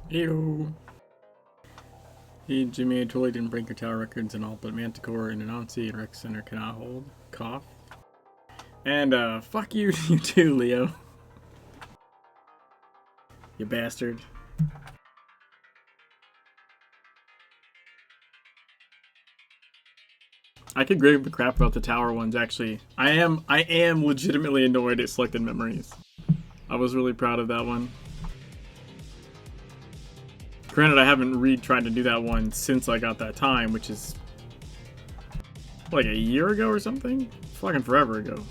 Ew. He, Jimmy, I totally didn't break your tower records and all, but Manticore and Anansi and Rec Center cannot hold. Cough. And, fuck you, you too, Leo. You bastard. I could give a crap about the tower ones, actually. I am legitimately annoyed at selected memories. I was really proud of that one. Granted, I haven't tried to do that one since I got that time, which is like a year ago or something? Fucking forever ago.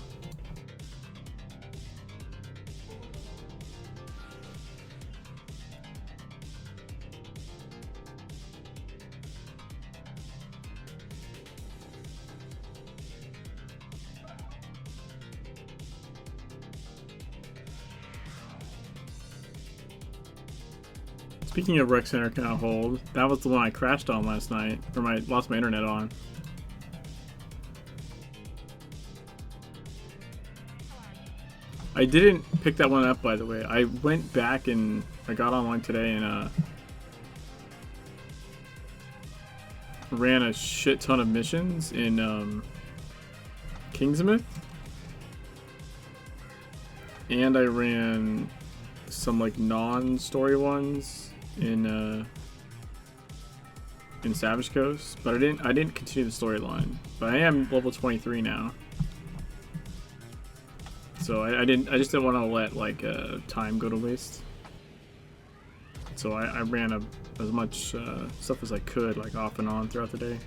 Speaking of Rec Center cannot hold, that was the one I crashed on last night, or lost my internet on. I didn't pick that one up, by the way. I went back and I got online today and ran a shit ton of missions in Kingsmouth, and I ran some like non-story ones in Savage Coast, but I didn't continue the storyline. But I am level 23 now, so I just didn't want to let like time go to waste. So I ran as much stuff as I could, like off and on throughout the day.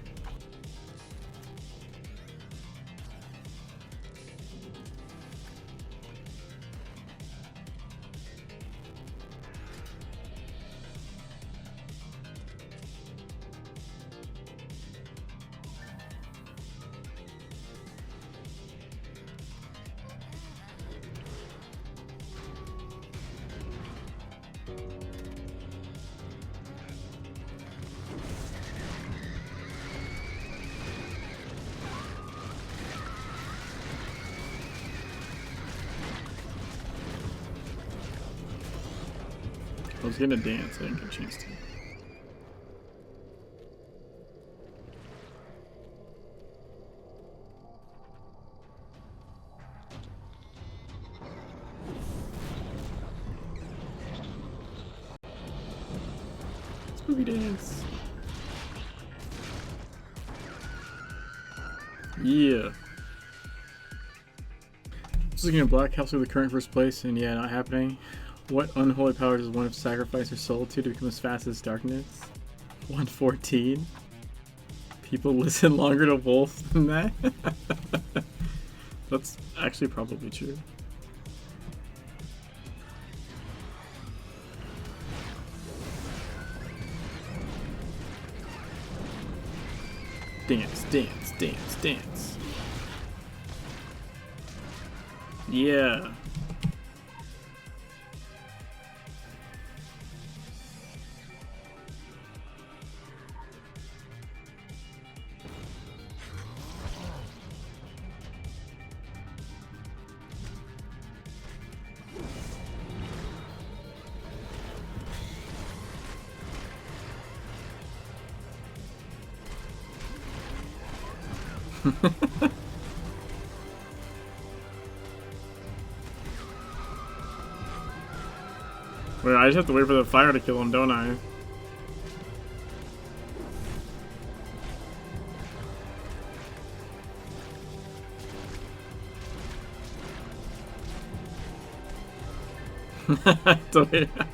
I was gonna dance, I didn't get a chance to. Spooky dance. Yeah. Just looking at Black House with the current first place, and yeah, not happening. What unholy power does one sacrifice their soul to become as fast as darkness? 114? People listen longer to Wolf than that? That's actually probably true. Dance, dance, dance, dance. Yeah. Wait, I just have to wait for the fire to kill him, don't I?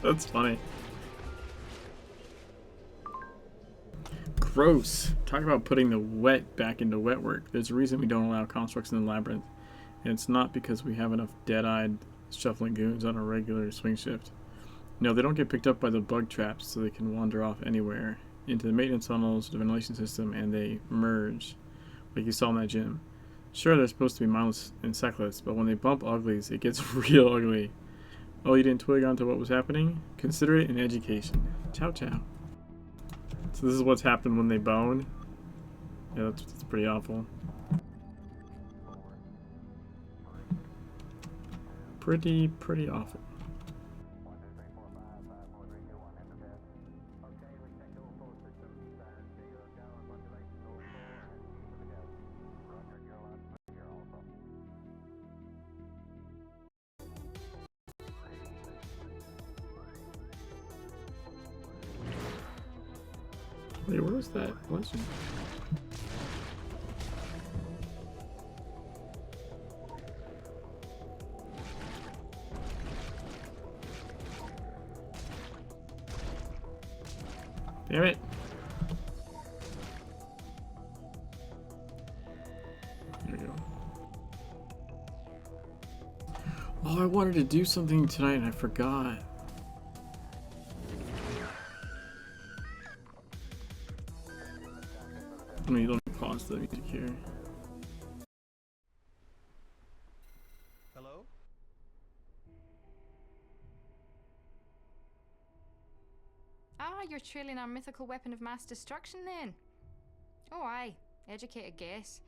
That's funny. Gross. Talk about putting the wet back into wet work. There's a reason we don't allow constructs in the labyrinth. And it's not because we have enough dead-eyed shuffling goons on a regular swing shift. No, they don't get picked up by the bug traps, so they can wander off anywhere. Into the maintenance tunnels, the ventilation system, and they merge. Like you saw in that gym. Sure, they're supposed to be mindless insectless, but when they bump uglies, it gets real ugly. Oh, you didn't twig onto what was happening? Consider it an education. Ciao, ciao. So this is what's happened when they bone. Yeah, that's pretty awful. Pretty awful. Wait, where was that legend? Damn it! There we go. Oh, I wanted to do something tonight and I forgot. Let me pause the music here. Hello? Ah, you're trailing our mythical weapon of mass destruction then? Oh aye, educated guess.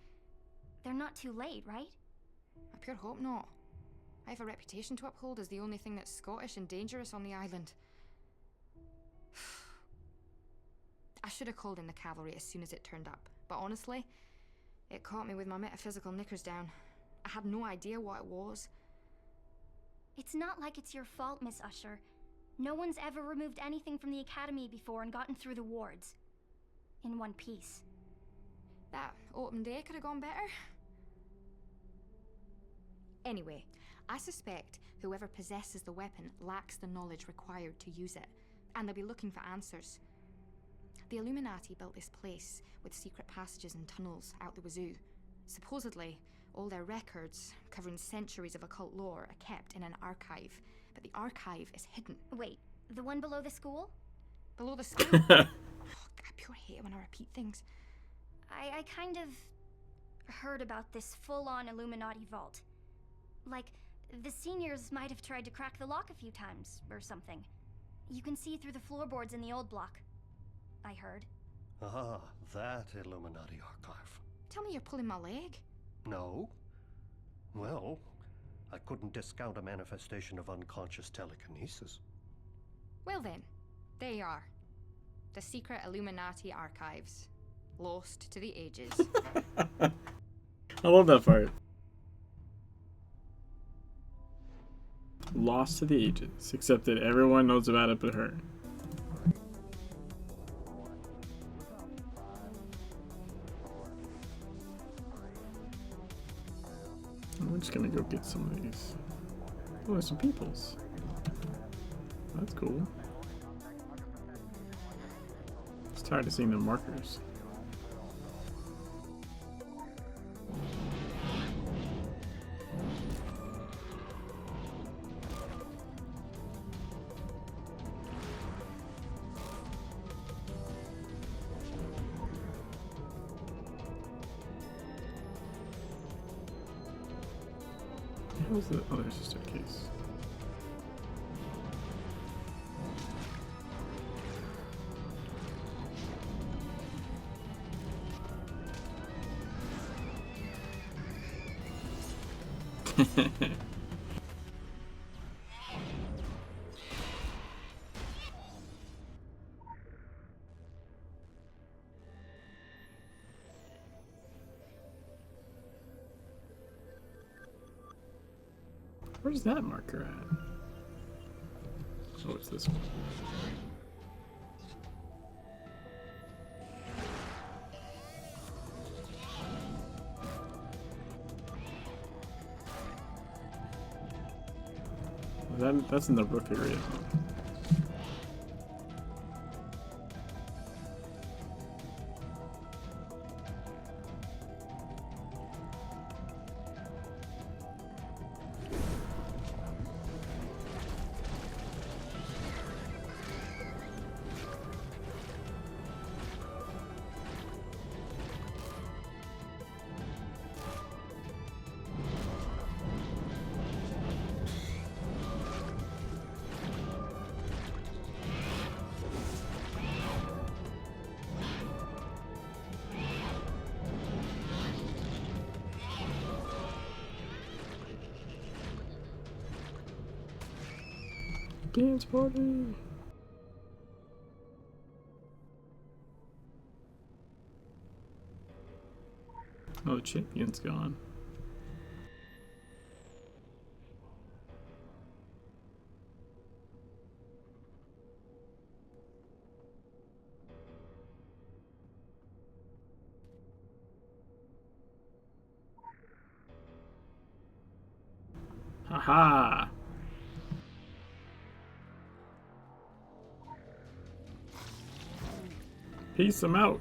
They're not too late, right? I pure hope not. I have a reputation to uphold as the only thing that's Scottish and dangerous on the island. I should have called in the cavalry as soon as it turned up, but honestly, it caught me with my metaphysical knickers down. I had no idea what it was. It's not like it's your fault, Miss Usher. No one's ever removed anything from the academy before and gotten through the wards. In one piece. That open day could have gone better. Anyway, I suspect whoever possesses the weapon lacks the knowledge required to use it, and they'll be looking for answers. The Illuminati built this place with secret passages and tunnels out the wazoo. Supposedly, all their records, covering centuries of occult lore, are kept in an archive, but the archive is hidden. Wait, the one below the school? Below the school? Oh, I pure hate it when I repeat things. I kind of heard about this full-on Illuminati vault. Like, the seniors might have tried to crack the lock a few times, or something. You can see through the floorboards in the old block. I heard. Ah, that Illuminati archive. Tell me you're pulling my leg. No. Well, I couldn't discount a manifestation of unconscious telekinesis. Well then, there you are. The secret Illuminati archives. Lost to the ages. I love that part. Lost to the ages, except that everyone knows about it but her. We're just gonna go get some of these. Oh, there's some peoples. That's cool. It's tired of seeing the markers. How's the... Oh, there's a staircase. Where's that marker at? Oh, it's this one. That's in the roof area. Dance party! Oh, the champion's gone. Haha! Peace him out.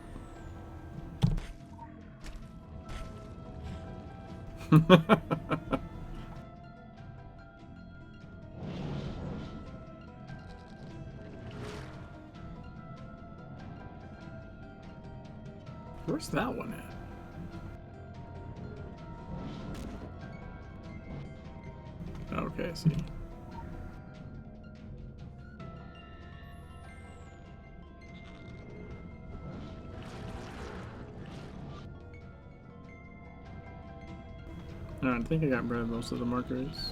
Where's that one at? Okay, I see. Alright, I think I got rid of most of the markers.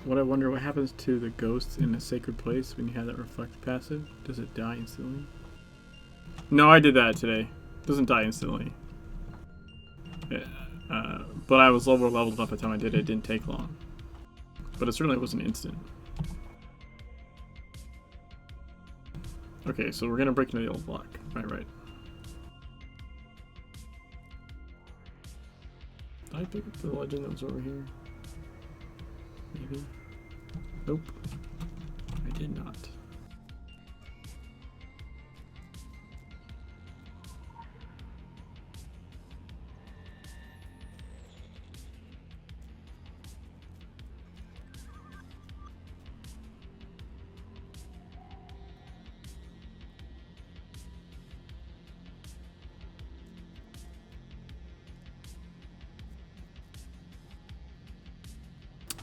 What I wonder, what happens to the ghosts in a sacred place when you have that reflect passive? Does it die instantly? No, I did that today. It doesn't die instantly. Yeah, but I was leveled up by the time I did it. It didn't take long. But it certainly wasn't instant. Okay, so we're gonna break into the old block. Right. Did I pick up the legend that was over here? Maybe. Nope. I did not.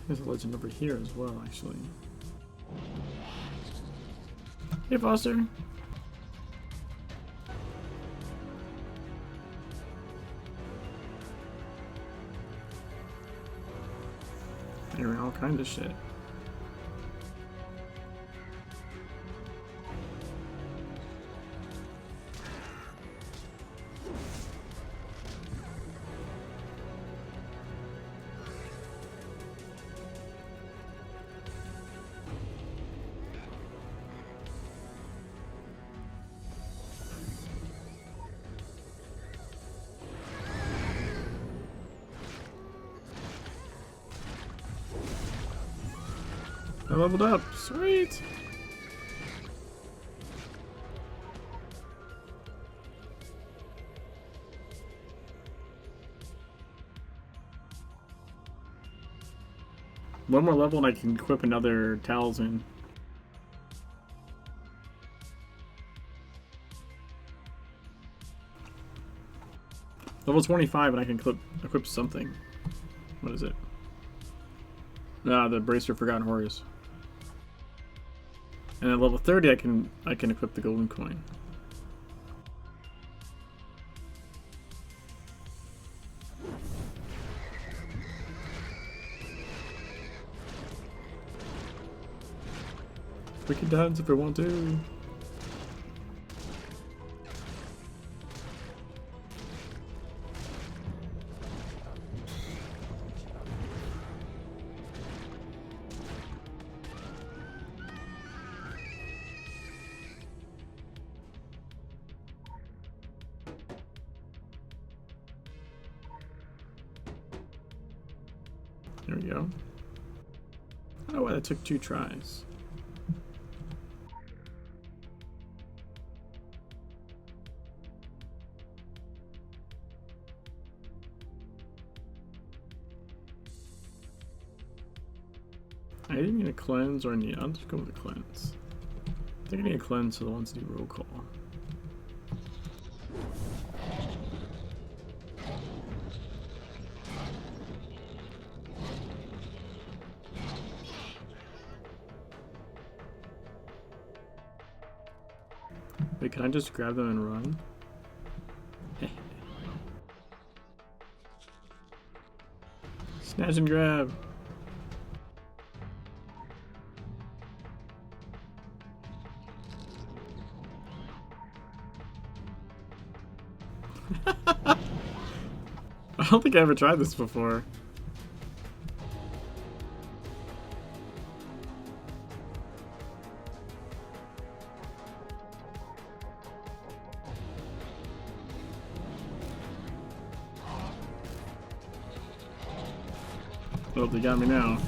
There's a legend over here as well, actually. Hey, Foster. Hearing all kinds of shit. I leveled up. Sweet. One more level and I can equip another talisman. Level 25 and I can equip something. What is it? The Bracer of Forgotten Horrors. And at level 30 I can equip the golden coin. We can dance if we want to. There we go. Oh, well, that took 2 tries. I didn't need a cleanse or any. I'll just go with a cleanse. I think I need a cleanse so the ones do roll call. Wait, can I just grab them and run? Snatch and grab! I don't think I ever tried this before. Oh, they got me now.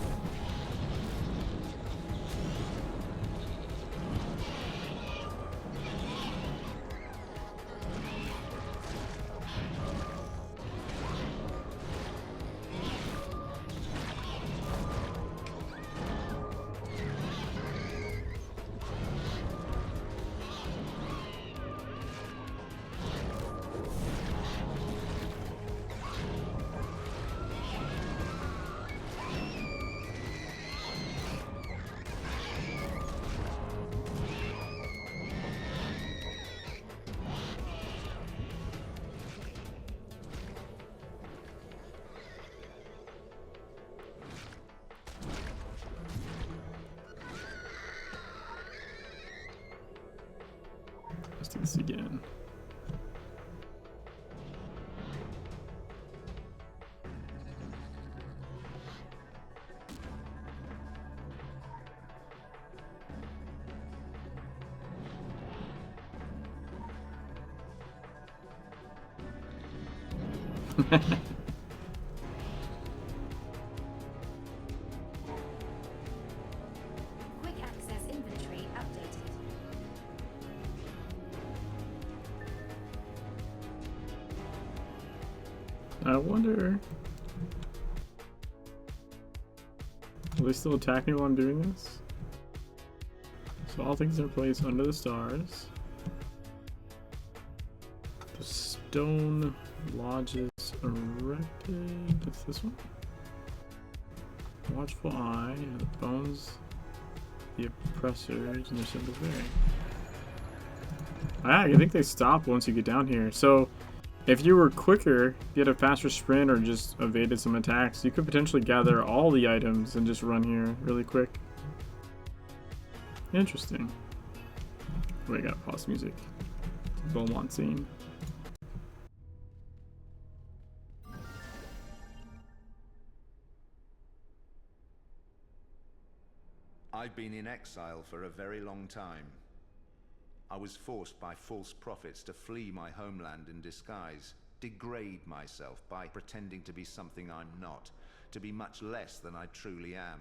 Let's do this again. Quick access inventory updated. I wonder. Will they still attack me while I'm doing this? So all things in place under the stars. The stone lodges erected. That's this one. Watchful eye, and the bones, the oppressors, and their symbols there. I think they stop once you get down here. So if you were quicker, if you had a faster sprint or just evaded some attacks, you could potentially gather all the items and just run here really quick. Interesting. Wait, I gotta pause music. Beaumont scene. I've been in exile for a very long time. I was forced by false prophets to flee my homeland in disguise, degrade myself by pretending to be something I'm not, to be much less than I truly am.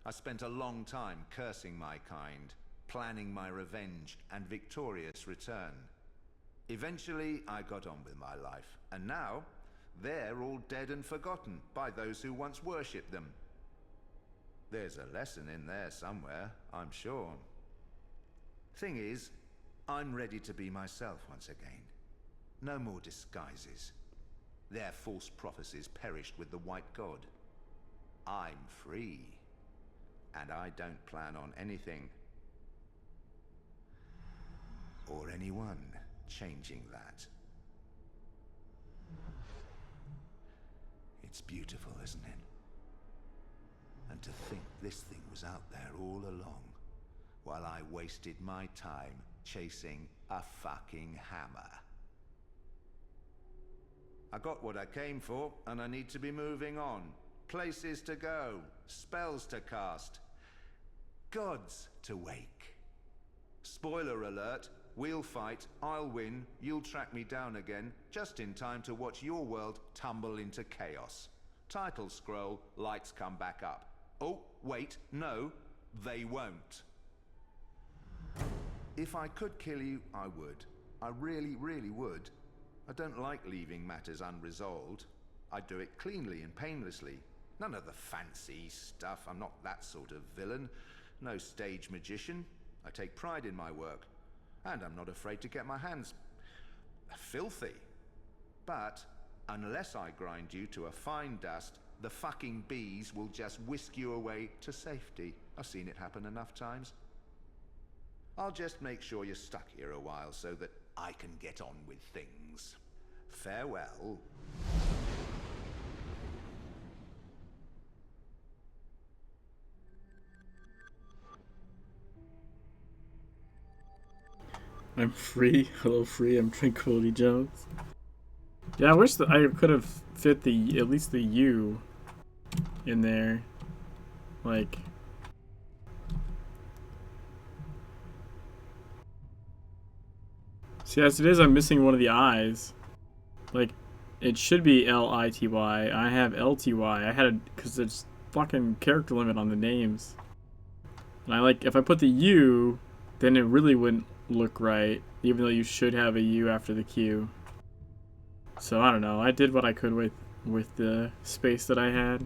I spent a long time cursing my kind, planning my revenge and victorious return. Eventually, I got on with my life, and now they're all dead and forgotten by those who once worshipped them. There's a lesson in there somewhere, I'm sure. Thing is, I'm ready to be myself once again. No more disguises. Their false prophecies perished with the White God. I'm free, and I don't plan on anything or anyone changing that. It's beautiful, isn't it? And to think this thing was out there all along, while I wasted my time chasing a fucking hammer. I got what I came for, and I need to be moving on. Places to go, spells to cast, gods to wake. Spoiler alert, we'll fight, I'll win, you'll track me down again, just in time to watch your world tumble into chaos. Title scroll, lights come back up. Oh, wait, no, they won't. If I could kill you, I would. I really, really would. I don't like leaving matters unresolved. I do it cleanly and painlessly. None of the fancy stuff. I'm not that sort of villain. No stage magician. I take pride in my work. And I'm not afraid to get my hands filthy. But unless I grind you to a fine dust, the fucking bees will just whisk you away to safety. I've seen it happen enough times. I'll just make sure you're stuck here a while so that I can get on with things. Farewell. I'm free. Hello, free. I'm Tranquility Jones. Yeah, I wish that I could have fit the at least the U in there. Like, see, as it is, I'm missing one of the eyes. Like, it should be L-I-T-Y. I have L-T-Y. I had it because there's fucking character limit on the names. And I like, if I put the U, then it really wouldn't look right, even though you should have a U after the Q. So I don't know. I did what I could with the space that I had.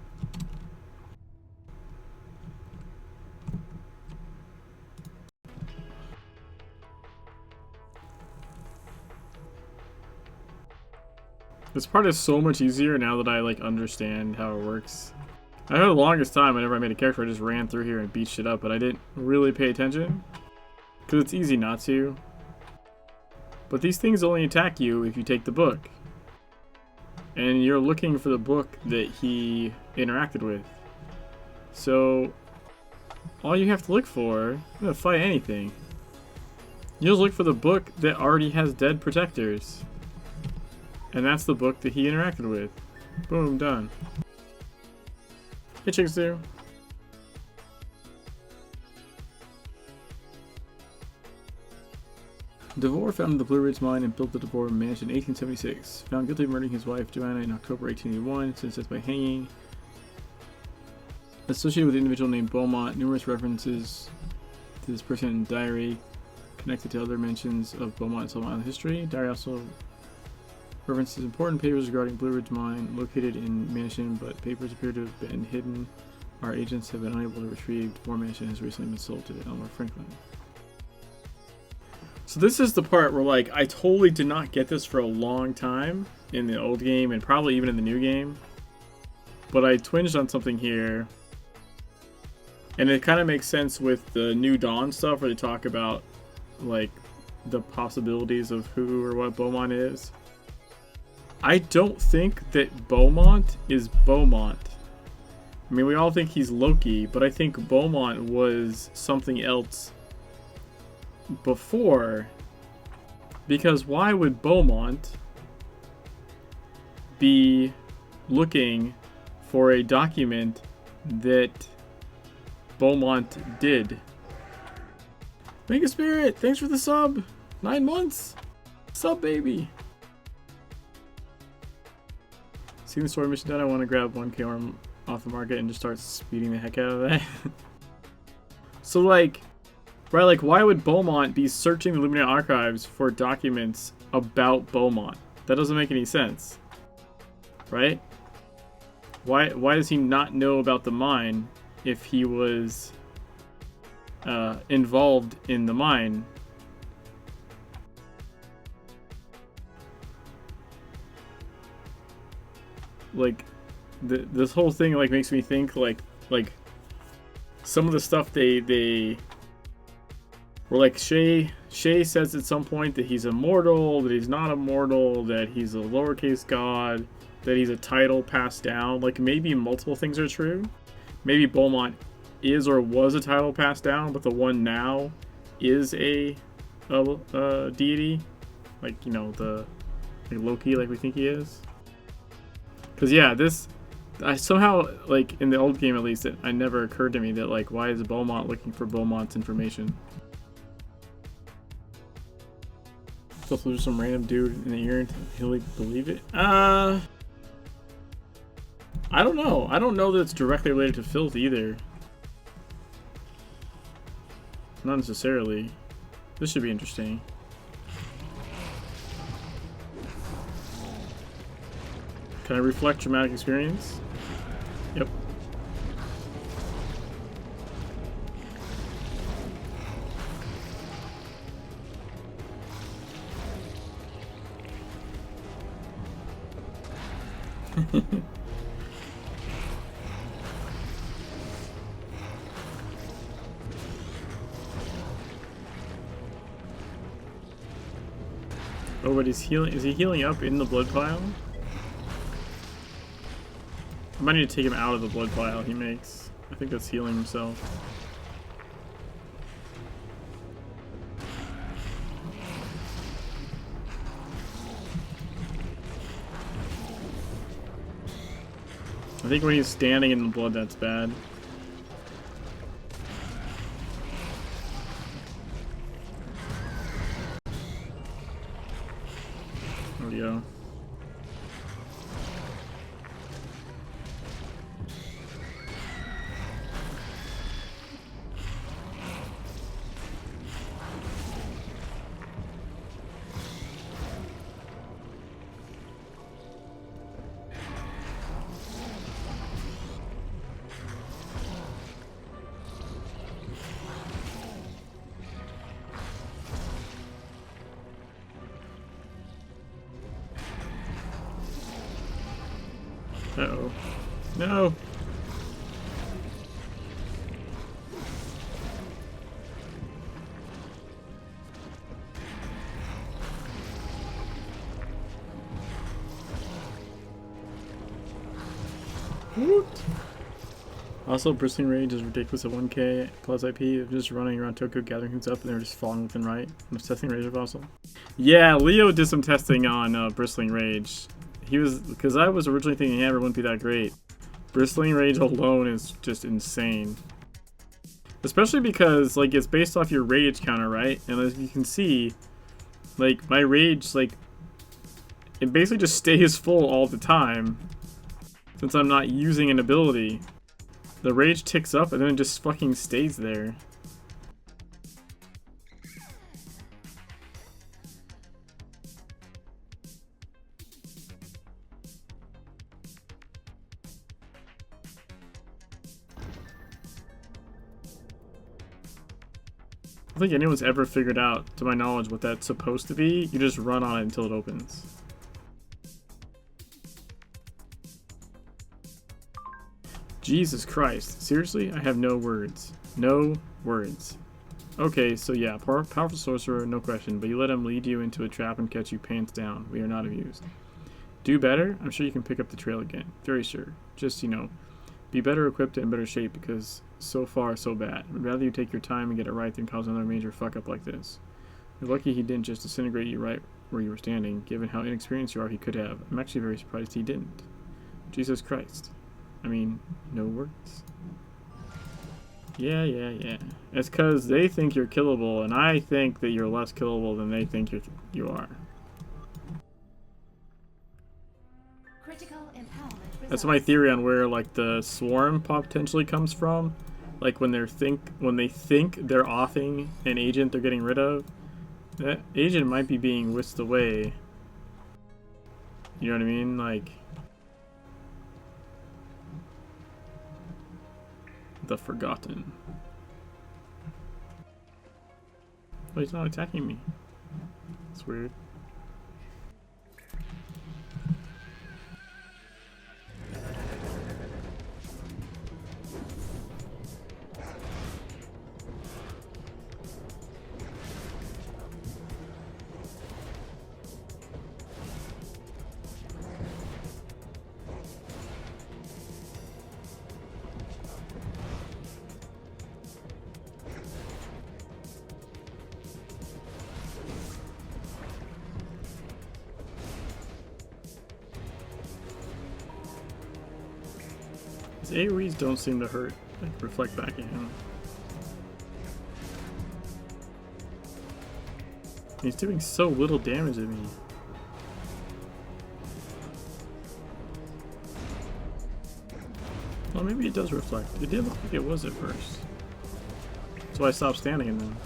This part is so much easier now that I like understand how it works. I know the longest time whenever I made a character I just ran through here and beat shit up, but I didn't really pay attention. Because it's easy not to. But these things only attack you if you take the book. And you're looking for the book that he interacted with. So all you have to look for, to fight anything, you just look for the book that already has dead protectors. And that's the book that he interacted with. Boom, done. Hey, Chingsu. DeVore founded the Blue Ridge Mine and built the DeVore Mansion in 1876. Found guilty of murdering his wife, Joanna, in October 1881, sentenced by hanging. Associated with an individual named Beaumont, numerous references to this person in diary connected to other mentions of Beaumont and Sullivan Island history. Diary also references important papers regarding Blue Ridge Mine located in Mansion, but papers appear to have been hidden. Our agents have been unable to retrieve. DeVore Mansion has recently been sold to Elmer Franklin. So this is the part where, like, I totally did not get this for a long time in the old game and probably even in the new game. But I twinged on something here. And it kind of makes sense with the New Dawn stuff where they talk about, like, the possibilities of who or what Beaumont is. I don't think that Beaumont is Beaumont. I mean, we all think he's Loki, but I think Beaumont was something else before, because why would Beaumont be looking for a document that Beaumont did? Mega Spirit, thanks for the sub. 9 months. Sub, baby. Seeing the story mission done, I want to grab 1K arm off the market and just start speeding the heck out of that. So, like, right, like, why would Beaumont be searching the Illuminati archives for documents about Beaumont? That doesn't make any sense, right? Why does he not know about the mine if he was involved in the mine? Like, this whole thing, like, makes me think, like some of the stuff they were like, Shay says at some point that he's immortal, that he's not immortal, that he's a lowercase god, that he's a title passed down. Like, maybe multiple things are true. Maybe Beaumont is or was a title passed down, but the one now is a deity, like, you know, the like Loki, like we think he is. Because, yeah, this, I somehow, like, in the old game at least, it never occurred to me that, like, why is Beaumont looking for Beaumont's information? So there's some random dude in the ear until he'll believe it? I don't know. I don't know that it's directly related to filth either. Not necessarily. This should be interesting. Can I reflect traumatic experience? Yep. Oh, but he's healing. Is he healing up in the blood pile? I might need to take him out of the blood pile he makes. I think that's healing himself. I think when he's standing in the blood, that's bad. There we go. Uh-oh. No! What? Also, Bristling Rage is ridiculous at 1k plus IP of just running around Tokyo gathering things up and they're just falling left and right. I'm just testing Razor Fossil. Yeah, Leo did some testing on Bristling Rage. He was, because I was originally thinking Hammer wouldn't be that great. Bristling Rage alone is just insane. Especially because, like, it's based off your rage counter, right? And as you can see, like, my rage, like, it basically just stays full all the time. Since I'm not using an ability. The rage ticks up and then it just fucking stays there. I don't think anyone's ever figured out, to my knowledge, what that's supposed to be. You just run on it until it opens. Jesus Christ. Seriously? I have no words. No words. Okay, so yeah, powerful sorcerer, no question, but you let him lead you into a trap and catch you pants down. We are not amused. Do better? I'm sure you can pick up the trail again. Very sure. Just, you know, be better equipped and in better shape because so far, so bad. I'd rather you take your time and get it right than cause another major fuck-up like this. You're lucky he didn't just disintegrate you right where you were standing. Given how inexperienced you are, he could have. I'm actually very surprised he didn't. Jesus Christ. I mean, no words. Yeah. It's because they think you're killable, and I think that you're less killable than they think you are. Critical empowerment. That's my theory on where, like, the swarm potentially comes from. Like, when they think they're offing an agent they're getting rid of, that agent might be being whisked away. You know what I mean? Like, the Forgotten. Oh, he's not attacking me. It's weird. His AoEs don't seem to hurt, like, reflect back at him. He's doing so little damage at me. Well, maybe it does reflect. It did look like it was at first. That's why I stopped standing in them.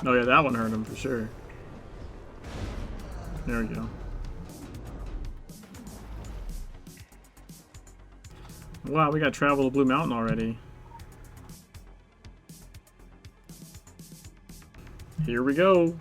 Oh yeah, that one hurt him for sure. There we go. Wow, we got travel to Blue Mountain already. Here we go.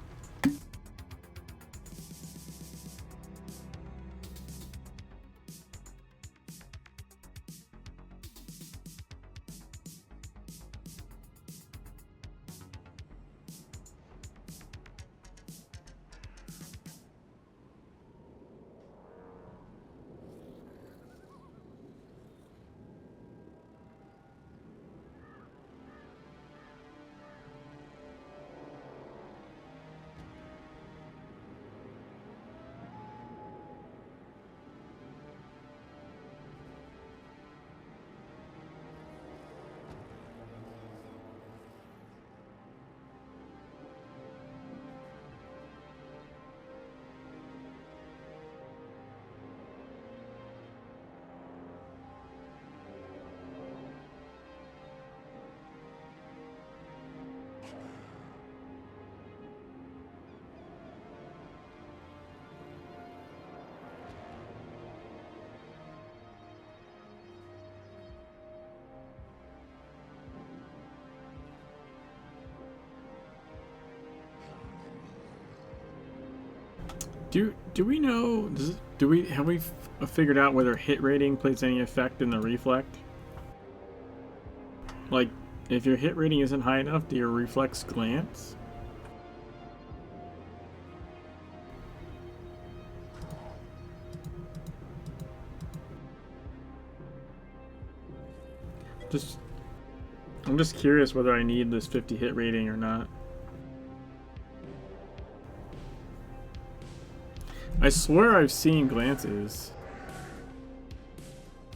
Do we know? Have we figured out whether hit rating plays any effect in the reflect? Like, if your hit rating isn't high enough, do your reflex glance? I'm just curious whether I need this 50 hit rating or not. I swear I've seen glances.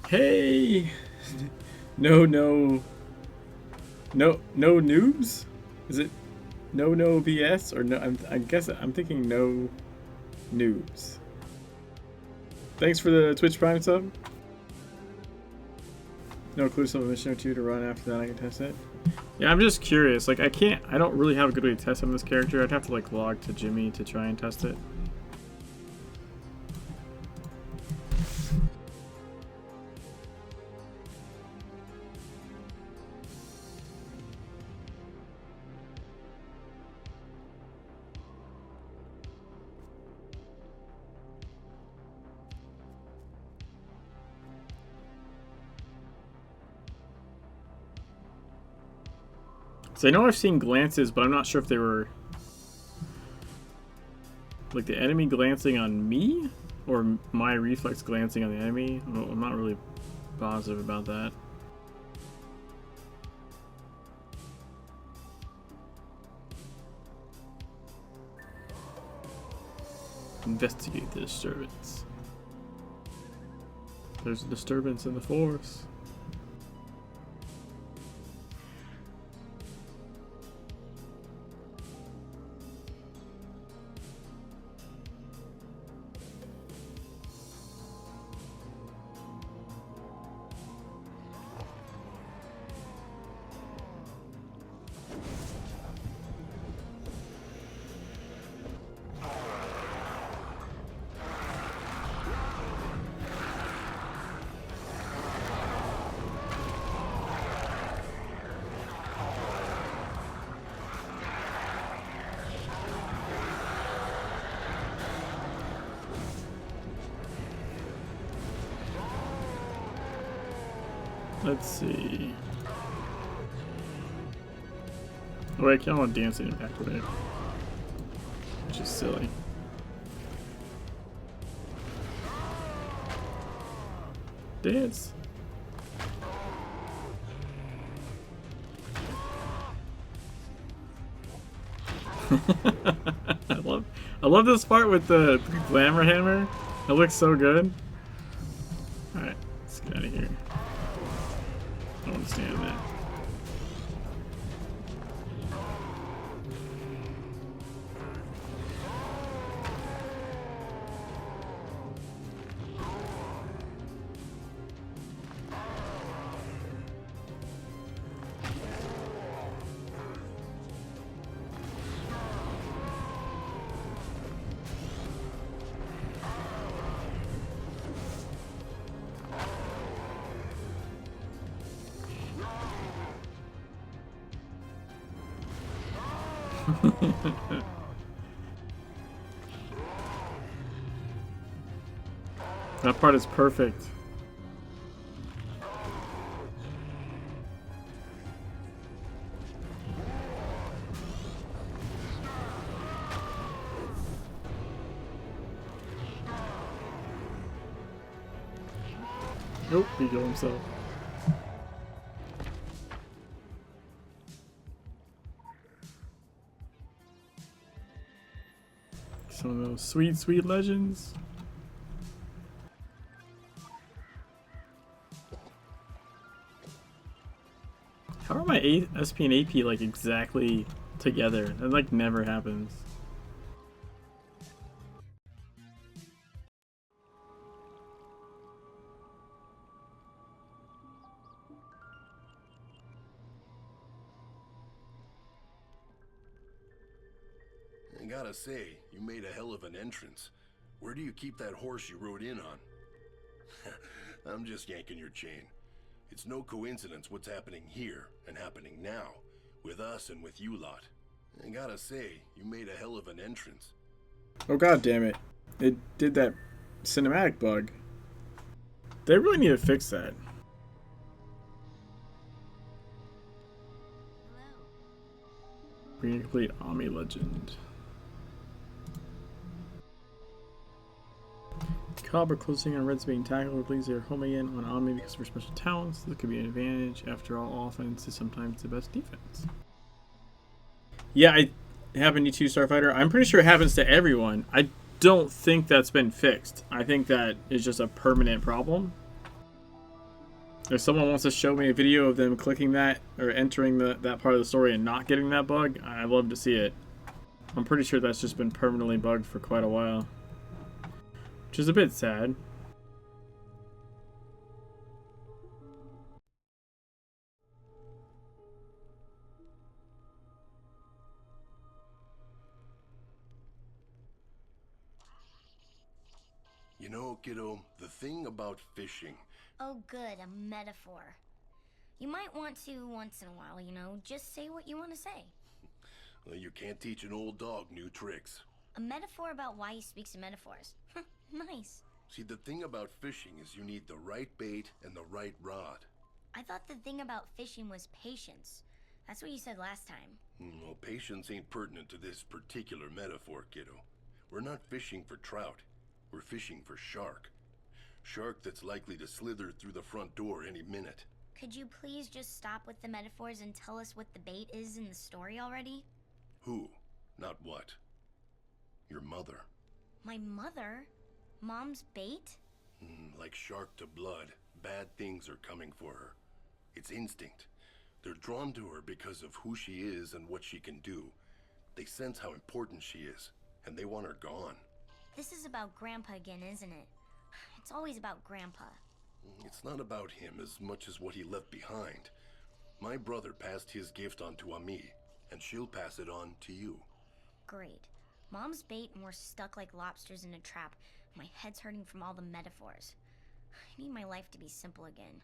Hey! No noobs? Is it no BS or no? I guess I'm thinking no noobs. Thanks for the Twitch Prime sub. No clue, some mission or two to run after that. I can test it. Yeah, I'm just curious. Like, I don't really have a good way to test on this character. I'd have to like log to Jimmy to try and test it. So I know I've seen glances, but I'm not sure if they were like the enemy glancing on me or my reflex glancing on the enemy. I'm not really positive about that. Investigate the disturbance. There's a disturbance in the force. Let's see. Oh, wait, I can't want dancing impact wave, which is silly. Dance. I love this part with the glamour hammer. It looks so good. All right, let's get out of here. I don't want to stand there. That part is perfect. Nope, he killed himself. Some of those sweet, sweet legends. How are my SP and AP like exactly together? That like never happens. I gotta say, you made a hell of an entrance. Where do you keep that horse you rode in on? I'm just yanking your chain. It's no coincidence what's happening here and happening now, with us and with you lot. I gotta say, you made a hell of an entrance. Oh god damn it. It did that cinematic bug. They really need to fix that. We can complete Ami Legend. Cobb are closing on Reds being tackled, which leaves their home again on Ami because of her special talents. This could be an advantage. After all, offense is sometimes the best defense. Yeah, it happened to you, Starfighter. I'm pretty sure it happens to everyone. I don't think that's been fixed. I think that is just a permanent problem. If someone wants to show me a video of them clicking that or entering that part of the story and not getting that bug, I'd love to see it. I'm pretty sure that's just been permanently bugged for quite a while. Which is a bit sad. You know, kiddo, the thing about fishing... Oh good, a metaphor. You might want to, once in a while, you know, just say what you want to say. Well, you can't teach an old dog new tricks. A metaphor about why he speaks in metaphors. Nice. See, the thing about fishing is you need the right bait and the right rod. I thought the thing about fishing was patience. That's what you said last time. Well, patience ain't pertinent to this particular metaphor, kiddo. We're not fishing for trout. We're fishing for shark. Shark that's likely to slither through the front door any minute. Could you please just stop with the metaphors and tell us what the bait is in the story already? Who? Not what. Your mother. My mother? Mom's bait? Like shark to blood, bad things are coming for her. It's instinct. They're drawn to her because of who she is and what she can do. They sense how important she is, and they want her gone. This is about Grandpa again, isn't it? It's always about Grandpa. It's not about him as much as what he left behind. My brother passed his gift on to Ami, and she'll pass it on to you. Great. Mom's bait and we're stuck like lobsters in a trap. My head's hurting from all the metaphors. I need my life to be simple again.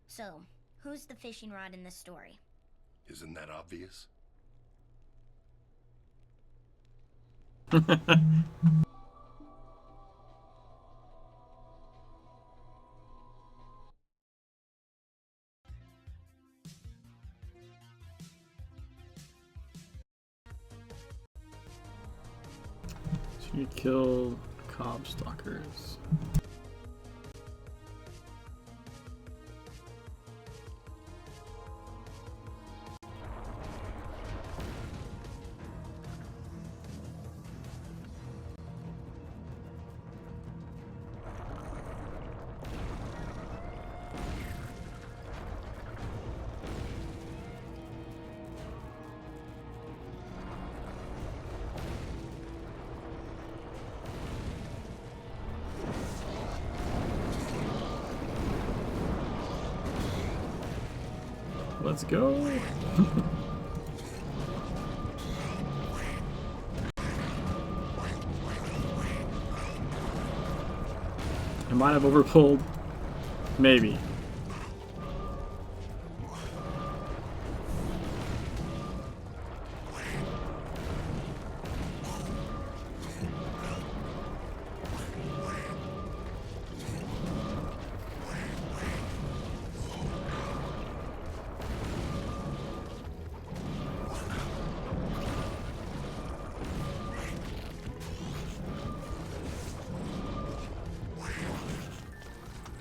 So, who's the fishing rod in this story? Isn't that obvious? So you kill Cobb stalkers. Let's go. I might have overpulled. Maybe.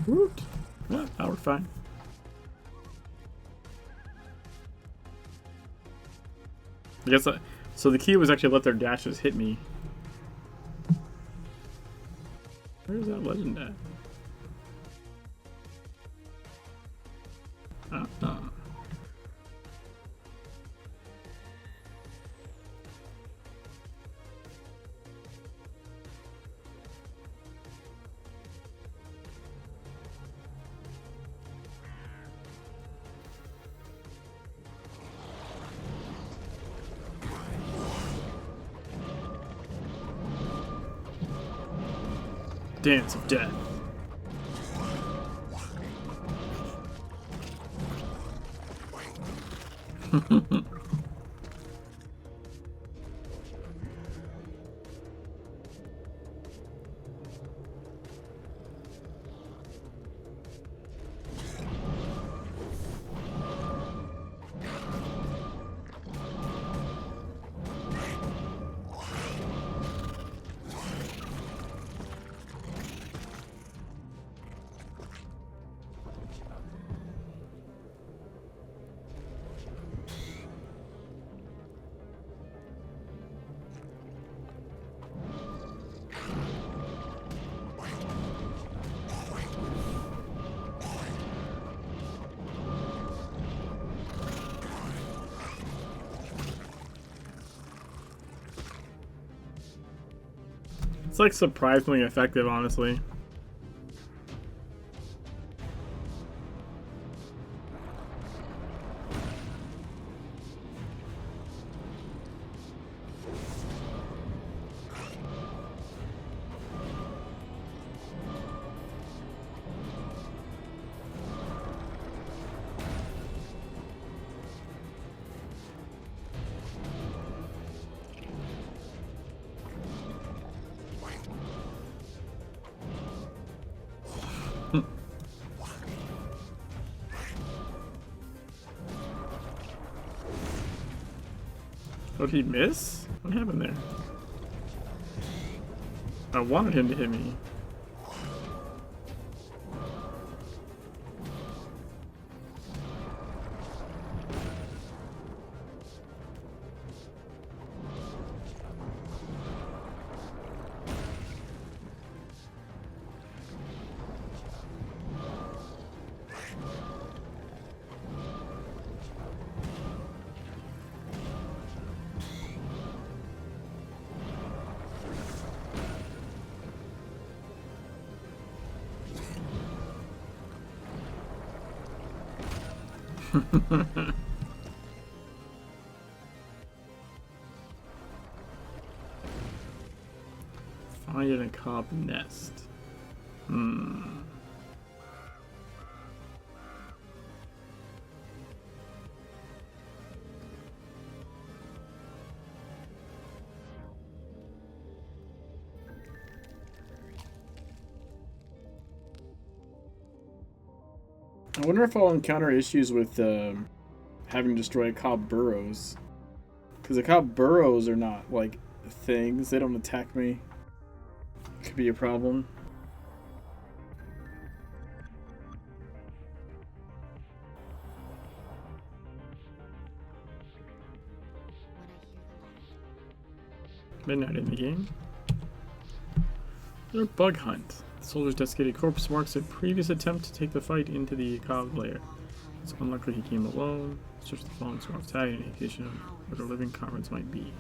Woot. Yeah, now we're fine. I guess so the key was actually let their dashes hit me. Where's that legend at? Dance of Death. It's like surprisingly effective, honestly. What, did he miss? What happened there? I wanted him to hit me. Find it in a cob nest. I wonder if I'll encounter issues with having destroyed cob burrows. Because the cob burrows are not, like, things. They don't attack me. Could be a problem. Midnight in the game. Another bug hunt. The soldier's desiccated corpse marks a previous attempt to take the fight into the cob lair. It's unlikely he came alone. Search the following sort of tag, an indication of where the living comrades might be.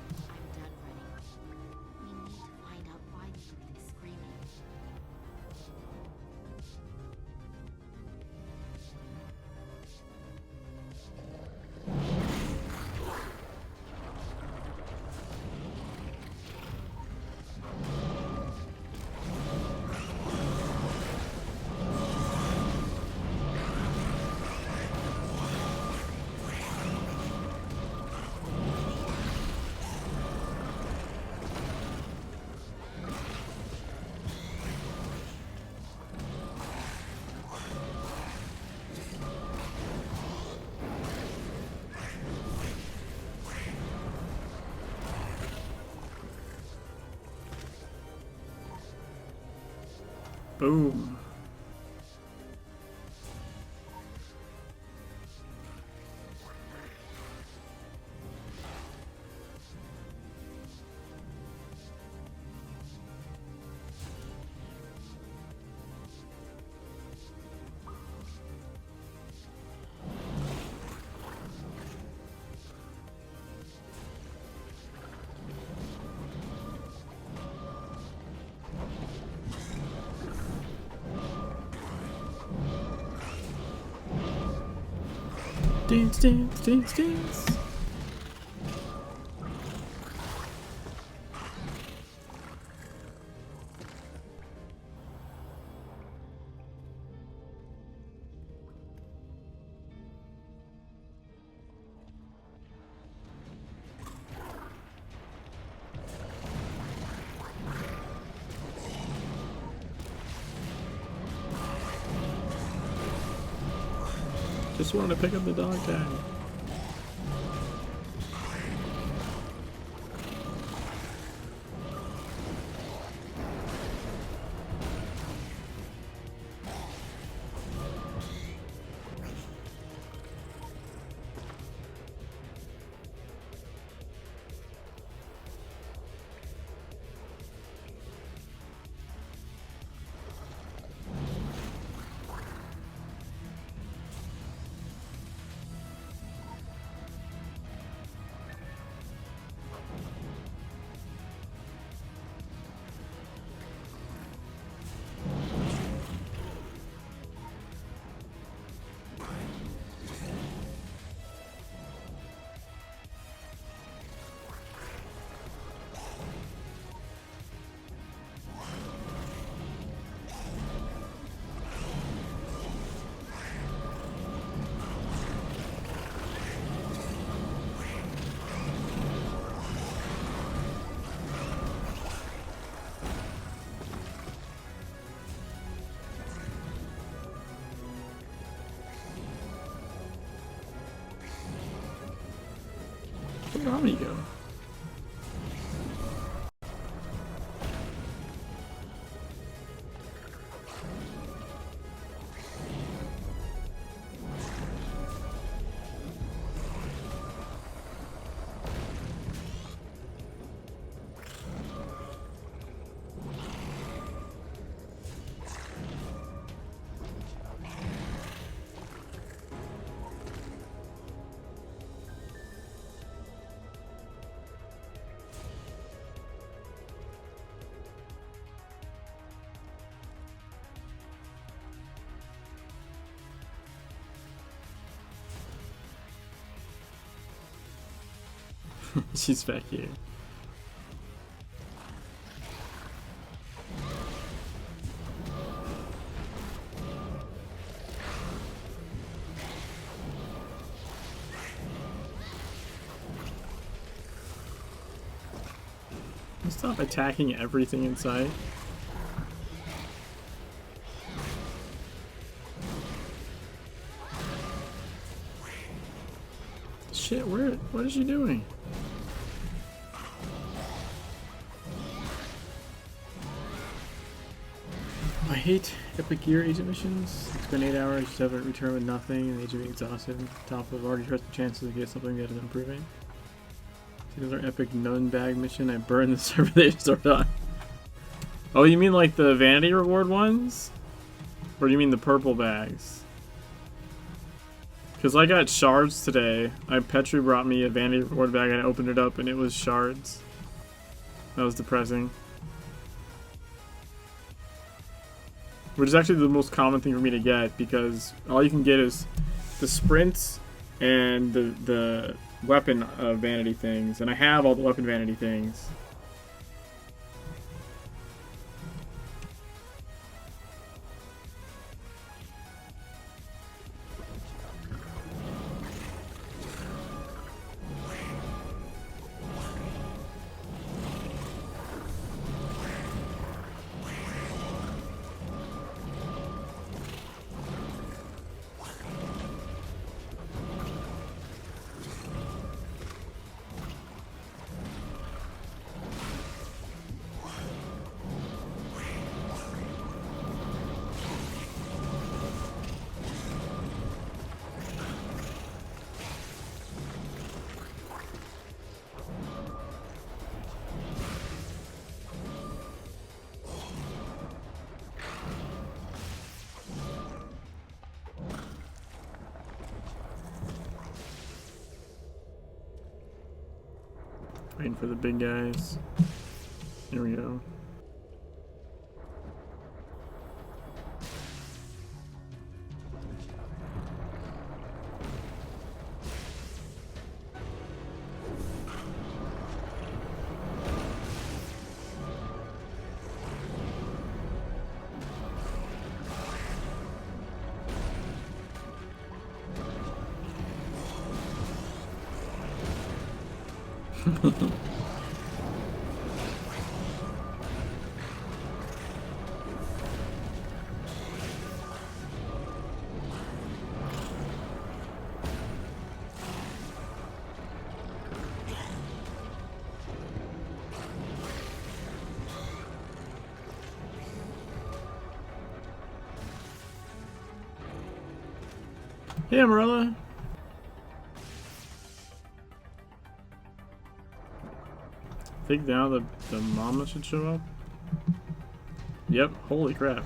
Boom. Dance, dance, dance, dance. Just wanted to pick up the dog tag. Tommy go? She's back here. Stop attacking everything in sight. Shit, what is she doing? I hate Epic Gear agent missions. It's been 8 hours, just haven't returned with nothing, and the agent being exhausted. On top of already trusted chances to get something that is improving. Another epic nun bag mission. I burned the server they stored on. Oh, you mean like the vanity reward ones? Or do you mean the purple bags? Because I got shards today. Petri brought me a vanity reward bag and I opened it up and it was shards. That was depressing. Which is actually the most common thing for me to get because all you can get is the sprints and the weapon vanity things. And I have all the weapon vanity things. Waiting for the big guys. Here we go. Hey, Amarella. I think now the mama should show up. Yep, holy crap.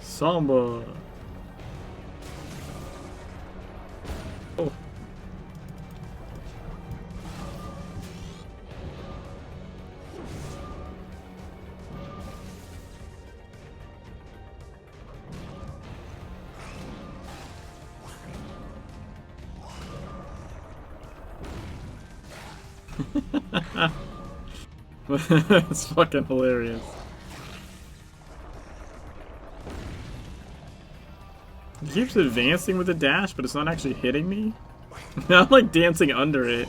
Samba. Oh. It's fucking hilarious. It keeps advancing with the dash, but it's not actually hitting me. I'm like dancing under it.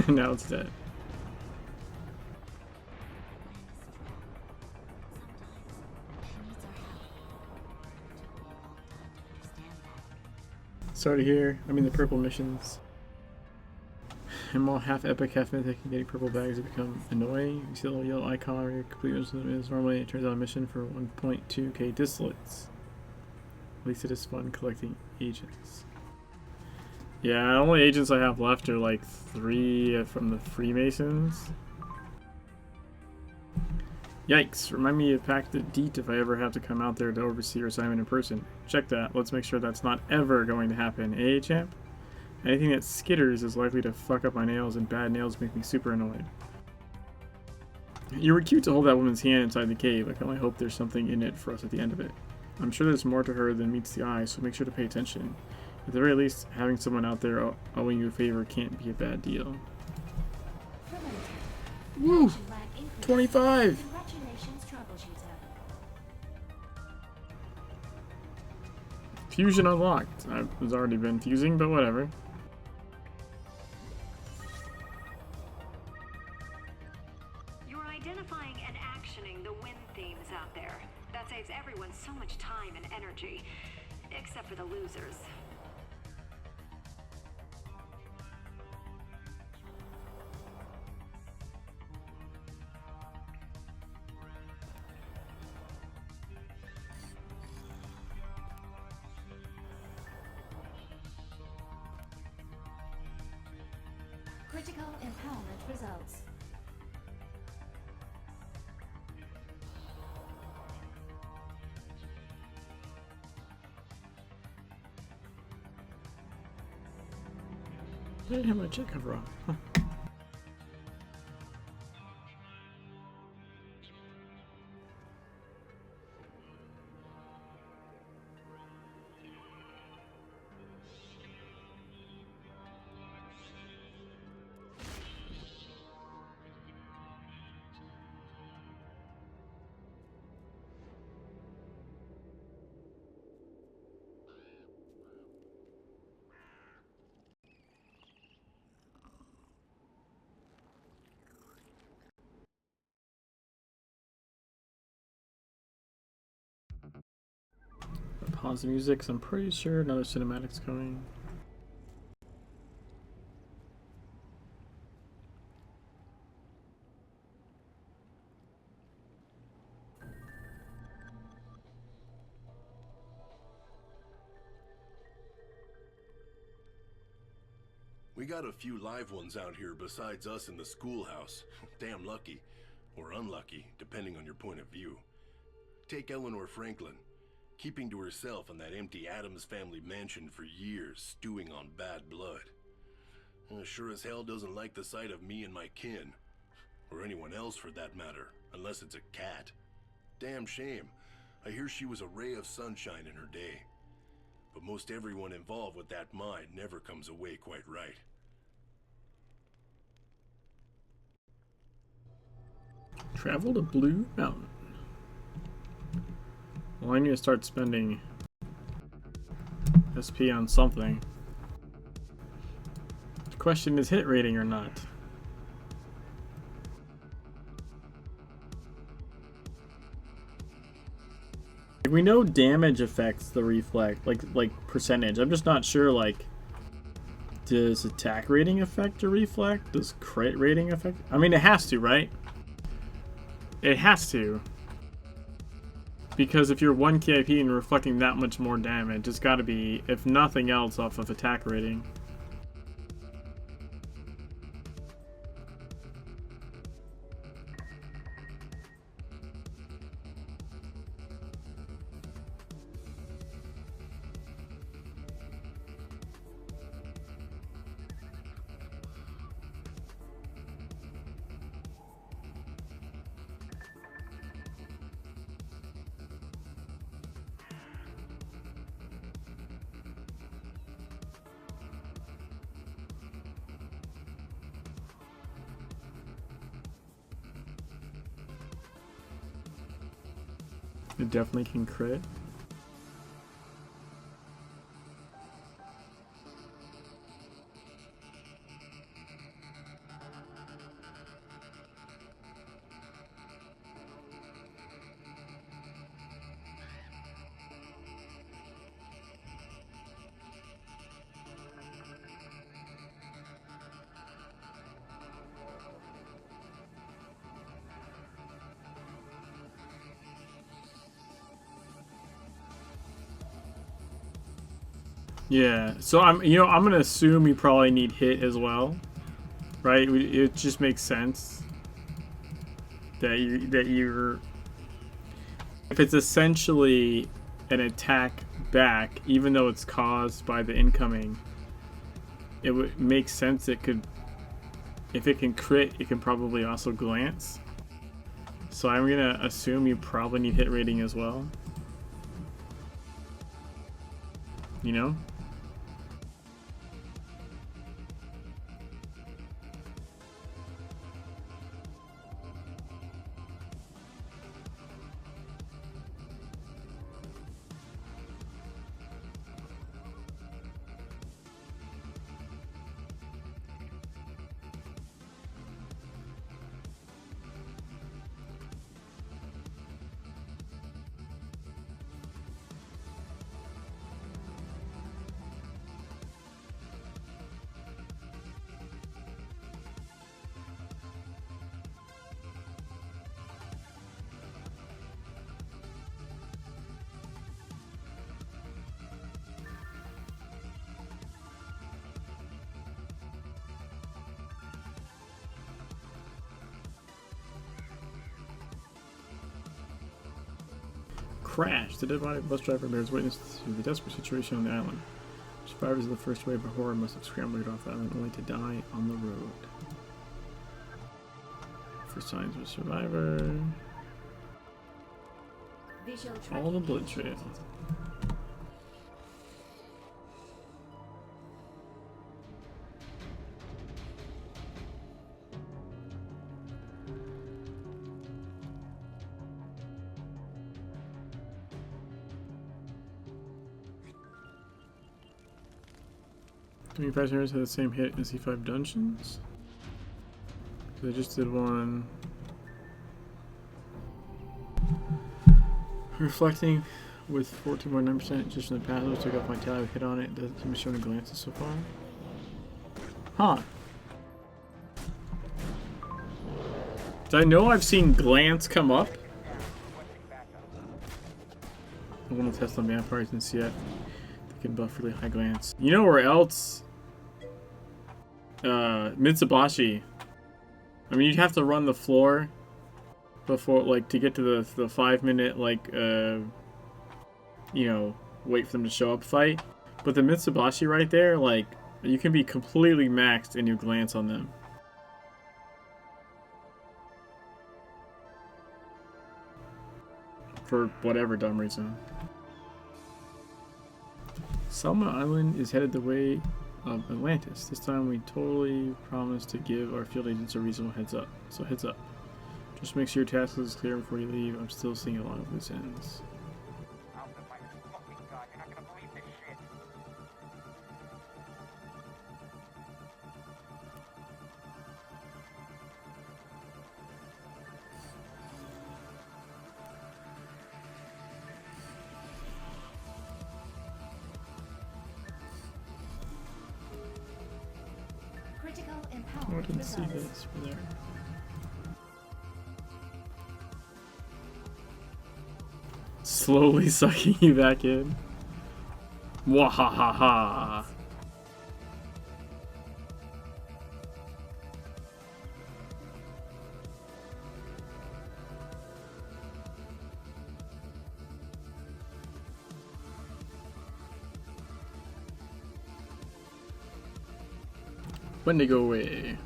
Now it's dead. Sorry to hear. I mean, the purple missions. I'm all half epic, half mythic, and getting purple bags have become annoying. You see the little yellow icon where you complete is normally it turns out a mission for 1.2k disloyals. At least it is fun collecting agents. Yeah, the only agents I have left are like 3 from the Freemasons. Yikes, remind me to pack the deet if I ever have to come out there to oversee your assignment in person. Check that, let's make sure that's not ever going to happen, eh, champ? Anything that skitters is likely to fuck up my nails, and bad nails make me super annoyed. You were cute to hold that woman's hand inside the cave. I can only hope there's something in it for us at the end of it. I'm sure there's more to her than meets the eye, so make sure to pay attention. At the very least, having someone out there owing you a favor can't be a bad deal. Woo! 25! Congratulations, troubleshooter. Fusion unlocked. I was already been fusing, but whatever. You're identifying and actioning the win themes out there. That saves everyone so much time and energy. Except for the losers. Critical empowerment results. I didn't have my check cover on. Huh. Pause the music, 'cause I'm pretty sure another cinematic's coming. We got a few live ones out here besides us in the schoolhouse. Damn lucky. Or unlucky, depending on your point of view. Take Eleanor Franklin. Keeping to herself in that empty Addams family mansion for years, stewing on bad blood. Sure as hell doesn't like the sight of me and my kin. Or anyone else for that matter, unless it's a cat. Damn shame. I hear she was a ray of sunshine in her day. But most everyone involved with that mine never comes away quite right. Travel to Blue Mountain. Well, I need to start spending SP on something. The question is hit rating or not. We know damage affects the reflect, like percentage. I'm just not sure, like, does attack rating affect the reflect? Does crit rating affect? I mean, it has to, right? It has to. Because if you're 1 KIP and reflecting that much more damage, it's got to be, if nothing else, off of attack rating. It definitely can crit. Yeah. So I'm gonna assume you probably need hit as well, right? It just makes sense that you're if it's essentially an attack back, even though it's caused by the incoming, it would make sense it could, if it can crit, it can probably also glance. So I'm gonna assume you probably need hit rating as well. You know? Crash! The dead body of the bus driver bears witness to the desperate situation on the island. Survivors of the first wave of horror must have scrambled off the island only to die on the road. For signs of a survivor. Visual All the tracking blood trail. initiated. Passengers had the same hit as E5 dungeons. They just did one. Reflecting with 14.9% just from the passengers took off my tally with hit on it. Doesn't seem to show any glances so far. Huh. Did I know I've seen glance come up? I want to test on vampires and see it. They can buff really high glance. You know where else? Mitsubishi. I mean, you'd have to run the floor before, like, to get to the 5-minute, like, you know, wait for them to show up fight. But the Mitsubishi right there, like, you can be completely maxed and you glance on them. For whatever dumb reason. Selma Island is headed the way of Atlantis. This time we totally promised to give our field agents a reasonable heads up. So heads up. Just make sure your task list is clear before you leave. I'm still seeing a lot of loose ends. Critical Oh, I empowerment didn't see results. this for there. Slowly sucking you back in. Wahahaha. When they go away.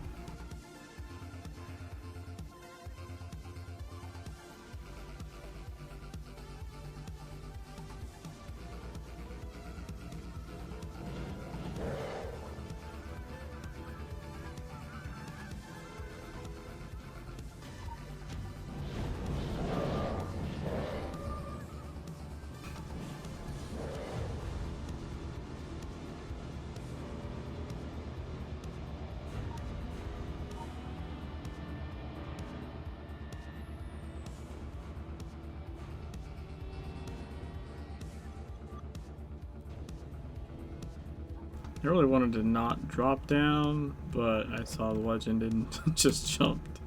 I really wanted to not drop down, but I saw the legend and just jumped.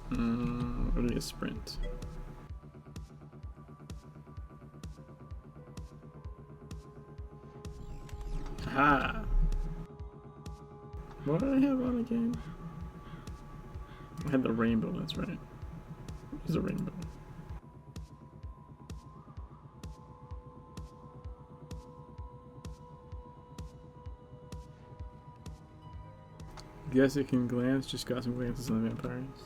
What do a sprint. Aha! What did I have on again? I had the rainbow, that's right. There's a rainbow. Guess it can glance, just got some glances on the vampires.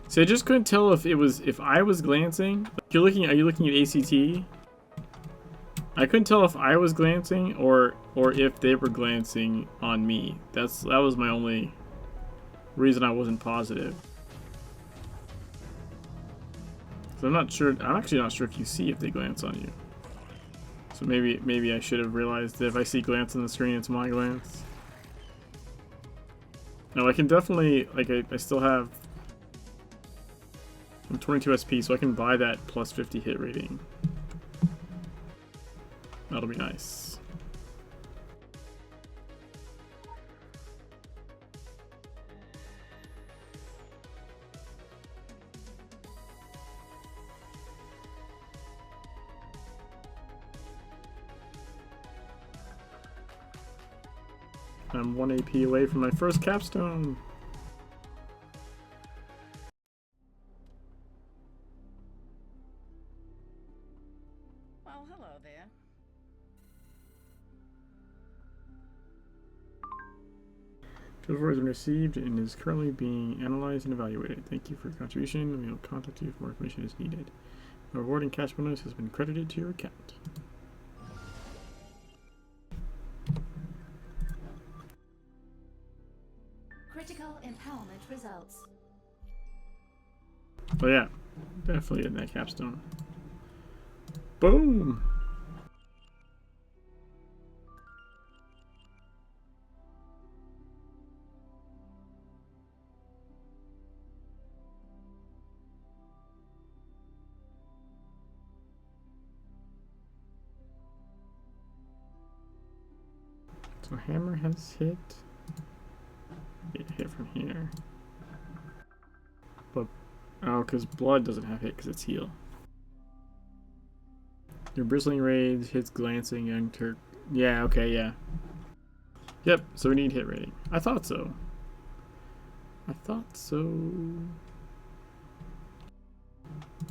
See, I just couldn't tell if I was glancing. Are you looking at ACT? I couldn't tell if I was glancing or if they were glancing on me. That was my only reason I wasn't positive. So I'm not sure. I'm actually not sure if you see if they glance on you. So maybe I should have realized that if I see glance on the screen, it's my glance. No, I can definitely, like, I still have, I'm 22 SP, so I can buy that plus 50 hit rating. That'll be nice. I'm 1 AP away from my first capstone. Well, hello there. Your has been received and is currently being analyzed and evaluated. Thank you for your contribution. We will contact you if more information is needed. A reward and cash bonus has been credited to your account. Critical empowerment results. Oh yeah, definitely in that capstone. Boom! So hammer has hit. It hit from here. But, oh, because blood doesn't have hit because it's heal. Your bristling raids hits glancing young Turk. Yeah, okay, yeah. Yep, so we need hit rating. I thought so. I thought so.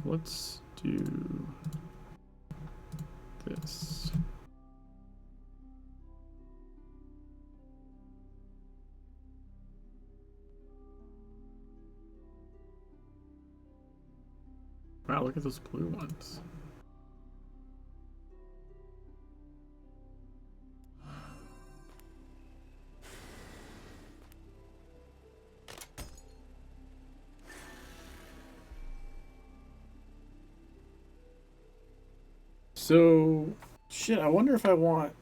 Let's do this. Wow, look at those blue ones. So, shit, I wonder if I want...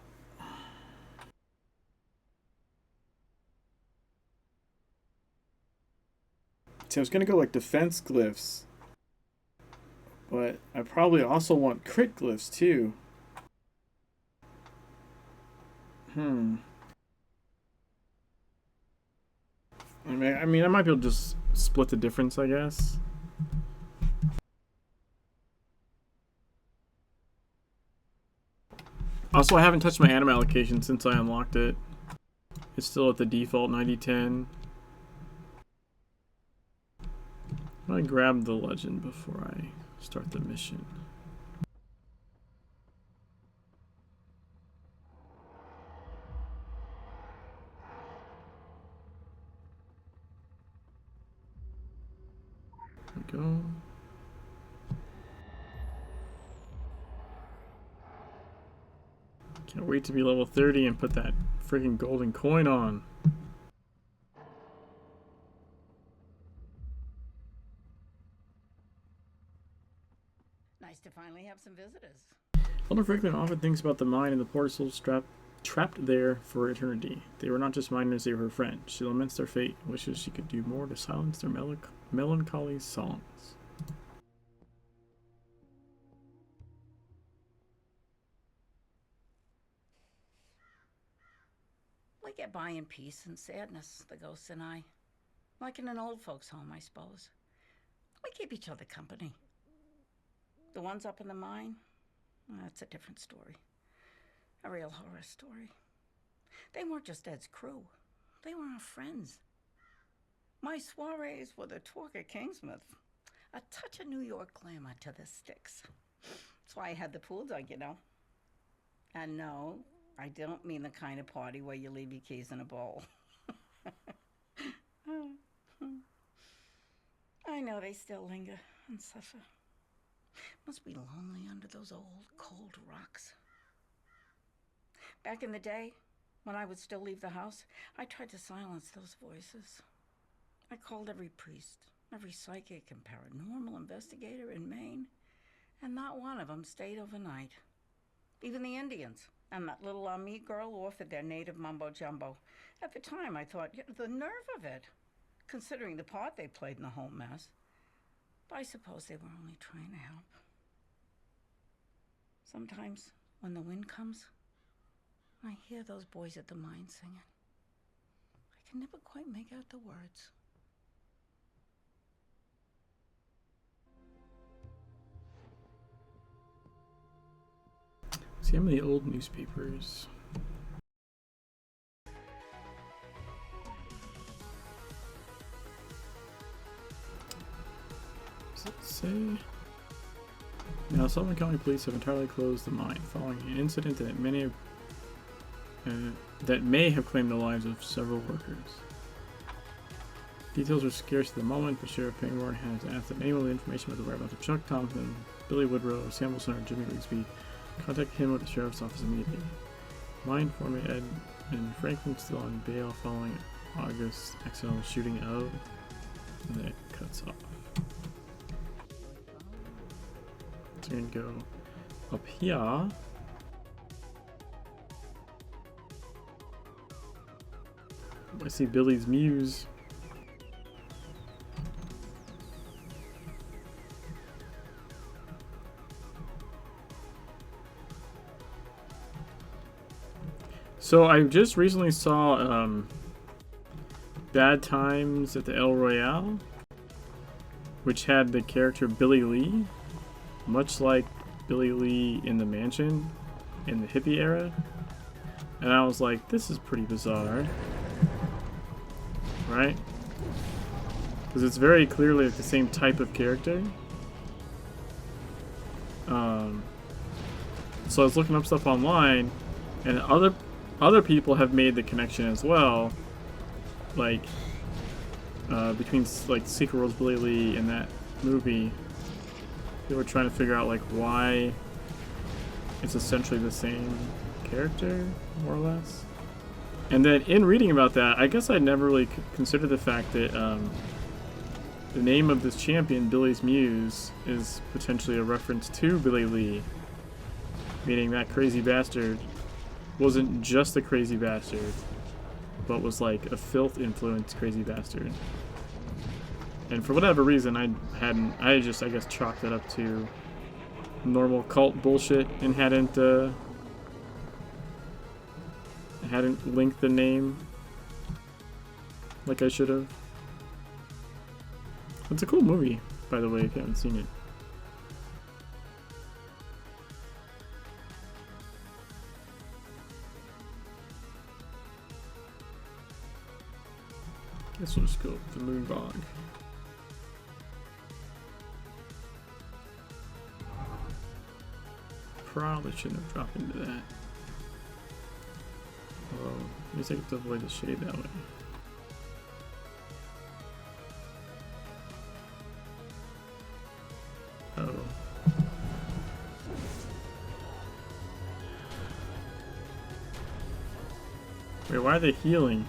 See, I was gonna go like defense glyphs. But I probably also want crit glyphs too. I mean, I might be able to just split the difference, I guess. Also, I haven't touched my anima allocation since I unlocked it. It's still at the default 90-10. I grab the legend before I start the mission. There we go. Can't wait to be level 30 and put that freaking golden coin on. Nice to finally have some visitors. Elder Franklin often thinks about the mine and the poor souls trapped there for eternity. They were not just miners, they were her friend. She laments their fate and wishes she could do more to silence their melancholy songs. We get by in peace and sadness, the ghosts and I. Like in an old folks' home, I suppose. We keep each other company. The ones up in the mine, that's a different story. A real horror story. They weren't just Ed's crew. They were our friends. My soirees were the talk at Kingsmouth. A touch of New York glamour to the sticks. That's why I had the pool dug, you know. And no, I don't mean the kind of party where you leave your keys in a bowl. I know they still linger and suffer. Must be lonely under those old, cold rocks. Back in the day, when I would still leave the house, I tried to silence those voices. I called every priest, every psychic and paranormal investigator in Maine, and not one of them stayed overnight. Even the Indians and that little Ami girl offered their native mumbo-jumbo. At the time, I thought, the nerve of it, considering the part they played in the whole mess. But I suppose they were only trying to help. Sometimes, when the wind comes, I hear those boys at the mine singing. I can never quite make out the words. See how many old newspapers. Does it say? Now, Sullivan County Police have entirely closed the mine following an incident that may have claimed the lives of several workers. Details are scarce at the moment, but Sheriff Pangborn has asked that anyone with information about the whereabouts of Chuck Thompson, Billy Woodrow, Sam Wilson, or Jimmy Rigsby contact him at the Sheriff's Office immediately. Mine foreman Ed and Franklin still on bail following August accidental shooting out, and then it cuts off. So we're gonna go up here. I see Billy's Muse. So I just recently saw Bad Times at the El Royale, which had the character Billy Lee, much like Billy Lee in The Mansion in the hippie era. And I was like, this is pretty bizarre. Right? Because it's very clearly like the same type of character. So I was looking up stuff online, and other people have made the connection as well, like between like Secret World's Billy Lee and that movie. They were trying to figure out like why it's essentially the same character, more or less. And then in reading about that, I guess I'd never really considered the fact that the name of this champion, Billy's Muse, is potentially a reference to Billy Lee, meaning that crazy bastard wasn't just a crazy bastard, but was like a filth-influenced crazy bastard. And for whatever reason, I just, I guess, chalked that up to normal cult bullshit and hadn't linked the name like I should have. It's a cool movie, by the way, if you haven't seen it. Guess we'll just go with the Moon Bog. Probably shouldn't have dropped into that. Although, I guess I get to avoid the shade that way. Oh. Wait, why are they healing?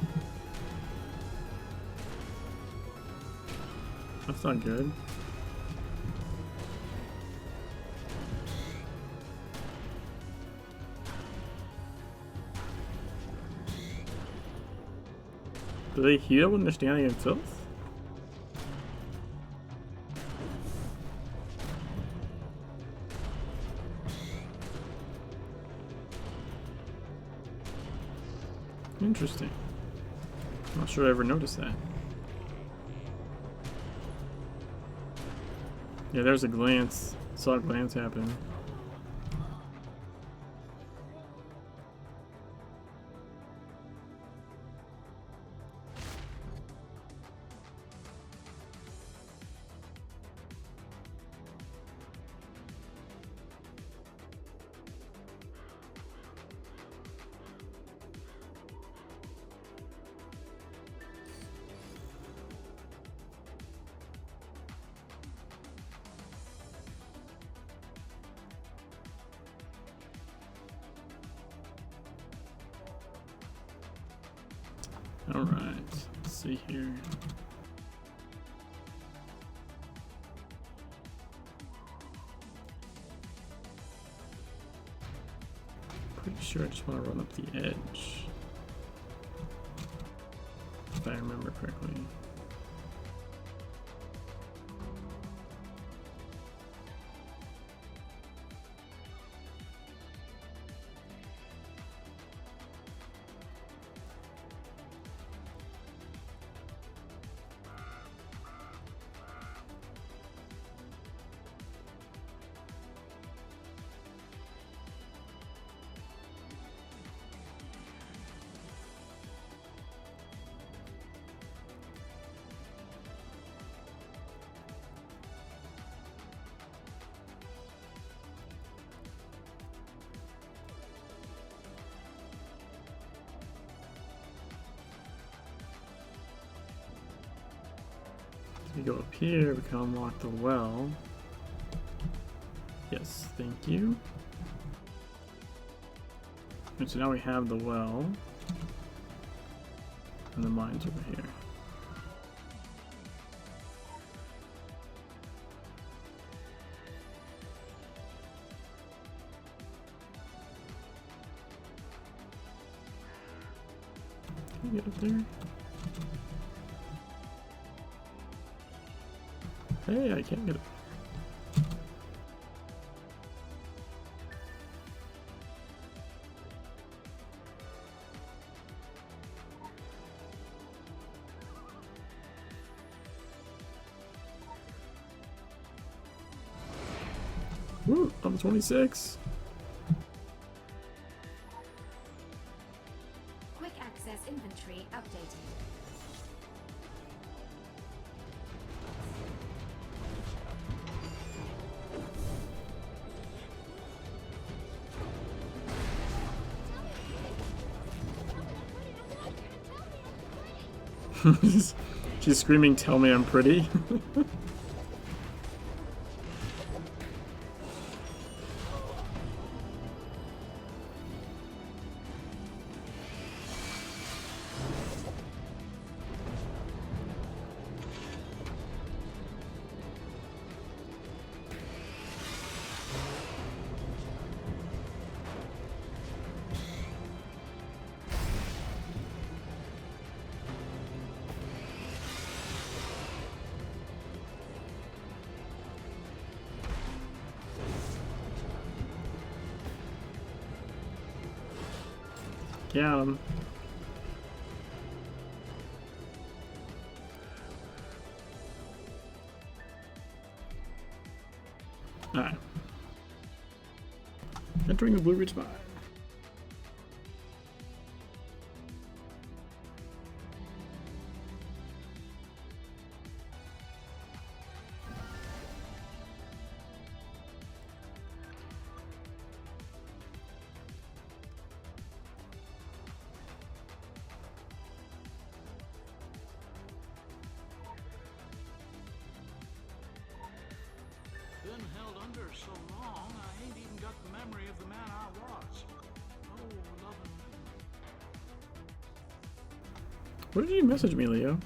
That's not good. Do they heal when they're standing in filth? Interesting. I'm not sure I ever noticed that. Yeah, there's a glance. Saw a glance happen. Alright, let's see here. Pretty sure I just want to run up the edge. If I remember correctly. If we go up here, we can unlock the well. Yes, thank you. And so now we have the well. And the mine's over here. Can you get up there? Hey, I can't get it. Woo, level 26. Quick access inventory updated. She's screaming, "Tell me I'm pretty." Got him. Alright. Entering the Blue Ridge Mine. Been held under so long, I ain't even got the memory of the man I was. Oh, loving me. What did you message me, Leo?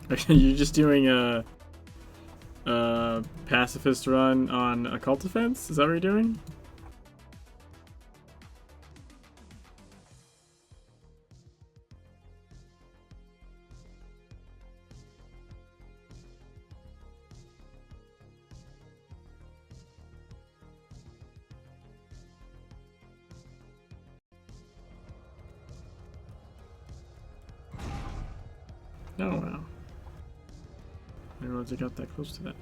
Are you just doing a pacifist run on occult defense? Is that what you're doing? Oh wow. I didn't realize I got that close to that.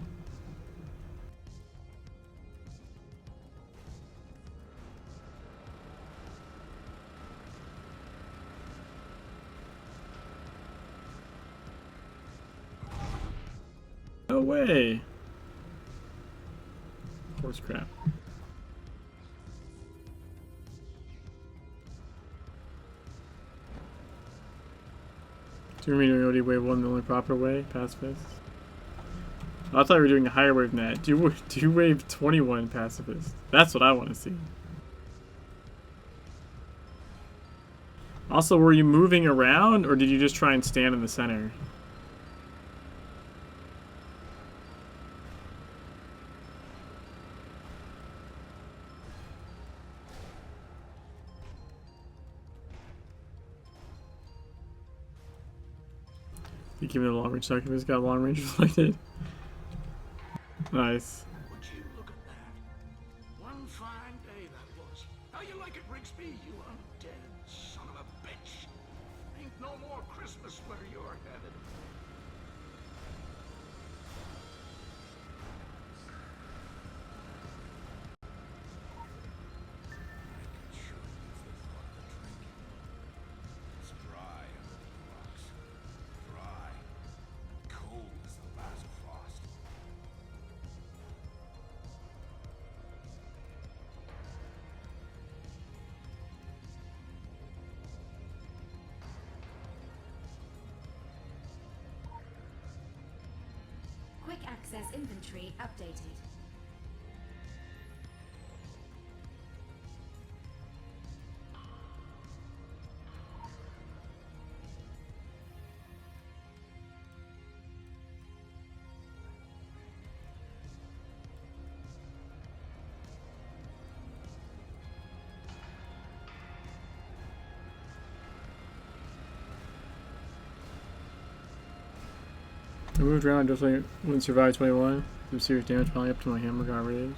No way! Horse crap. Do you mean doing OD wave 1 the only proper way? Pacifist? Oh, I thought we were doing a higher wave than that. Do you wave 21 pacifist? That's what I want to see. Also, were you moving around or did you just try and stand in the center? You give me the long range target. He's got long range reflected. Nice. Would you look at that? One fine day that was. How you like it, Rigsby, you undead son of a bitch? Ain't no more Christmas where you're headed. It's dry under the rocks. Dry. Cold as the last frost. Quick access inventory updated. I moved around just like wouldn't survive 21. Do serious damage probably up to my hammer got rage.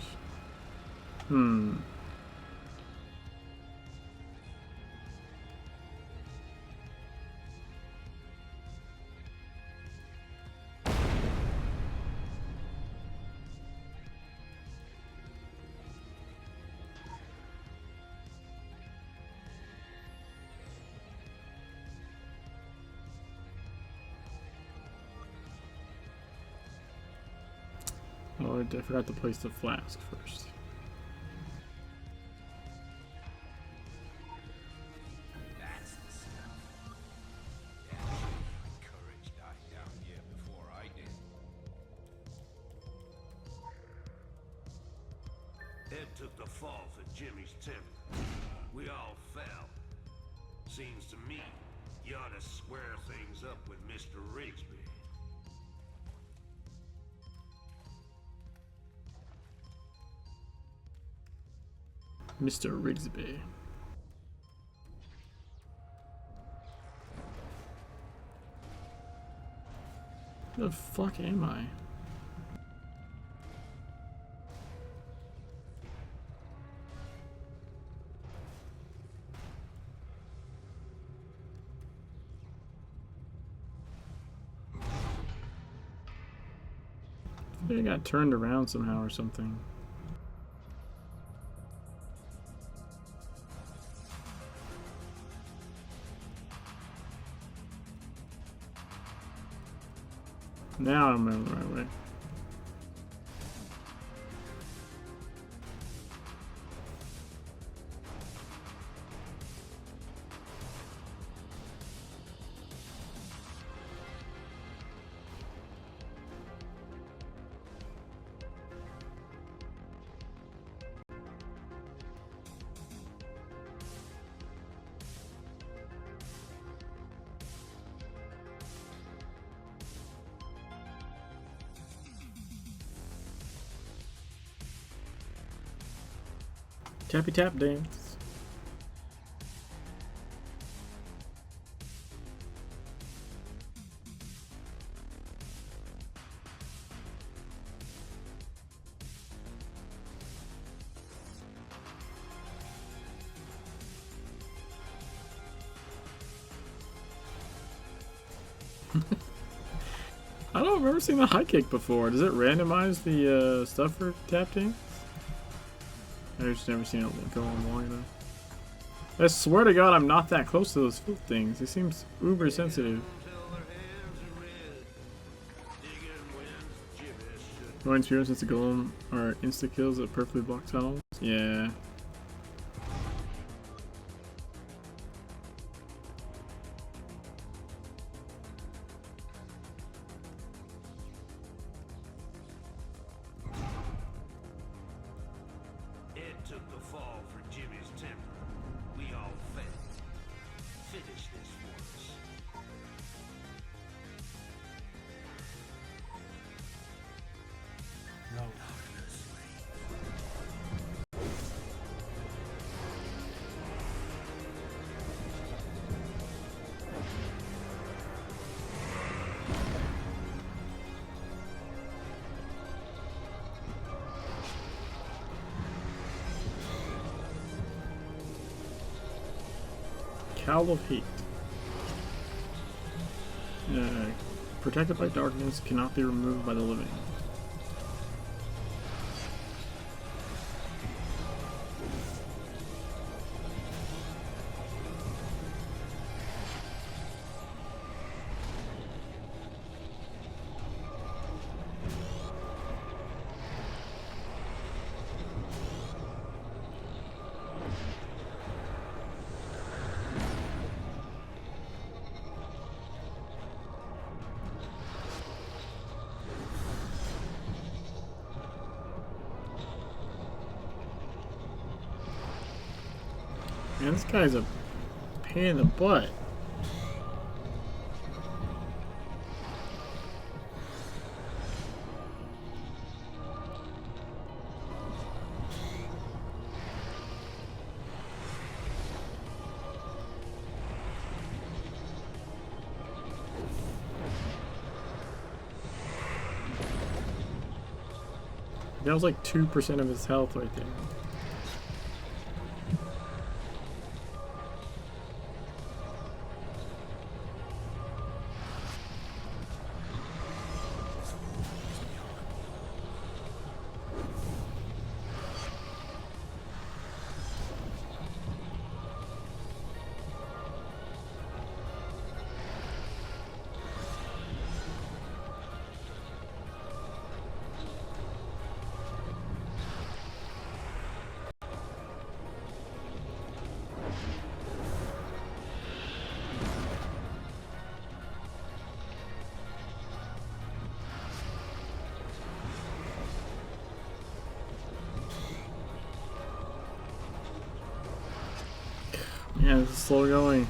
Oh, I forgot to place the flask first. That's the stuff. Yeah, my courage died down here before I did. Ed took the fall for Jimmy's temper. We all fell. Seems to me you ought to square things up with Mr. Rigsby. Mr. Rigsby. Where the fuck am I? I think I got turned around somehow or something. Now I'm in the right way. Tappy tap dance. I don't remember seeing the high kick before. Does it randomize the stuff for tap dance? I've just never seen it go on long enough. I swear to God, I'm not that close to those foot things. It seems uber sensitive. More experience since the golem are insta kills that perfectly block tunnels. Yeah. Ed took the fall for Jimmy's temper. We all fell. Finish this for us. No. Cowl of Hate. Protected by darkness, cannot be removed by the living. Man, this guy's a pain in the butt. That was like 2% of his health right there. Yeah, this is slow going.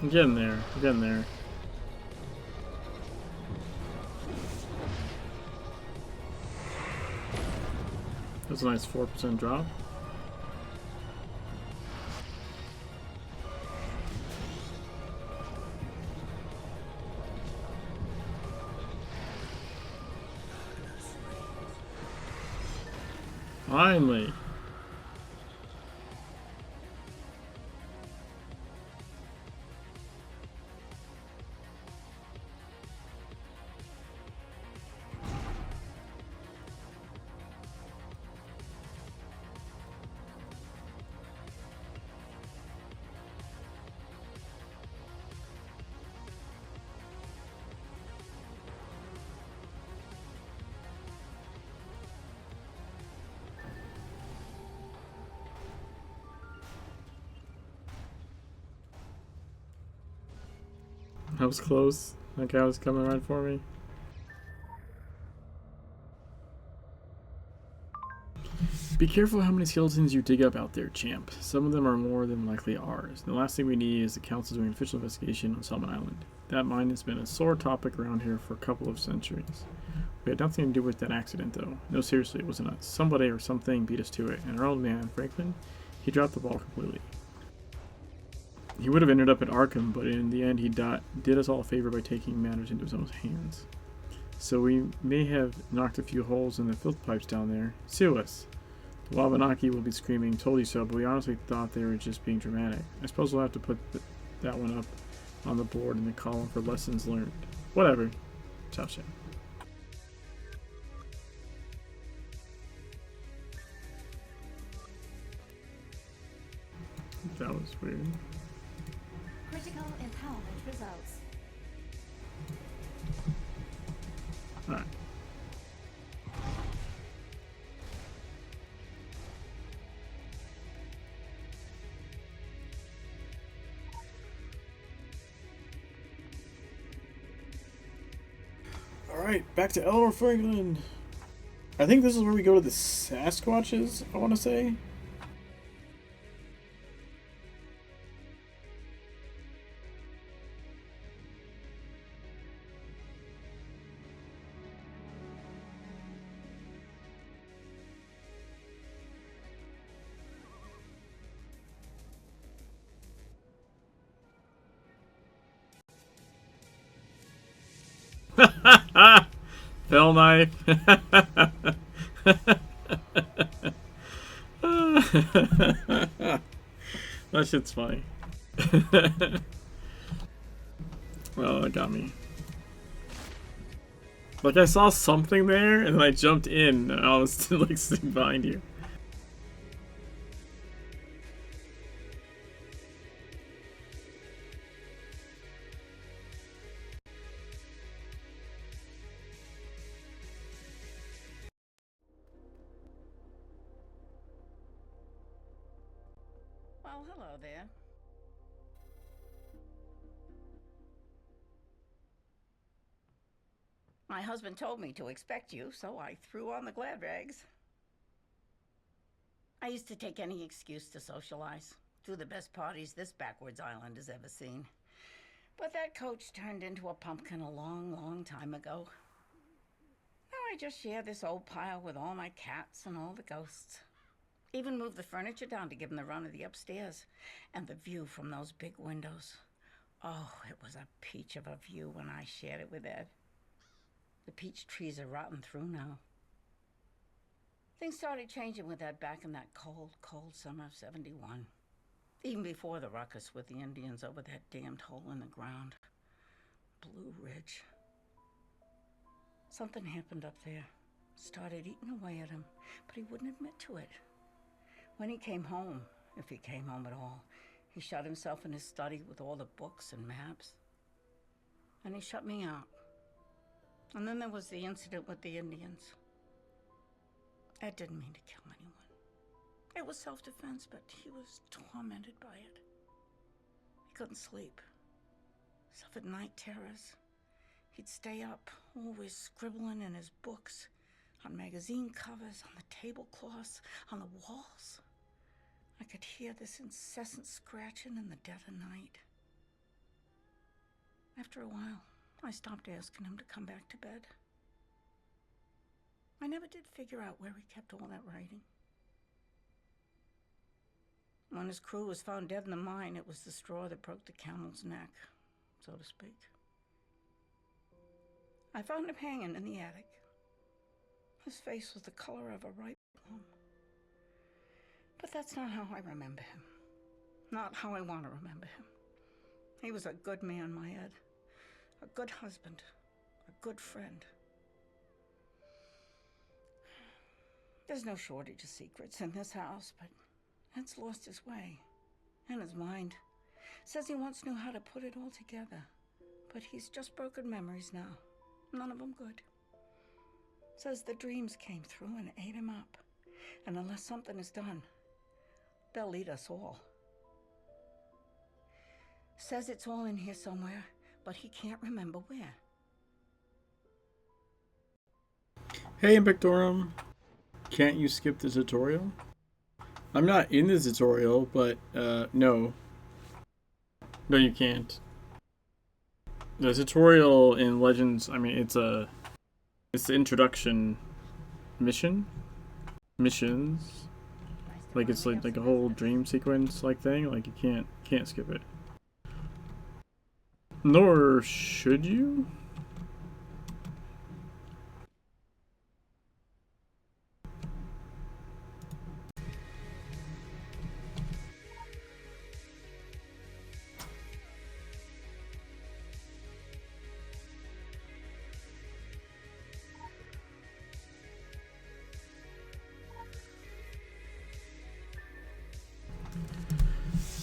I'm getting there. I'm getting there. That's a nice 4% drop. Finally. I was close. That guy was coming right for me. Be careful how many skeletons you dig up out there, champ. Some of them are more than likely ours. The last thing we need is the council doing an official investigation on Salmon Island. That mine has been a sore topic around here for a couple of centuries. We had nothing to do with that accident, though. No, seriously, it wasn't us. Somebody or something beat us to it, and our old man, Franklin, he dropped the ball completely. He would have ended up at Arkham, but in the end he did us all a favor by taking matters into his own hands. So we may have knocked a few holes in the filth pipes down there. Sue us. The Wabanaki will be screaming, told you so, but we honestly thought they were just being dramatic. I suppose we'll have to put that one up on the board in the column for lessons learned. Whatever. Ciao, ciao. That was weird. Critical empowerment results. Alright. Alright, back to Eleanor Franklin. I think this is where we go to the Sasquatches, I want to say. Fell knife. That shit's funny. Well, that got me. Like, I saw something there, and then I jumped in, and I was still, like, sitting behind you. Well, hello there. My husband told me to expect you, so I threw on the glad rags. I used to take any excuse to socialize. Do the best parties this backwards island has ever seen. But that coach turned into a pumpkin a long, long time ago. Now I just share this old pile with all my cats and all the ghosts. Even moved the furniture down to give them the run of the upstairs. And the view from those big windows. Oh, it was a peach of a view when I shared it with Ed. The peach trees are rotten through now. Things started changing with Ed back in that cold, cold summer of '71. Even before the ruckus with the Indians over that damned hole in the ground. Blue Ridge. Something happened up there. Started eating away at him, but he wouldn't admit to it. When he came home, if he came home at all, he shut himself in his study with all the books and maps. And he shut me out. And then there was the incident with the Indians. Ed didn't mean to kill anyone. It was self-defense, but he was tormented by it. He couldn't sleep. Suffered night terrors. He'd stay up, always scribbling in his books, on magazine covers, on the tablecloths, on the walls. I could hear this incessant scratching in the dead of night. After a while, I stopped asking him to come back to bed. I never did figure out where he kept all that writing. When his crew was found dead in the mine, it was the straw that broke the camel's neck, so to speak. I found him hanging in the attic. His face was the color of a ripe plum. But that's not how I remember him. Not how I want to remember him. He was a good man, my Ed. A good husband. A good friend. There's no shortage of secrets in this house, but Ed's lost his way. And his mind. Says he once knew how to put it all together. But he's just broken memories now. None of them good. Says the dreams came through and ate him up. And unless something is done, they'll eat us all. Says it's all in here somewhere, but he can't remember where. Hey, Impactorum. Can't you skip the tutorial? I'm not in the tutorial, but, no. No, you can't. The tutorial in Legends, I mean, it's the introduction mission. Missions. Like, it's like a whole dream sequence like thing. Like, you can't skip it. Nor should you?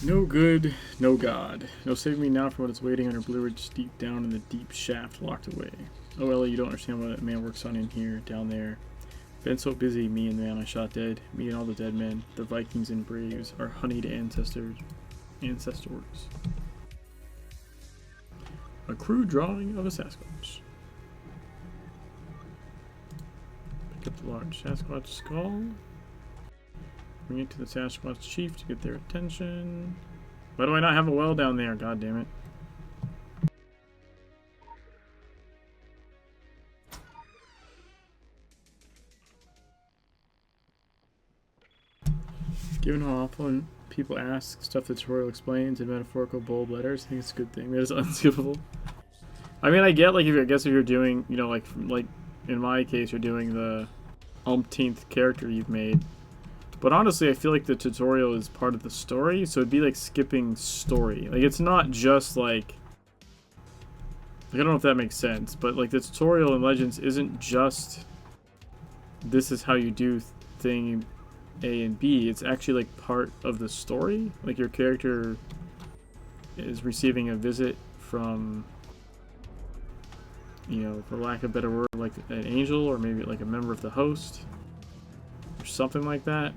No good, no God. No save me now from what is waiting under Blue Ridge deep down in the deep shaft locked away. Oh Ellie, you don't understand what that man works on in here, down there. Been so busy, me and the man I shot dead, me and all the dead men, the Vikings and Braves, our honeyed ancestors. A crude drawing of a Sasquatch. Pick up the large Sasquatch skull. Bring it to the Sasquatch chief to get their attention. Why do I not have a well down there? God damn it. Given how often people ask stuff the tutorial explains in metaphorical bold letters, I think it's a good thing. That is unskippable. I mean, I get, like, if you're doing, you know, like in my case, you're doing the umpteenth character you've made. But honestly, I feel like the tutorial is part of the story, so it'd be like skipping story. Like, it's not just like I don't know if that makes sense, but like the tutorial in Legends isn't just this is how you do thing A and B. It's actually like part of the story. Like, your character is receiving a visit from, you know, for lack of a better word, like an angel, or maybe like a member of the host, or something like that.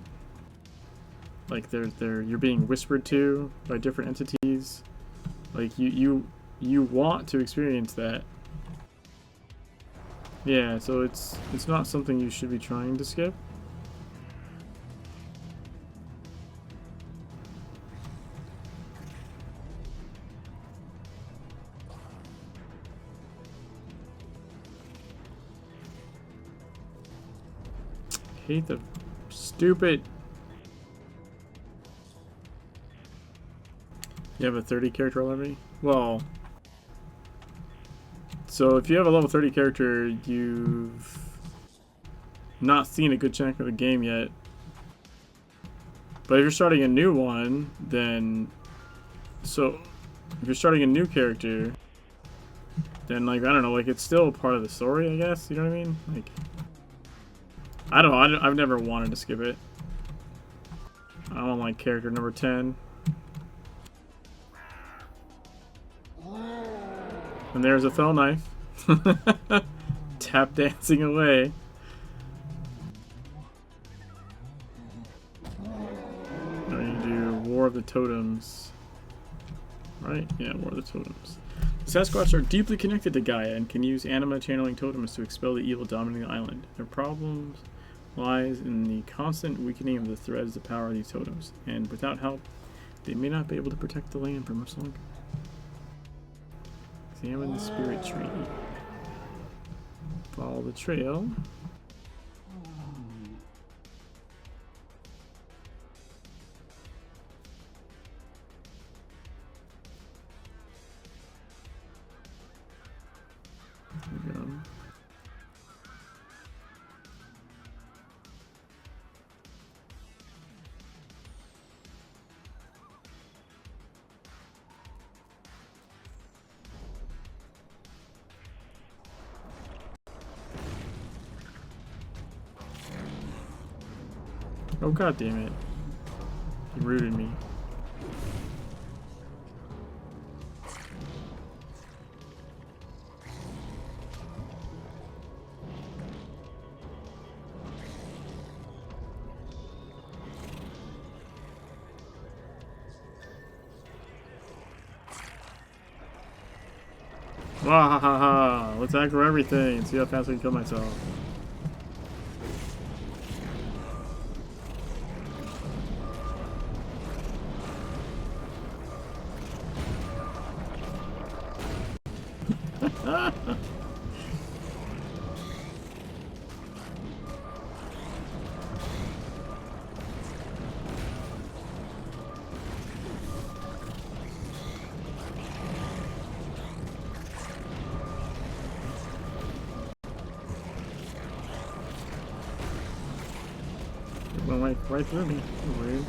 Like you're being whispered to by different entities. Like you want to experience that. Yeah, so it's not something you should be trying to skip. Hate the stupid. You have a 30 character already? Well, so if you have a level 30 character, you've not seen a good chunk of the game yet. But if you're starting a new one, then so if you're starting a new character, then like, I don't know, like, it's still part of the story, I guess. You know what I mean? Like, I don't know. I've never wanted to skip it. I don't like character number 10. And there's a fell knife. Tap dancing away. Now you do War of the Totems. Right? Yeah, War of the Totems. The Sasquatch are deeply connected to Gaia and can use anima channeling totems to expel the evil dominating the island. Their problem lies in the constant weakening of the threads of power of these totems, and without help, they may not be able to protect the land for much longer. Examine the spirit tree. Follow the trail. There we go. Oh, god damn it. He rooted me. Wahaha! Let's aggro everything and see how fast I can kill myself. It went right through me. Weird.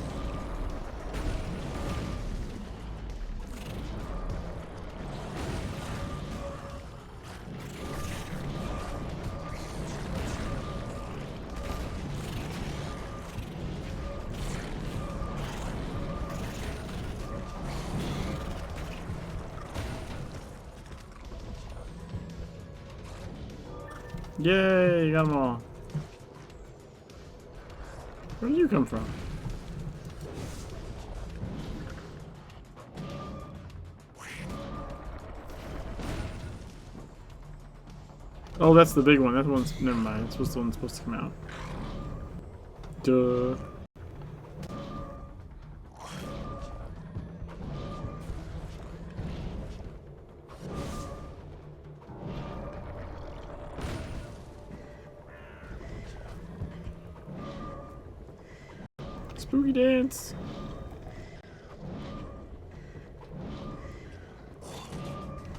Yay, got them all. Where did you come from? Oh, that's the big one. That one's, never mind. It's the one supposed to come out. Duh. Spooky dance.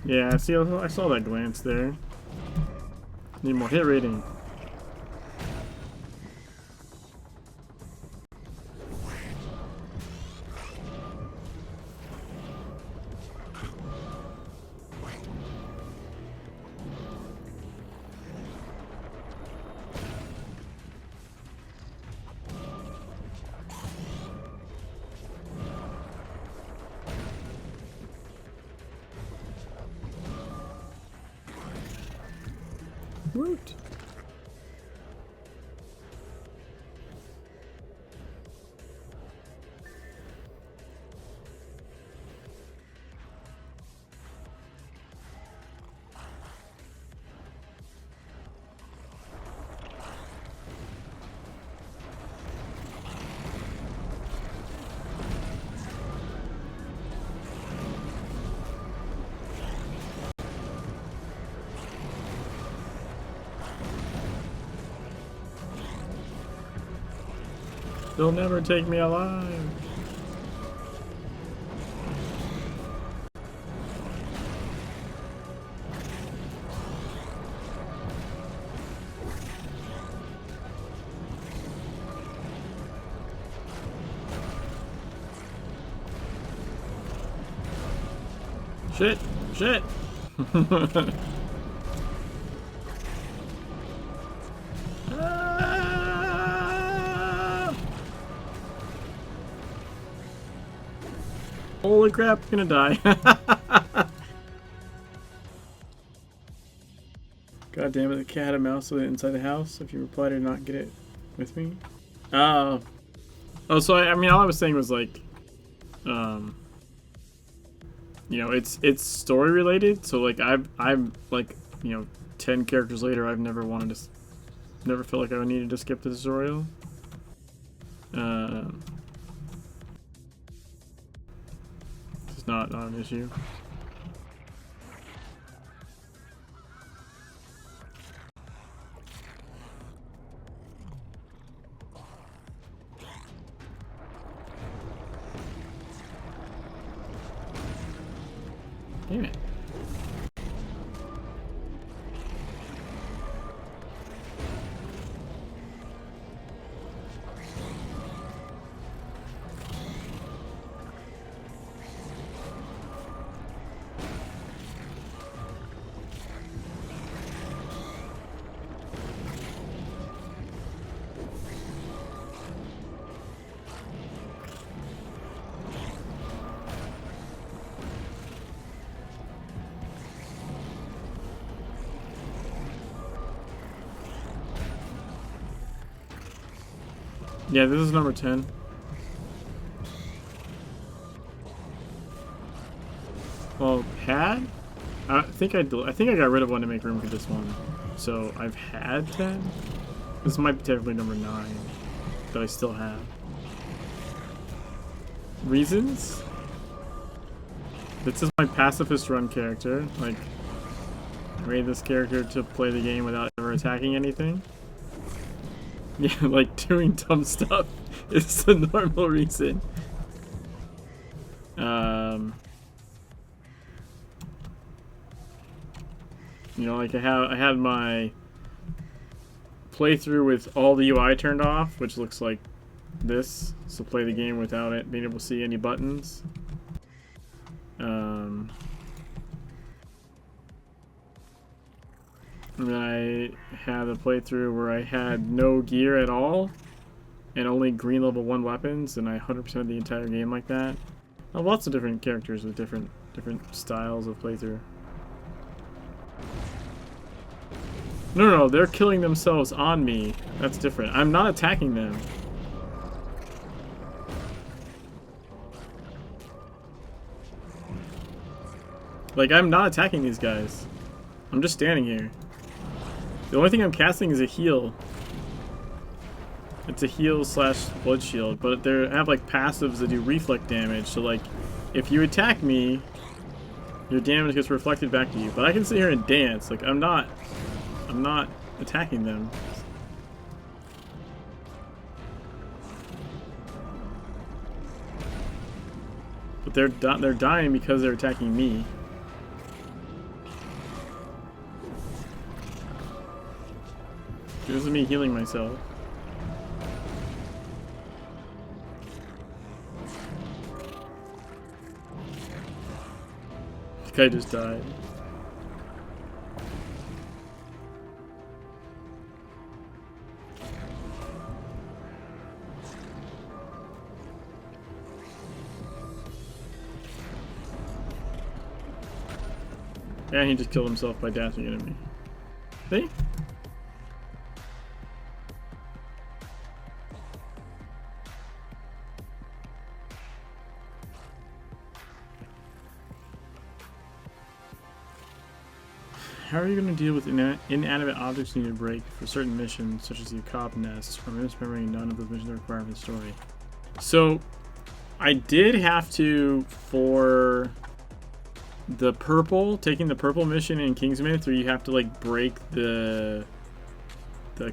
Yeah, see, I saw that glance there. Need more hit rating. Woot. They'll never take me alive. Shit! Shit! Holy crap, I'm gonna die. God damn it, the cat and mouse are inside the house. If you reply to not get it with me. Oh, so I mean, all I was saying was like, you know, it's story related. So like, I'm like, you know, 10 characters later, I've never wanted to, never felt like I needed to skip the tutorial. It's not an issue. Damn it. Yeah, this is number 10. Well, had? I think I got rid of one to make room for this one. So I've had 10. This might be technically number 9 that I still have. Reasons? This is my pacifist run character. Like, I made this character to play the game without ever attacking anything. Yeah, like doing dumb stuff is the normal reason. You know, like I had my playthrough with all the UI turned off, which looks like this. So play the game without it being able to see any buttons. And then I had a playthrough where I had no gear at all and only green level 1 weapons, and I 100% the entire game like that. I have lots of different characters with different styles of playthrough. No, they're killing themselves on me. That's different. I'm not attacking them. Like, I'm not attacking these guys. I'm just standing here. The only thing I'm casting is a heal. It's a heal / blood shield, but they have like passives that do reflect damage. So like, if you attack me, your damage gets reflected back to you. But I can sit here and dance. Like, I'm not attacking them. But they're dying because they're attacking me. This is me healing myself. The guy just died. And he just killed himself by dashing into me. See? How are you going to deal with inanimate objects you need to break for certain missions, such as the Cobb Nest, from misremembering none of those missions are required for the story? So, I did have to, for the purple, taking the purple mission in Kingsmouth, where you have to like break the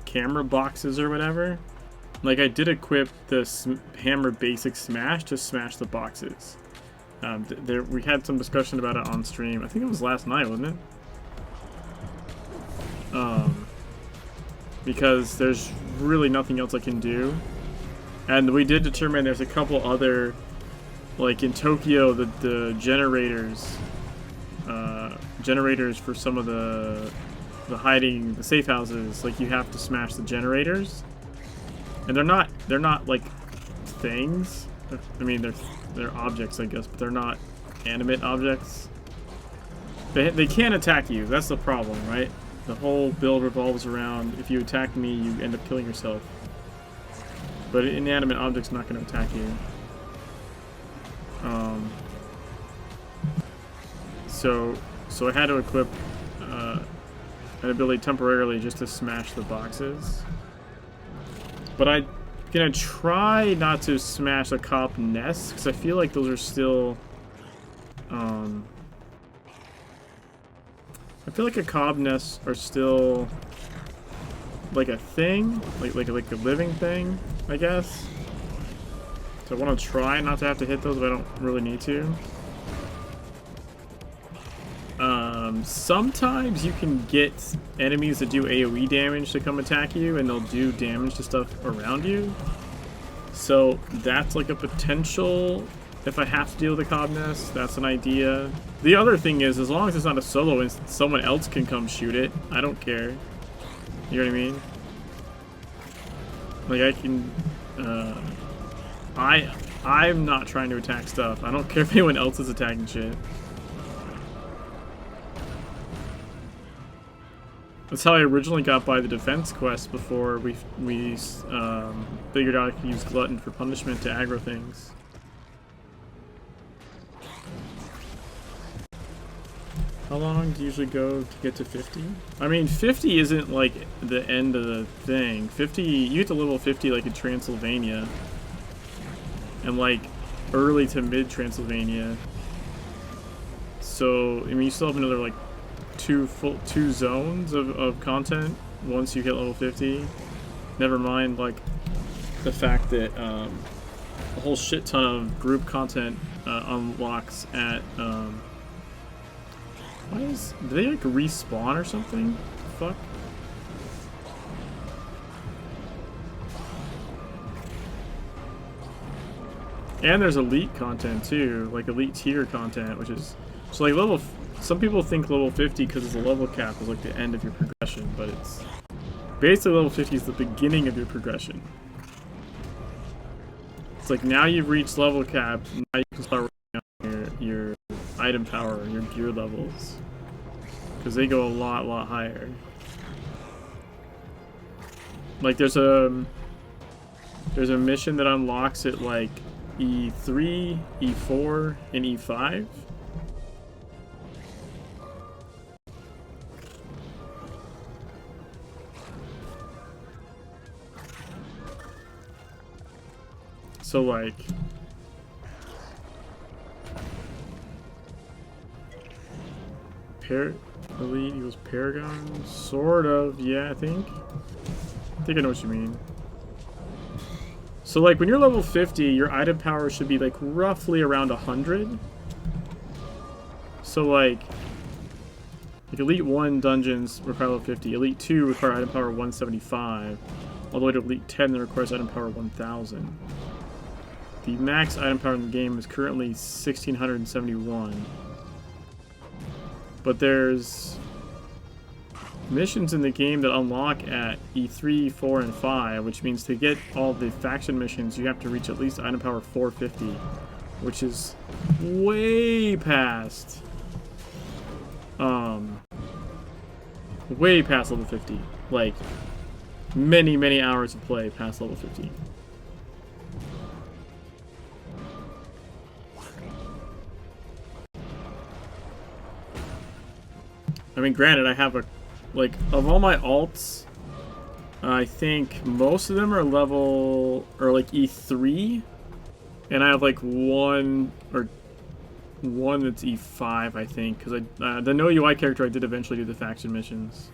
camera boxes or whatever. Like, I did equip the hammer basic smash to smash the boxes. We had some discussion about it on stream. I think it was last night, wasn't it? Because there's really nothing else I can do. And we did determine there's a couple other, like in Tokyo, the generators for some of the hiding, the safe houses, like you have to smash the generators. And they're not like things. I mean, they're objects, I guess, but they're not animate objects. They can't attack you. That's the problem, right? The whole build revolves around, if you attack me, you end up killing yourself. But an inanimate object's not going to attack you. So I had to equip an ability temporarily just to smash the boxes. But I'm going to try not to smash the cop nests, because I feel like those are still... I feel like a cob nests are still like a thing, like a living thing, I guess. So I want to try not to have to hit those, but I don't really need to. Sometimes you can get enemies that do AoE damage to come attack you, and they'll do damage to stuff around you. So that's like a potential. If I have to deal with the cob nest, that's an idea. The other thing is, as long as it's not a solo instance, someone else can come shoot it. I don't care. You know what I mean? Like, I can... I'm not trying to attack stuff. I don't care if anyone else is attacking shit. That's how I originally got by the defense quest before we figured out I could use Glutton for punishment to aggro things. How long do you usually go to get to 50? I mean, 50 isn't like the end of the thing. 50, you get to level 50 like in Transylvania. And like early to mid Transylvania. So, I mean, you still have another like two zones of content once you hit level 50. Never mind like the fact that a whole shit ton of group content unlocks at do they like respawn or something? Fuck. And there's elite content too, like elite tier content, which is so like some people think level 50 because it's a level cap is like the end of your progression, but it's basically level 50 is the beginning of your progression. It's like now you've reached level cap, now you can start working on your item power, your gear levels, because they go a lot higher. Like there's a mission that unlocks at like E3, E4, and E5. So like Elite equals Paragon? Sort of, yeah, I think I know what you mean. So like when you're level 50, your item power should be like roughly around 100. So like Elite 1 dungeons require level 50, Elite 2 require item power 175, all the way to Elite 10 that requires item power 1000. The max item power in the game is currently 1671. But there's missions in the game that unlock at E3, 4, and 5, which means to get all the faction missions, you have to reach at least item power 450, which is way past level 50. Like, many hours of play past level 50. I mean, granted, I have like, of all my alts, I think most of them are level, or like E3, and I have like one that's E5, I think, because the no UI character I did eventually do the faction missions.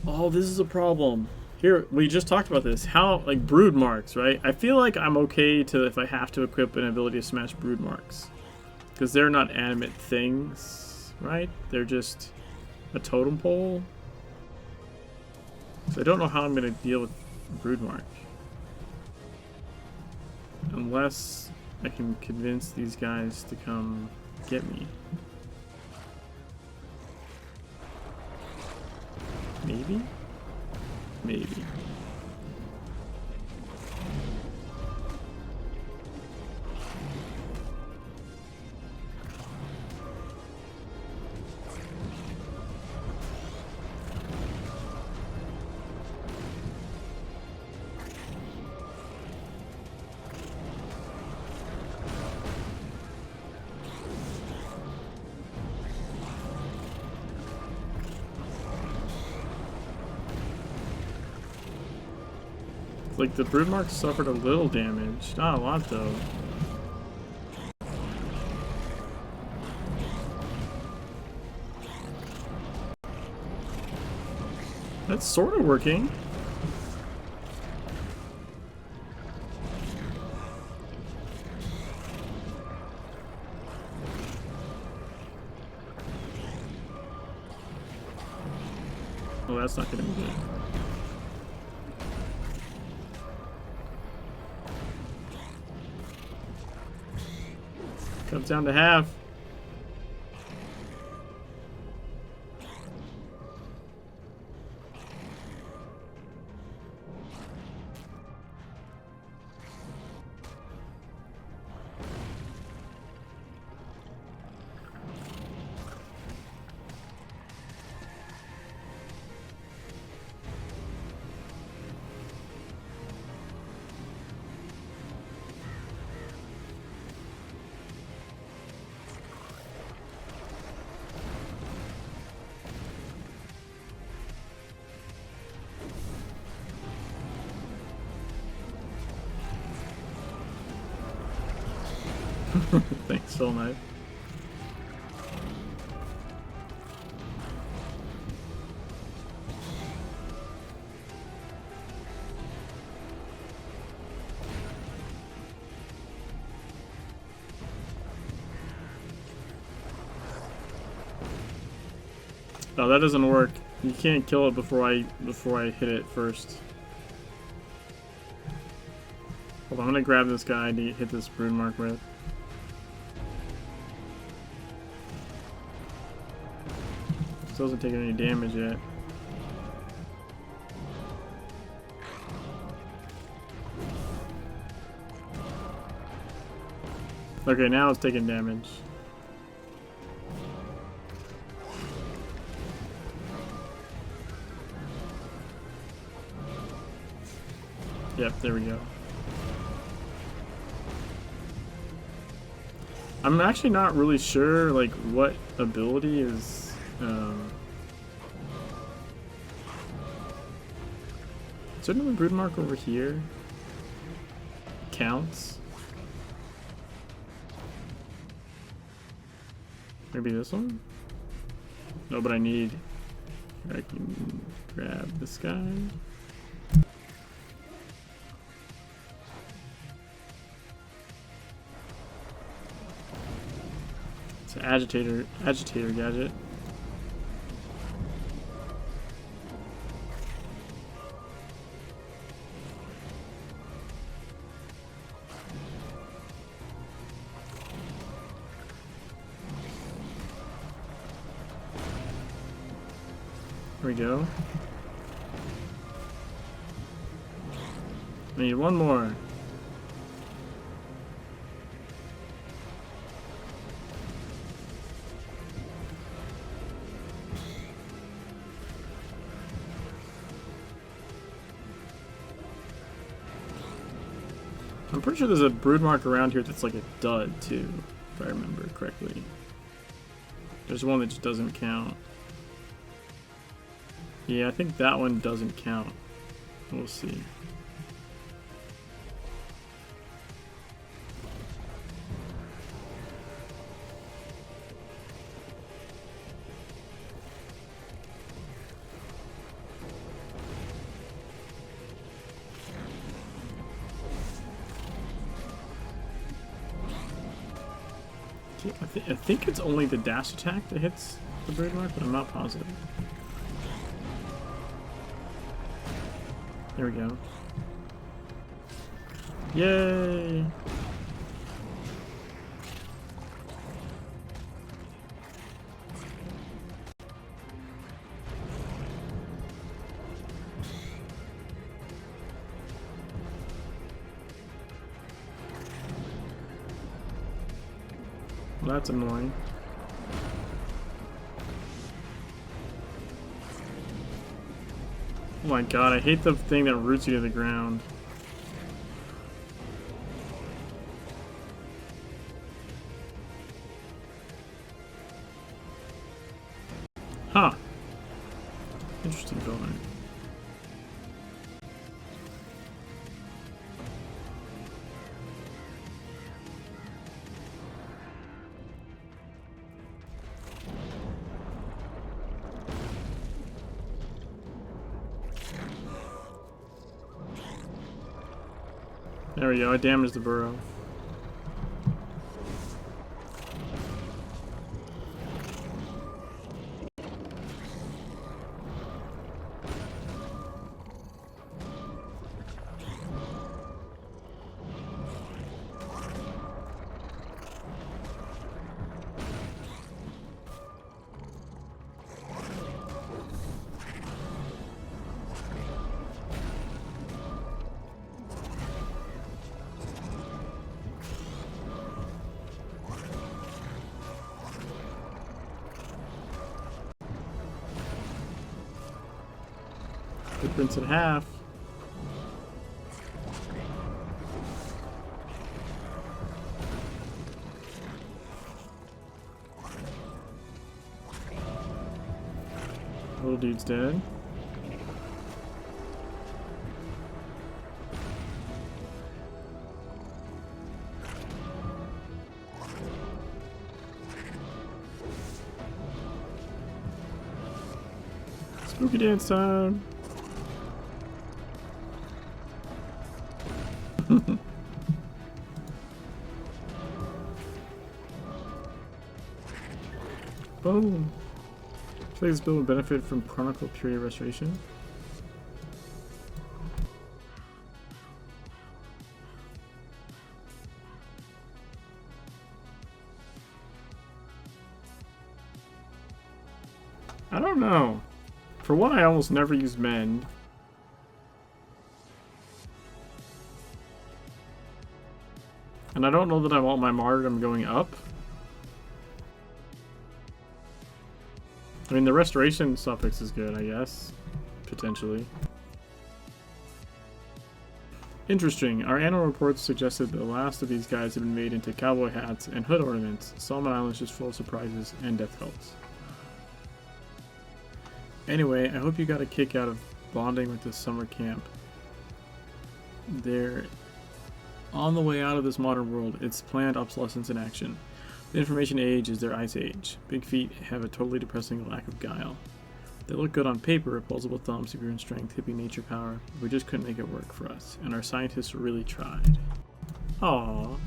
Oh, this is a problem. Here, we just talked about this. How, like, brood marks, right? I feel like I'm okay to, if I have to equip an ability to smash brood marks, because they're not animate things. Right? They're just a totem pole. So I don't know how I'm going to deal with Broodmark. Unless I can convince these guys to come get me. Maybe? Maybe. Like, the broodmark suffered a little damage. Not a lot, though. That's sort of working. Oh, that's not gonna be good. Comes down to half. Thanks, Soul Knife. Oh, that doesn't work. You can't kill it before I hit it first. Hold on, I'm gonna grab this guy to hit this brood mark with. Still hasn't taken any damage yet. Okay, now it's taking damage. Yep, there we go. I'm actually not really sure, like, what ability is, is there another brood mark over here? Counts? Maybe this one? No, but I can grab this guy. It's an agitator gadget. There we go. I need one more. I'm pretty sure there's a brood mark around here that's like a dud too, if I remember correctly. There's one that just doesn't count. Yeah, I think that one doesn't count. We'll see. I think it's only the dash attack that hits the brood mark, but I'm not positive. There we go. Yay! Well, that's annoying. Oh my god, I hate the thing that roots you to the ground. Huh. Interesting building. There we go, I damaged the burrow. Footprints in half. Little dude's dead. Spooky dance time! Boom! I feel like this build would benefit from Chronicle Purity Restoration. I don't know. For one, I almost never use Mend. And I don't know that I want my martyrdom going up. I mean, the restoration suffix is good, I guess. Potentially. Interesting. Our annual reports suggested the last of these guys have been made into cowboy hats and hood ornaments. Solomon Island's just full of surprises and death cults. Anyway, I hope you got a kick out of bonding with this summer camp. They're on the way out of this modern world. It's planned obsolescence in action. The information age is their ice age. Big feet have a totally depressing lack of guile. They look good on paper, opposable thumbs, super in strength, hippie nature power. We just couldn't make it work for us, and our scientists really tried. Aww.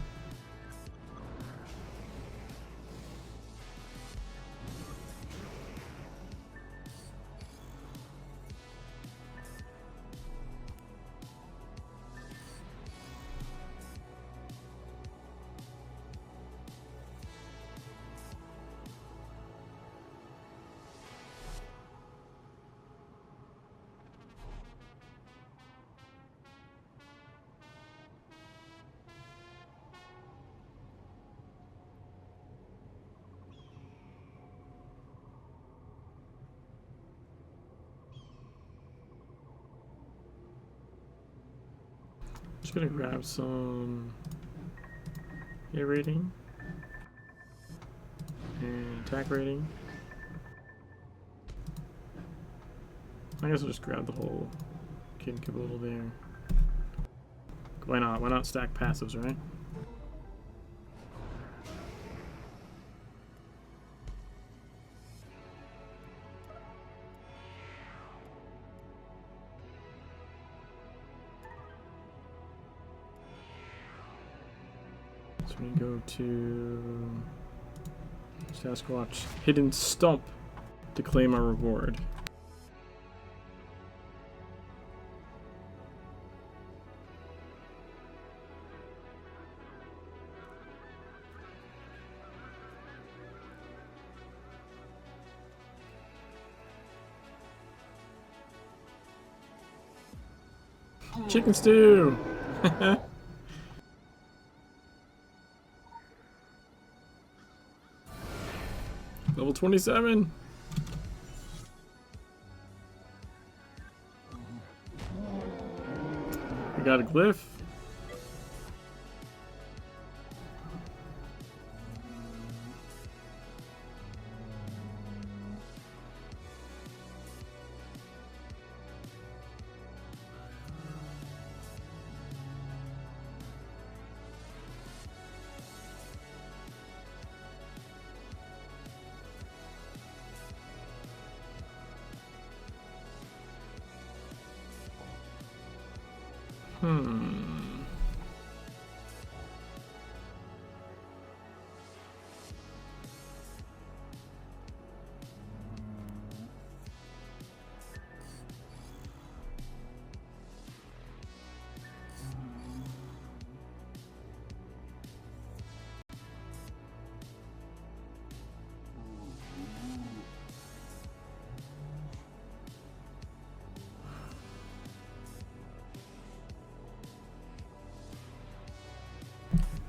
Just gonna grab some hit rating and attack rating. I guess I'll just grab the whole kid and caboodle there. Why not? Why not stack passives, right? So we go to Sasquatch Hidden Stump to claim our reward. Chicken stew! Level 27! We got a glyph.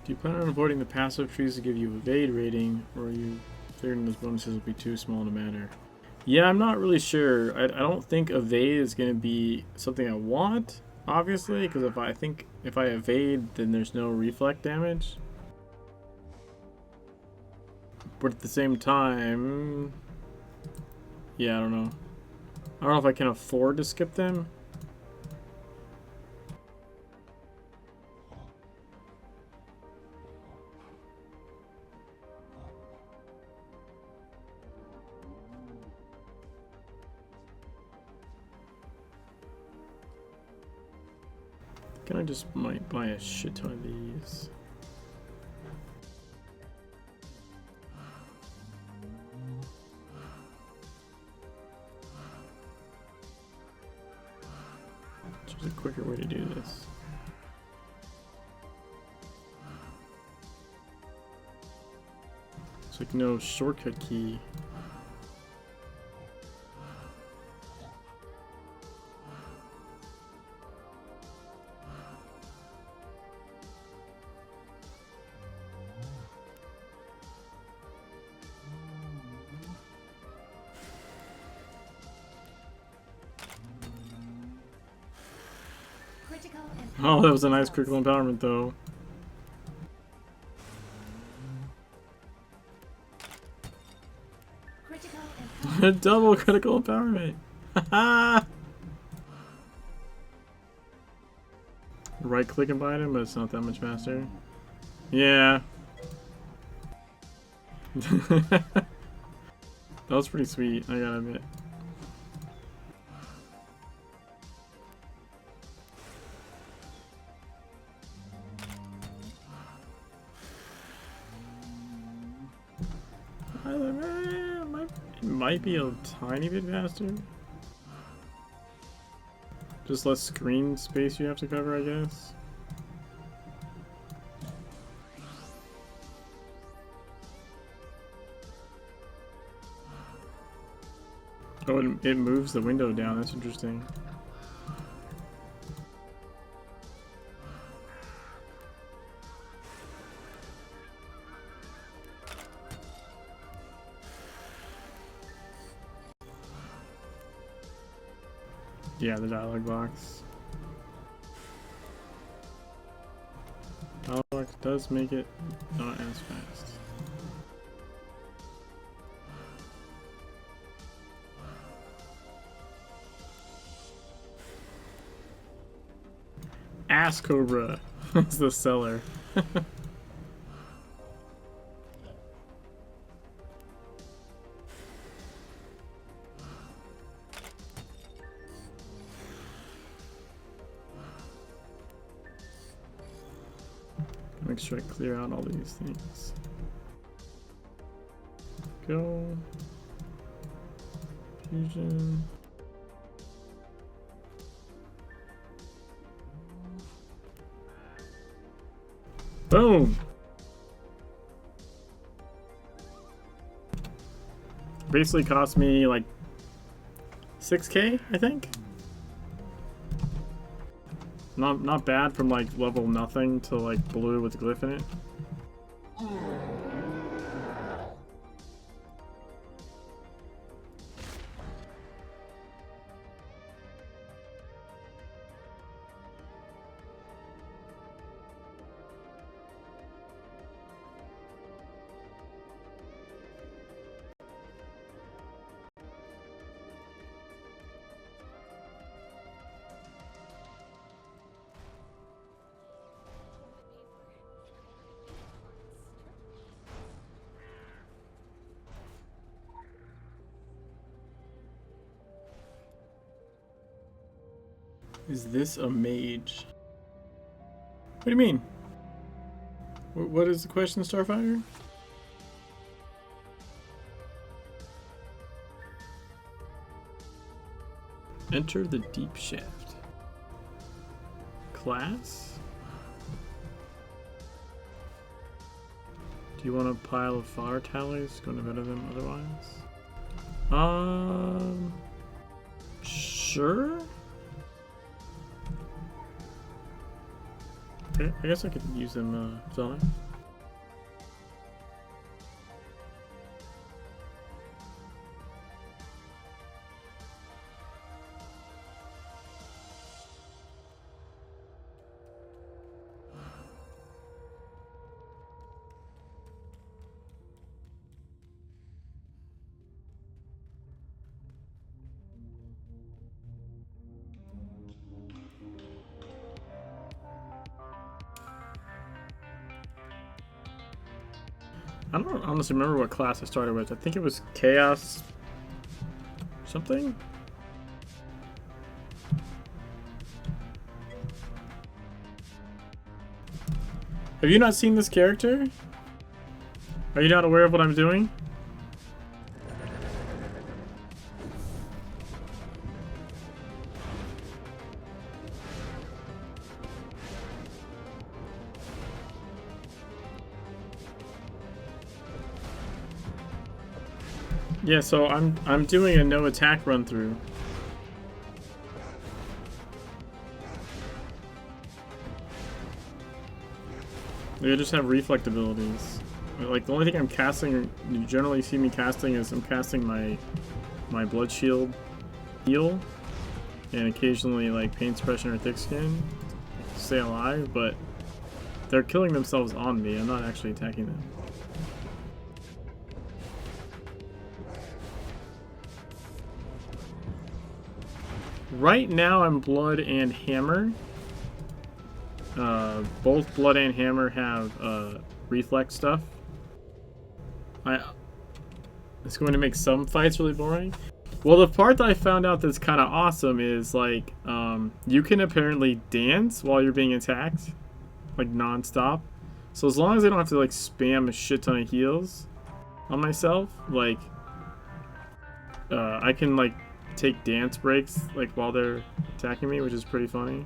Do you plan on avoiding the passive trees to give you evade rating, or are you figuring those bonuses will be too small to matter? Yeah, I'm not really sure. I don't think evade is going to be something I want, obviously, because if I evade, then there's no reflect damage. But at the same time, yeah, I don't know. I don't know if I can afford to skip them. I just might buy a shit ton of these. There's a quicker way to do this. It's like no shortcut key. Oh, that was a nice critical empowerment, though. Double critical empowerment. Right click and bind him, but it's not that much faster. Yeah. That was pretty sweet, I gotta admit. It might be a tiny bit faster. Just less screen space you have to cover, I guess. Oh, it moves the window down. That's interesting. Yeah, the dialogue box. Dialogue box does make it not as fast. Ass Cobra is the seller. Make sure I clear out all these things. Go. Fusion. Boom! Basically cost me like 6K, I think. Not bad from like level nothing to like blue with glyph in it. Is this a mage? What do you mean? What is the question, Starfire? Enter the deep shaft. Class? Do you want a pile of fire tallies? Going to better them otherwise? Sure? Okay, I guess I could use them, Zelda. I don't honestly remember what class I started with. I think it was Chaos something? Have you not seen this character? Are you not aware of what I'm doing? Yeah, so I'm doing a no attack run through. They just have reflect abilities. Like the only thing I'm casting, you generally see me casting, is I'm casting my blood shield heal, and occasionally like pain suppression or thick skin to stay alive. But they're killing themselves on me. I'm not actually attacking them. Right now I'm Blood and Hammer. Both Blood and Hammer have reflex stuff. It's going to make some fights really boring. Well, the part that I found out that's kind of awesome is like you can apparently dance while you're being attacked, like non-stop. So as long as I don't have to like spam a shit ton of heals on myself, like I can like take dance breaks like while they're attacking me, which is pretty funny.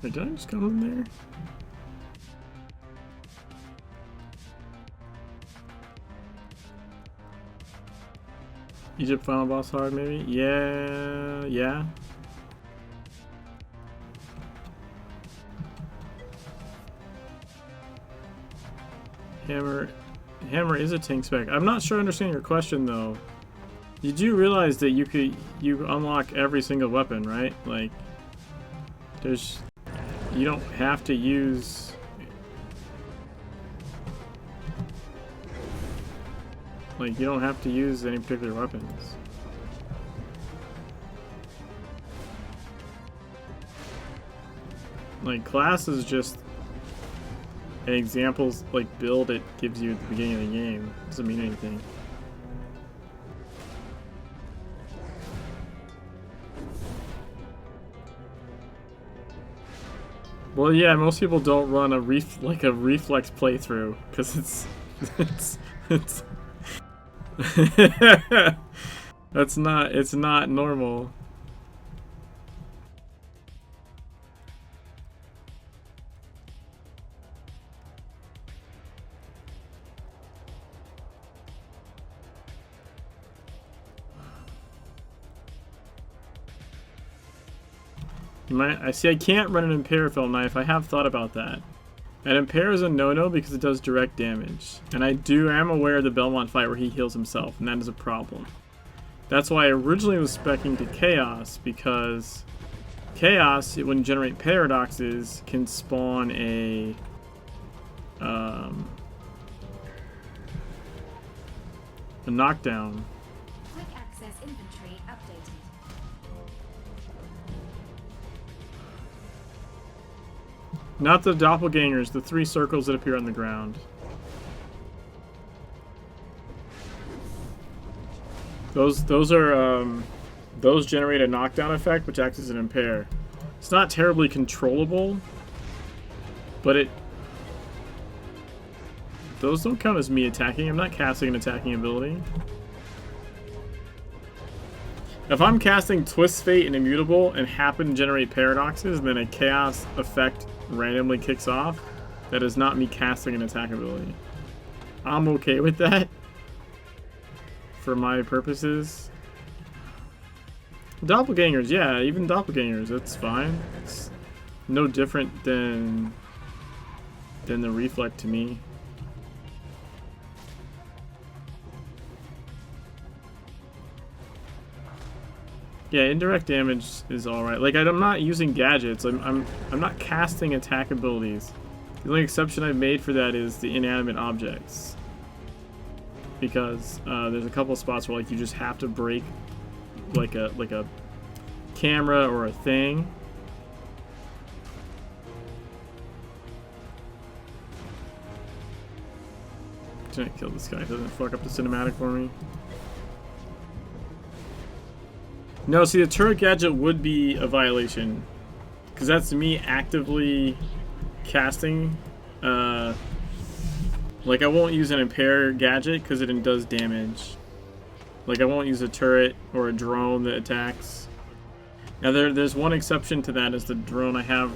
Wait, did I just come in there? Egypt final boss hard, maybe? Yeah. Hammer is a tank spec. I'm not sure I understand your question though. You do realize that you unlock every single weapon, right? Like you don't have to use any particular weapons. Like class is just an examples like build it gives you at the beginning of the game. Doesn't mean anything. Well, yeah, most people don't run a reflex playthrough because it's it's not normal. I see I can't run an Impair Fell Knife. I have thought about that. And Impair is a no-no because it does direct damage. And I am aware of the Belmont fight where he heals himself, and that is a problem. That's why I originally was speccing to Chaos, because Chaos, when you generate paradoxes, can spawn a knockdown. Quick access inventory updated. Not the doppelgangers, the 3 circles that appear on the ground. Those generate a knockdown effect, which acts as an impair. It's not terribly controllable, but those don't count as me attacking. I'm not casting an attacking ability. If I'm casting Twist Fate and Immutable and happen to generate paradoxes, and then a chaos effect randomly kicks off, that is not me casting an attack ability. I'm okay with that for my purposes. Doppelgangers, yeah, even doppelgangers, that's fine. It's no different than the reflect to me. Yeah, indirect damage is alright. Like, I'm not using gadgets. I'm not casting attack abilities. The only exception I've made for that is the inanimate objects. Because there's a couple of spots where like you just have to break like a camera or a thing. I'm gonna kill this guy. Doesn't fuck up the cinematic for me. No, see, the turret gadget would be a violation. Because that's me actively casting. Like, I won't use an impair gadget because it does damage. Like, I won't use a turret or a drone that attacks. Now, there's one exception to that, is the drone I have.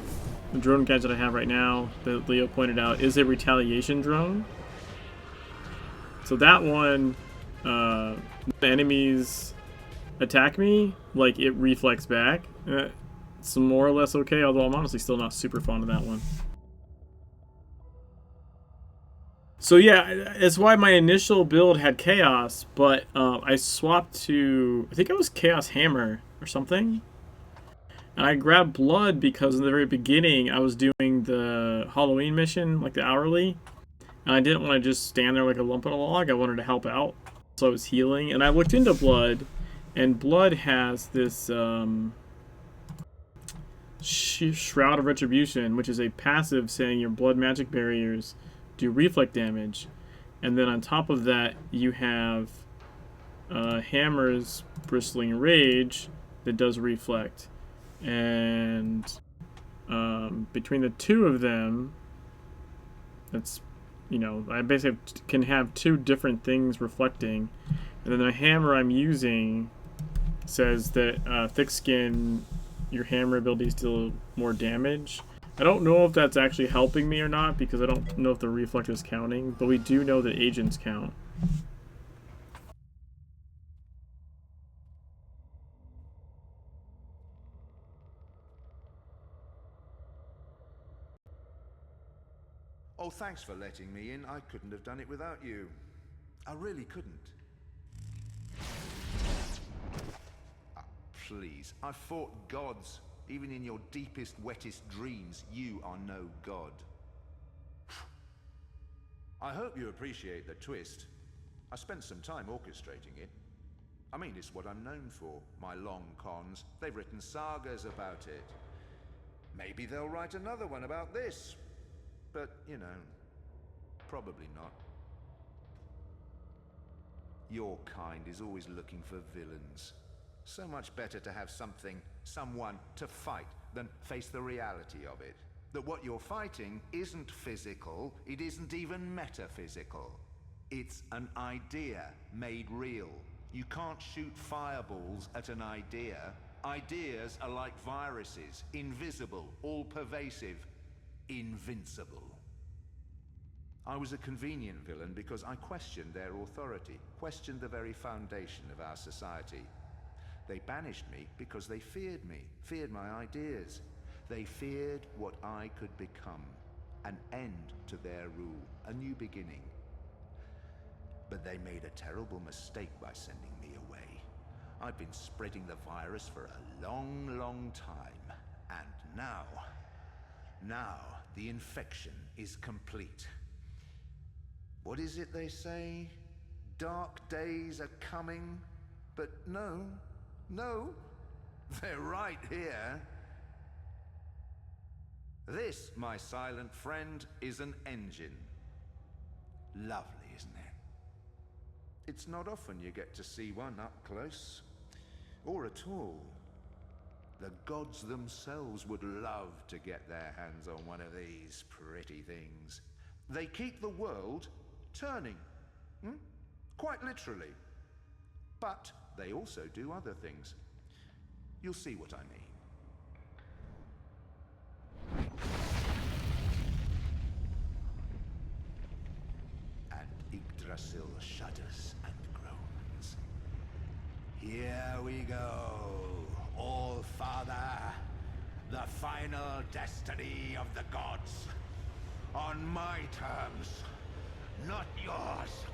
The drone gadget I have right now, that Leo pointed out, is a retaliation drone. So that one, when enemies attack me, like, it reflects back. It's more or less okay, although I'm honestly still not super fond of that one. So yeah, it's why my initial build had Chaos, but I swapped to, I think it was Chaos Hammer or something. And I grabbed Blood because in the very beginning I was doing the Halloween mission, like the hourly. And I didn't want to just stand there like a lump in a log. I wanted to help out. So I was healing. And I looked into Blood, and Blood has this Shroud of Retribution, which is a passive saying your blood magic barriers do reflect damage. And then on top of that, you have Hammer's Bristling Rage that does reflect. And between the two of them, that's, I basically can have two different things reflecting. And then the hammer I'm using says that thick skin, your hammer abilities deal more damage. I don't know if that's actually helping me or not, because I don't know if the reflect is counting, but we do know that agents count. Oh, thanks for letting me in. I couldn't have done it without you. I really couldn't. Ah, please, I fought gods. Even in your deepest, wettest dreams, you are no god. I hope you appreciate the twist. I spent some time orchestrating it. I mean, it's what I'm known for, my long cons. They've written sagas about it. Maybe they'll write another one about this. But, probably not. Your kind is always looking for villains. So much better to have someone to fight than face the reality of it. That what you're fighting isn't physical, it isn't even metaphysical. It's an idea made real. You can't shoot fireballs at an idea. Ideas are like viruses, invisible, all-pervasive, invincible. I was a convenient villain because I questioned their authority, questioned the very foundation of our society. They banished me because they feared me, feared my ideas. They feared what I could become, an end to their rule, a new beginning. But they made a terrible mistake by sending me away. I've been spreading the virus for a long, long time. And now the infection is complete. What is it they say? Dark days are coming, but no, they're right here. This, my silent friend, is an engine. Lovely, isn't it? It's not often you get to see one up close, or at all. The gods themselves would love to get their hands on one of these pretty things. They keep the world turning, quite literally. But they also do other things. You'll see what I mean. And Yggdrasil shudders and groans. Here we go, All-Father. The final destiny of the gods. On my terms, not yours.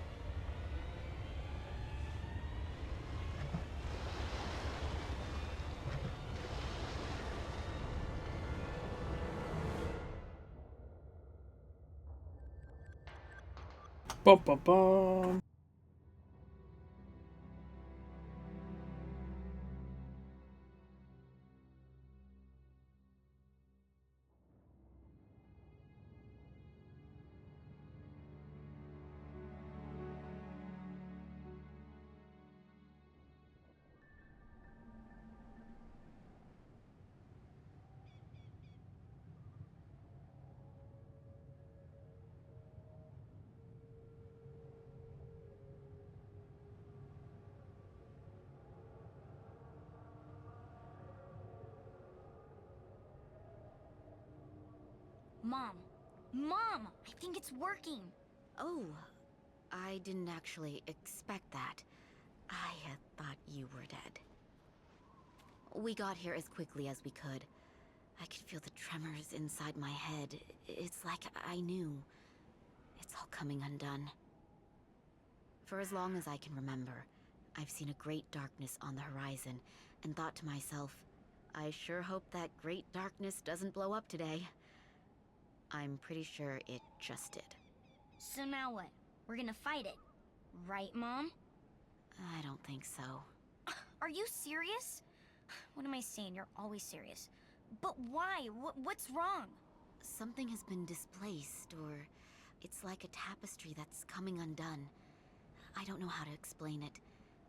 Bum, bum, bum. Mom. Mom! I think it's working. Oh, I didn't actually expect that. I had thought you were dead. We got here as quickly as we could. I could feel the tremors inside my head. It's like I knew. It's all coming undone. For as long as I can remember, I've seen a great darkness on the horizon and thought to myself, I sure hope that great darkness doesn't blow up today. I'm pretty sure it just did. So now what? We're gonna fight it. Right, Mom? I don't think so. Are you serious? What am I saying? You're always serious. But why? What's wrong? Something has been displaced, or it's like a tapestry that's coming undone. I don't know how to explain it,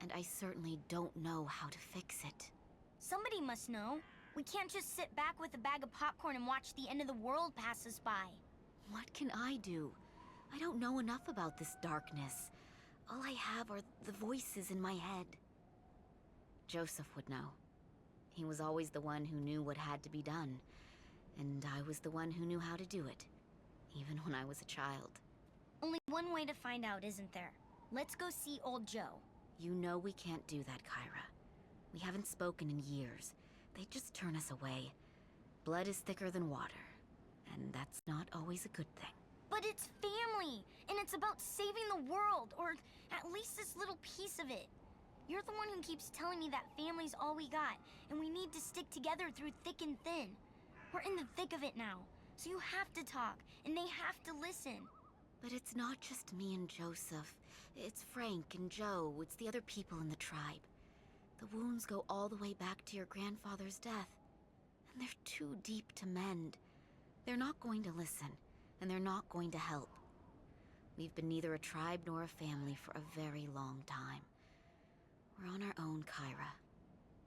and I certainly don't know how to fix it. Somebody must know. We can't just sit back with a bag of popcorn and watch the end of the world pass us by. What can I do? I don't know enough about this darkness. All I have are the voices in my head. Joseph would know. He was always the one who knew what had to be done, and I was the one who knew how to do it, even when I was a child. Only one way to find out, isn't there? Let's go see old Joe. You know we can't do that, Kyra. We haven't spoken in years. They just turn us away. Blood is thicker than water, and that's not always a good thing. But it's family, and it's about saving the world, or at least this little piece of it. You're the one who keeps telling me that family's all we got, and we need to stick together through thick and thin. We're in the thick of it now, so you have to talk, and they have to listen. But it's not just me and Joseph. It's Frank and Joe. It's the other people in the tribe. The wounds go all the way back to your grandfather's death, and they're too deep to mend. They're not going to listen, and they're not going to help. We've been neither a tribe nor a family for a very long time. We're on our own, Kyra.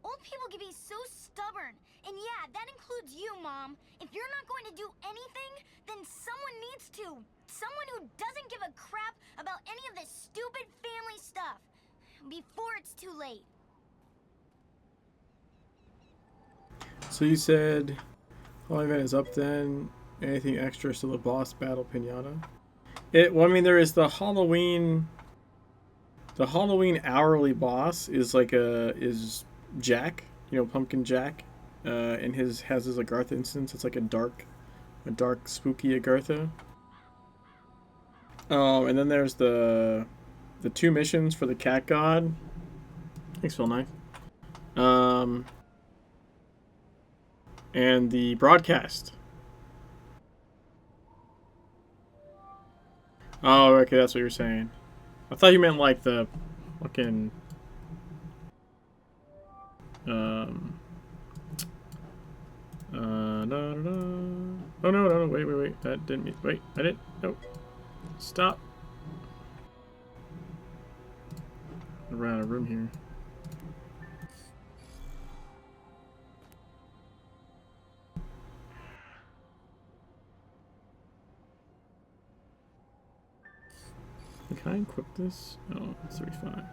Old people can be so stubborn, and yeah, that includes you, Mom. If you're not going to do anything, then someone needs to. Someone who doesn't give a crap about any of this stupid family stuff. Before it's too late. So you said all event is up then. Anything extra to the boss battle pinata? Well, I mean, there is the Halloween. The Halloween hourly boss is is Jack, Pumpkin Jack, and has his Agartha instance. It's like a dark spooky Agartha. And then there's the 2 missions for the Cat God. Thanks, Phil Knife. And the broadcast. Oh, okay, that's what you're saying. I thought you meant like the fucking no. Oh no, wait. That didn't mean, wait, I didn't. Nope. Stop. I ran out of room here. Can I equip this? Oh, it's 35.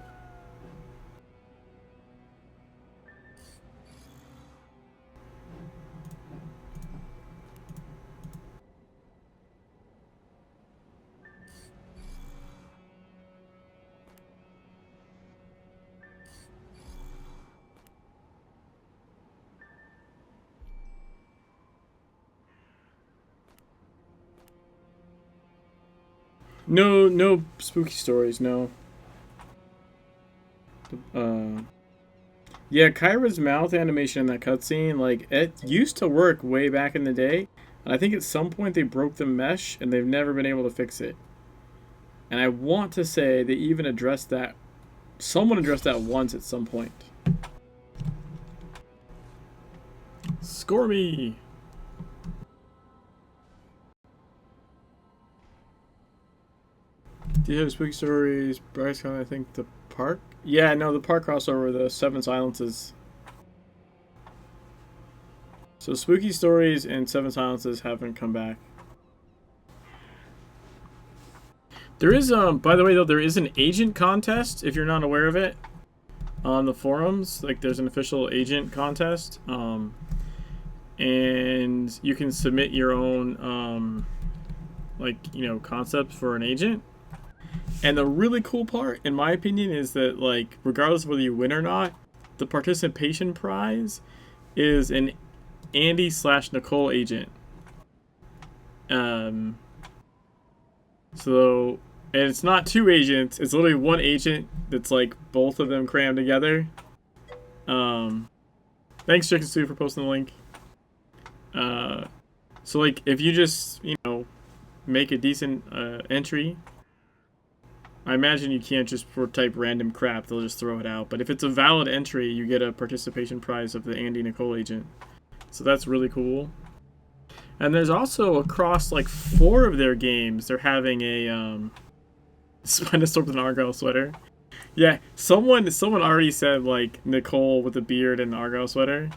No spooky stories, no. Yeah, Kyra's mouth animation in that cutscene, like, it used to work way back in the day. And I think at some point they broke the mesh and they've never been able to fix it. And I want to say they even addressed that. Someone addressed that once at some point. Score me! Do you have spooky stories? Bryce, I think the park? Yeah, no, the park crossover, the 7 Silences. So spooky stories and 7 Silences haven't come back. There is, by the way, though, there is an agent contest, if you're not aware of it, on the forums. Like, there's an official agent contest. and you can submit your own like, you know, concepts for an agent. And the really cool part, in my opinion, is that, like, regardless of whether you win or not, the participation prize is an Andy/Nicole agent. So, and it's not two agents, it's literally one agent that's like both of them crammed together. Thanks Chicken Stew for posting the link. So like if you just, you know, make a decent entry, I imagine you can't just type random crap, they'll just throw it out. But if it's a valid entry, you get a participation prize of the Andy Nicole agent. So that's really cool. And there's also across like 4 of their games, they're having a Spinosaurus with an Argyle sweater. Yeah, someone already said like Nicole with a beard and an Argyle sweater.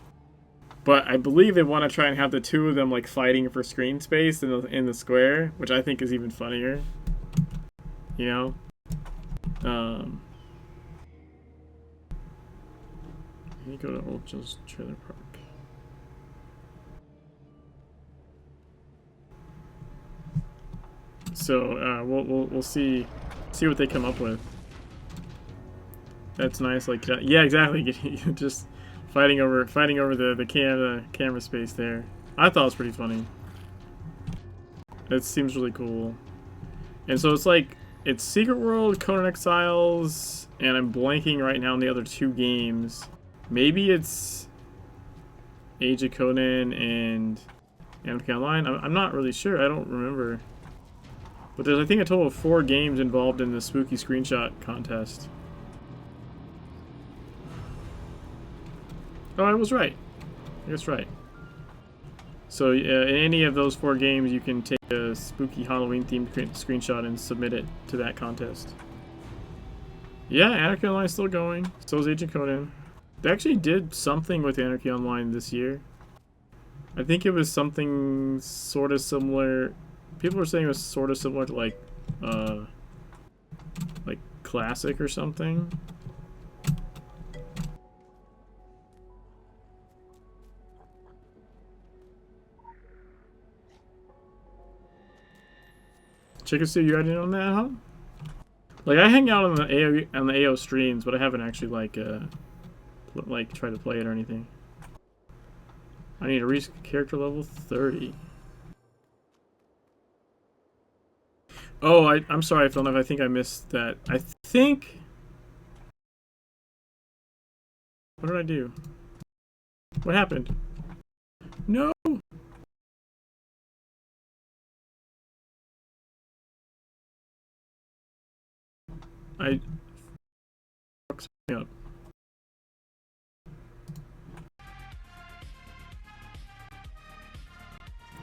But I believe they want to try and have the two of them like fighting for screen space in the square, which I think is even funnier. You know? You go to Old Joe's Trailer Park. So we'll see what they come up with. That's nice. Like yeah, exactly. Just fighting over the camera space there. I thought it was pretty funny. It seems really cool. And so it's like it's Secret World, Conan Exiles, and I'm blanking right now on the other 2 games. Maybe it's Age of Conan and Anarchy Online. I'm not really sure. I don't remember. But there's, I think, a total of 4 games involved in the spooky screenshot contest. Oh, I was right. I guess right. So in any of those 4 games, you can take a spooky Halloween-themed screenshot and submit it to that contest. Yeah, Anarchy Online is still going. So is Agent Conan. They actually did something with Anarchy Online this year. I think it was something sort of similar. People were saying it was sort of similar to like Classic or something. Chicken Stew, you already on that, huh? Like I hang out on the AO streams, but I haven't actually like tried to play it or anything. I need to reach character level 30. Oh, I'm sorry, Phil. I think I missed that. I think. What did I do? What happened? No. I fucked something up.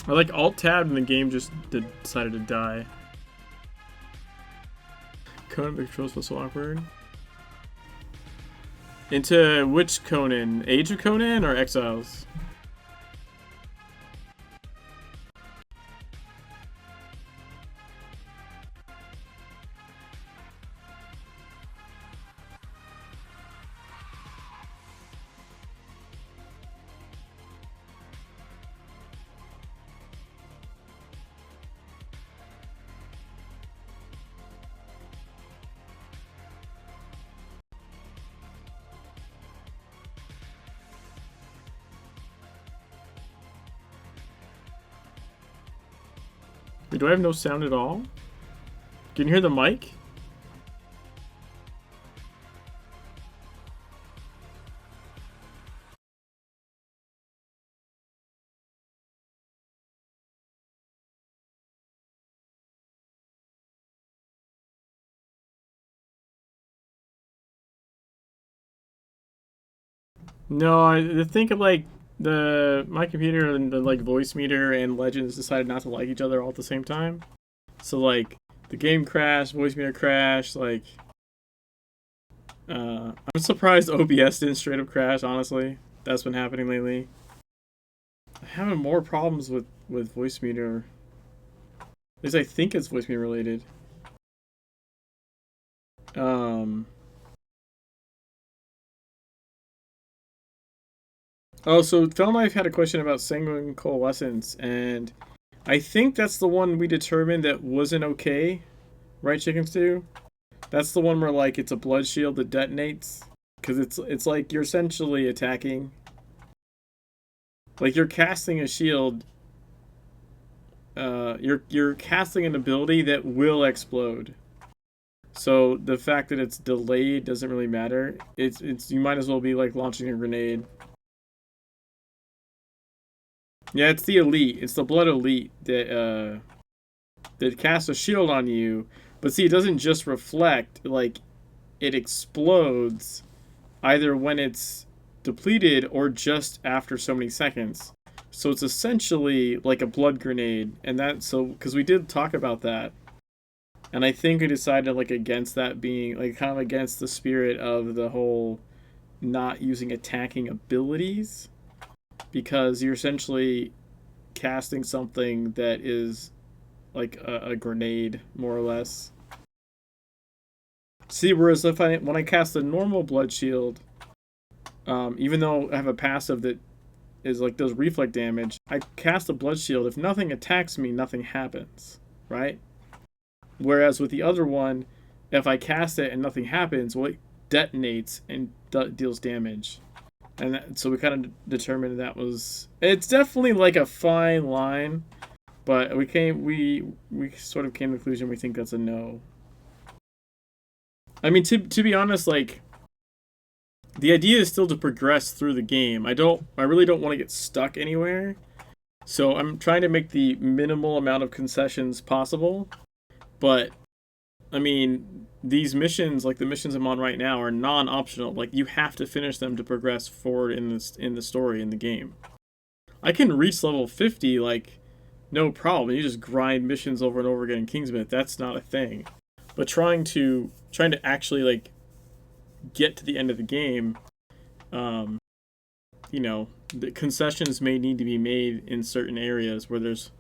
I like alt tab and the game just decided to die. Conan, the controls feel so awkward. Into which Conan? Age of Conan or Exiles? Wait, do I have no sound at all? Can you hear the mic? No, I think of like my computer and the like voice meter and Legends decided not to like each other all at the same time. So like the game crashed, voice meter crashed, like I'm surprised OBS didn't straight up crash, honestly. That's been happening lately. I'm having more problems with voice meter. At least I think it's voice meter related. Oh, so Felknife had a question about Sanguine Coalescence, and I think that's the one we determined that wasn't okay, right, Chicken Stew? That's the one where like it's a blood shield that detonates, because it's like you're essentially attacking, like you're casting a shield. You're casting an ability that will explode. So the fact that it's delayed doesn't really matter. It's you might as well be like launching a grenade. Yeah, it's the elite. It's the blood elite that casts a shield on you. But see, it doesn't just reflect. Like, it explodes either when it's depleted or just after so many seconds. So it's essentially like a blood grenade, and that so because we did talk about that, and I think we decided like against that being like kind of against the spirit of the whole not using attacking abilities, because you're essentially casting something that is like a grenade more or less. See, whereas when I cast the normal blood shield, even though I have a passive that is like does reflect damage, I cast a blood shield. If nothing attacks me, nothing happens, right? Whereas with the other one, if I cast it and nothing happens, well, it detonates and deals damage. And so we kind of determined that was... It's definitely like a fine line, but we sort of came to the conclusion we think that's a no. I mean, to be honest, like, the idea is still to progress through the game. I really don't want to get stuck anywhere. So I'm trying to make the minimal amount of concessions possible. But, I mean, these missions, like the missions I'm on right now, are non-optional. Like, you have to finish them to progress forward in the story, in the game. I can reach level 50, like, no problem. You just grind missions over and over again in Kingsmith. That's not a thing. But trying to actually, like, get to the end of the game, you know, the concessions may need to be made in certain areas where there's...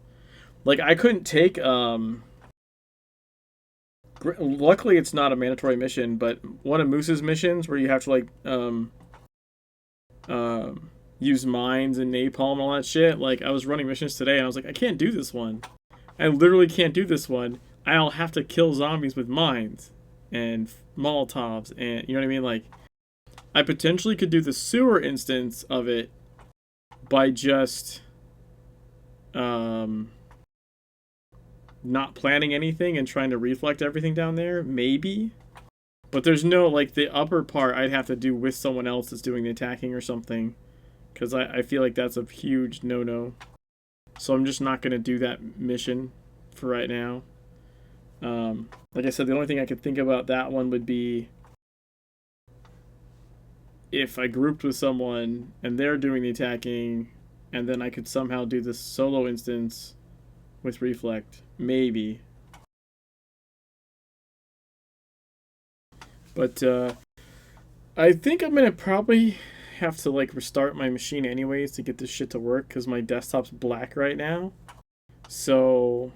Like, I couldn't take... Luckily, it's not a mandatory mission, but one of Moose's missions where you have to like use mines and napalm and all that shit. Like, I was running missions today, and I was like, I can't do this one. I literally can't do this one. I'll have to kill zombies with mines and Molotovs, and you know what I mean. Like, I potentially could do the sewer instance of it by just not planning anything and trying to reflect everything down there, maybe. But there's no, like, the upper part I'd have to do with someone else that's doing the attacking or something, because I feel like that's a huge no-no. So I'm just not going to do that mission for right now. Like I said, the only thing I could think about that one would be if I grouped with someone and they're doing the attacking, and then I could somehow do this solo instance with reflect. Maybe. But I think I'm gonna probably have to like restart my machine anyways to get this shit to work, because my desktop's black right now. So,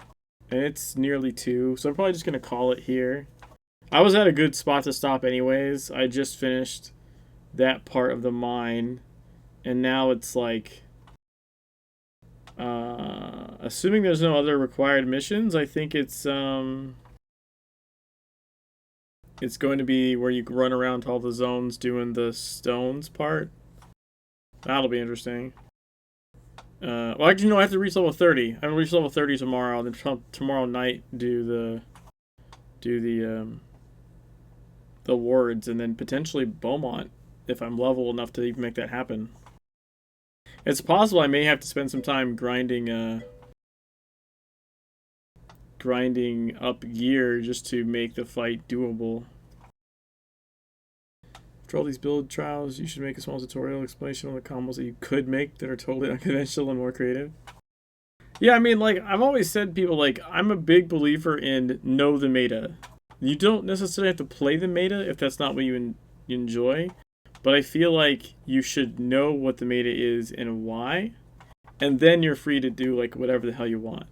and it's nearly 2, so I'm probably just gonna call it here. I was at a good spot to stop anyways. I just finished that part of the mine, and now it's like assuming there's no other required missions, I think it's going to be where you run around to all the zones doing the stones part. That'll be interesting. Well, actually, no, I have to reach level 30. I'm gonna reach level 30 tomorrow, and then tomorrow night do the wards, and then potentially Beaumont if I'm level enough to even make that happen. It's possible I may have to spend some time grinding up gear just to make the fight doable. For all these build trials, you should make a small tutorial explanation on the combos that you could make that are totally unconventional and more creative. Yeah, I mean, like, I've always said to people, like, I'm a big believer in know the meta. You don't necessarily have to play the meta if that's not what you enjoy, but I feel like you should know what the meta is and why, and then you're free to do, like, whatever the hell you want.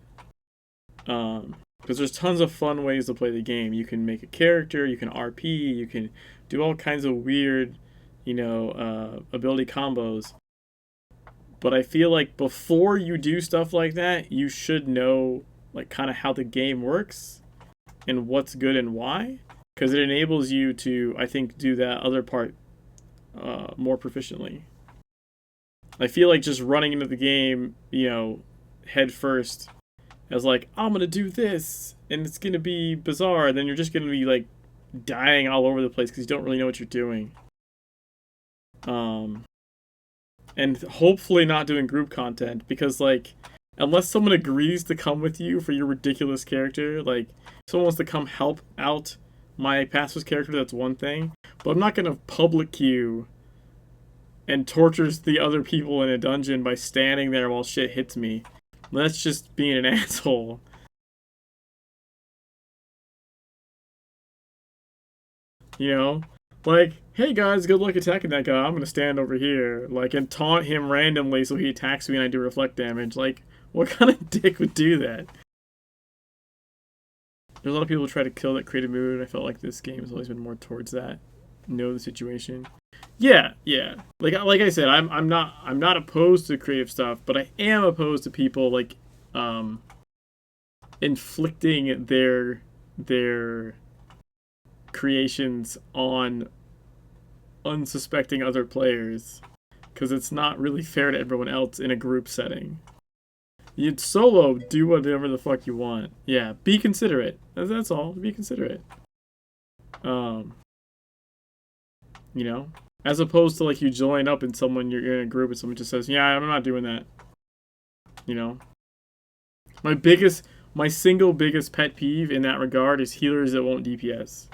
Because there's tons of fun ways to play the game. You can make a character, you can RP, you can do all kinds of weird, you know, ability combos. But I feel like before you do stuff like that, you should know like kind of how the game works and what's good and why, because it enables you to, I think, do that other part more proficiently. I feel like just running into the game, head first as like, I'm gonna do this and it's gonna be bizarre, and then you're just gonna be like dying all over the place because you don't really know what you're doing. And hopefully not doing group content, because like, unless someone agrees to come with you for your ridiculous character, like if someone wants to come help out my pastor's character, that's one thing, but I'm not gonna public queue and tortures the other people in a dungeon by standing there while shit hits me. That's just being an asshole. Like, hey guys, good luck attacking that guy. I'm gonna stand over here, like, and taunt him randomly so he attacks me and I do reflect damage. Like, what kind of dick would do that? There's a lot of people who try to kill that creative mood, and I felt like this game has always been more towards that. Know the situation. Yeah. Like I said, I'm not opposed to creative stuff, but I am opposed to people like inflicting their creations on unsuspecting other players, because it's not really fair to everyone else in a group setting. You'd solo, do whatever the fuck you want. Yeah, be considerate. That's all. Be considerate. As opposed to like you join up and you're in a group and someone just says, yeah, I'm not doing that. My single biggest pet peeve in that regard is healers that won't DPS.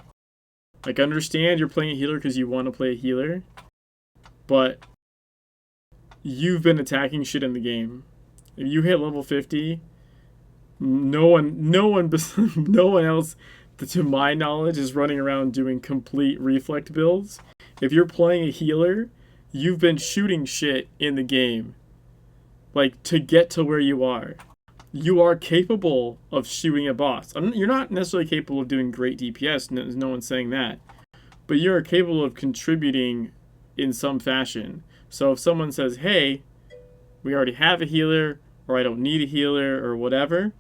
Like, understand you're playing a healer because you want to play a healer, but you've been attacking shit in the game. If you hit level 50, no one else, to my knowledge, is running around doing complete reflect builds. If you're playing a healer, you've been shooting shit in the game, like, to get to where you are. You are capable of shooting a boss. You're not necessarily capable of doing great DPS, no one's saying that, but you're capable of contributing in some fashion. So if someone says, hey, we already have a healer, or I don't need a healer, or whatever,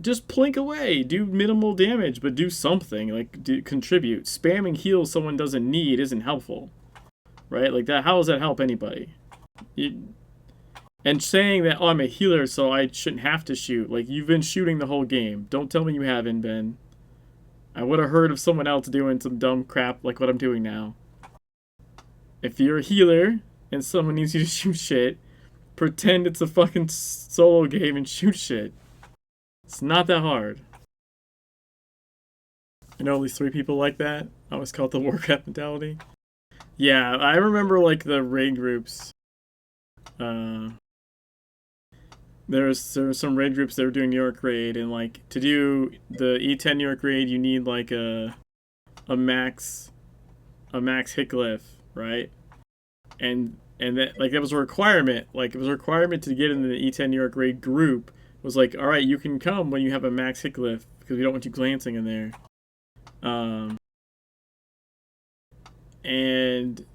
just plink away, do minimal damage, but do something, like contribute. Spamming heals someone doesn't need isn't helpful, right? Like that, how does that help anybody? And saying that, oh, I'm a healer, so I shouldn't have to shoot. Like, you've been shooting the whole game. Don't tell me you haven't been. I would have heard of someone else doing some dumb crap like what I'm doing now. If you're a healer and someone needs you to shoot shit, pretend it's a fucking solo game and shoot shit. It's not that hard. I know at least 3 people like that. I always call it the Warcraft mentality. Yeah, I remember like the raid groups. There was some raid groups that were doing New York raid, and like to do the E10 New York raid, you need like a max hit glyph, right? And that, like, that was a requirement. Like, it was a requirement to get in the E10 New York raid group. It was like, all right, you can come when you have a max hit glyph because we don't want you glancing in there. And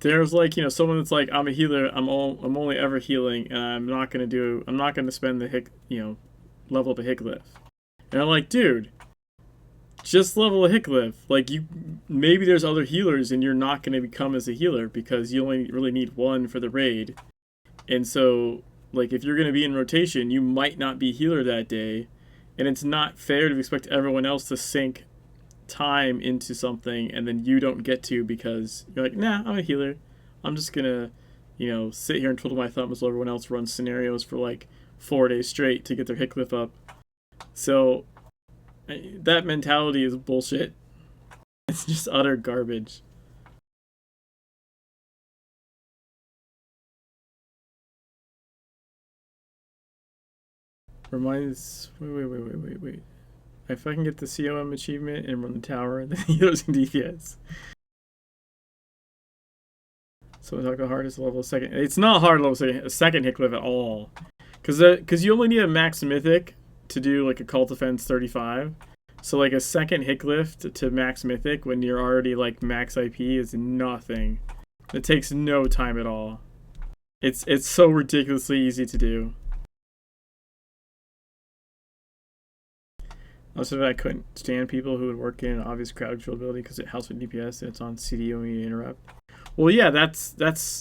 there's like, someone that's like, I'm a healer, I'm only ever healing, and I'm not gonna spend the hit, level up a hit glyph. And I'm like, dude, just level a hit glyph. Like, maybe there's other healers and you're not gonna become as a healer because you only really need 1 for the raid. And so, like, if you're gonna be in rotation, you might not be healer that day, and it's not fair to expect everyone else to sink time into something and then you don't get to because you're like, nah, I'm a healer. I'm just gonna, sit here and twiddle my thumbs while everyone else runs scenarios for like 4 days straight to get their hit glyph up. So that mentality is bullshit. It's just utter garbage. Wait. If I can get the COM achievement and run the tower, then he goes in DPS. So we talk about hardest level second. It's not hard level second hit glyph at all, because you only need a max mythic to do like a cult defense 35. So like a second hit glyph to max mythic when you're already like max IP is nothing. It takes no time at all. It's so ridiculously easy to do. Also, I couldn't stand people who would work in an obvious crowd control ability because it helps with DPS and it's on CD when you interrupt. Well, yeah, that's.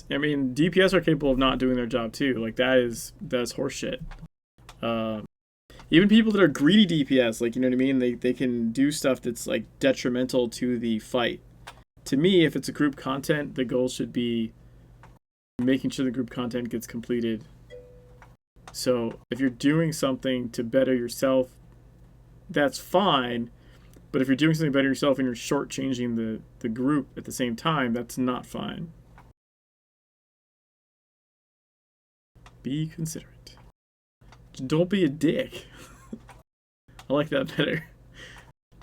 I mean, DPS are capable of not doing their job too. Like that's horseshit. Uh, Even people that are greedy DPS, like, you know what I mean, they can do stuff that's like detrimental to the fight. To me, if it's a group content, the goal should be making sure the group content gets completed. So if you're doing something to better yourself, that's fine. But if you're doing something to better yourself and you're shortchanging the group at the same time, that's not fine. Be considerate. Don't be a dick. I like that better.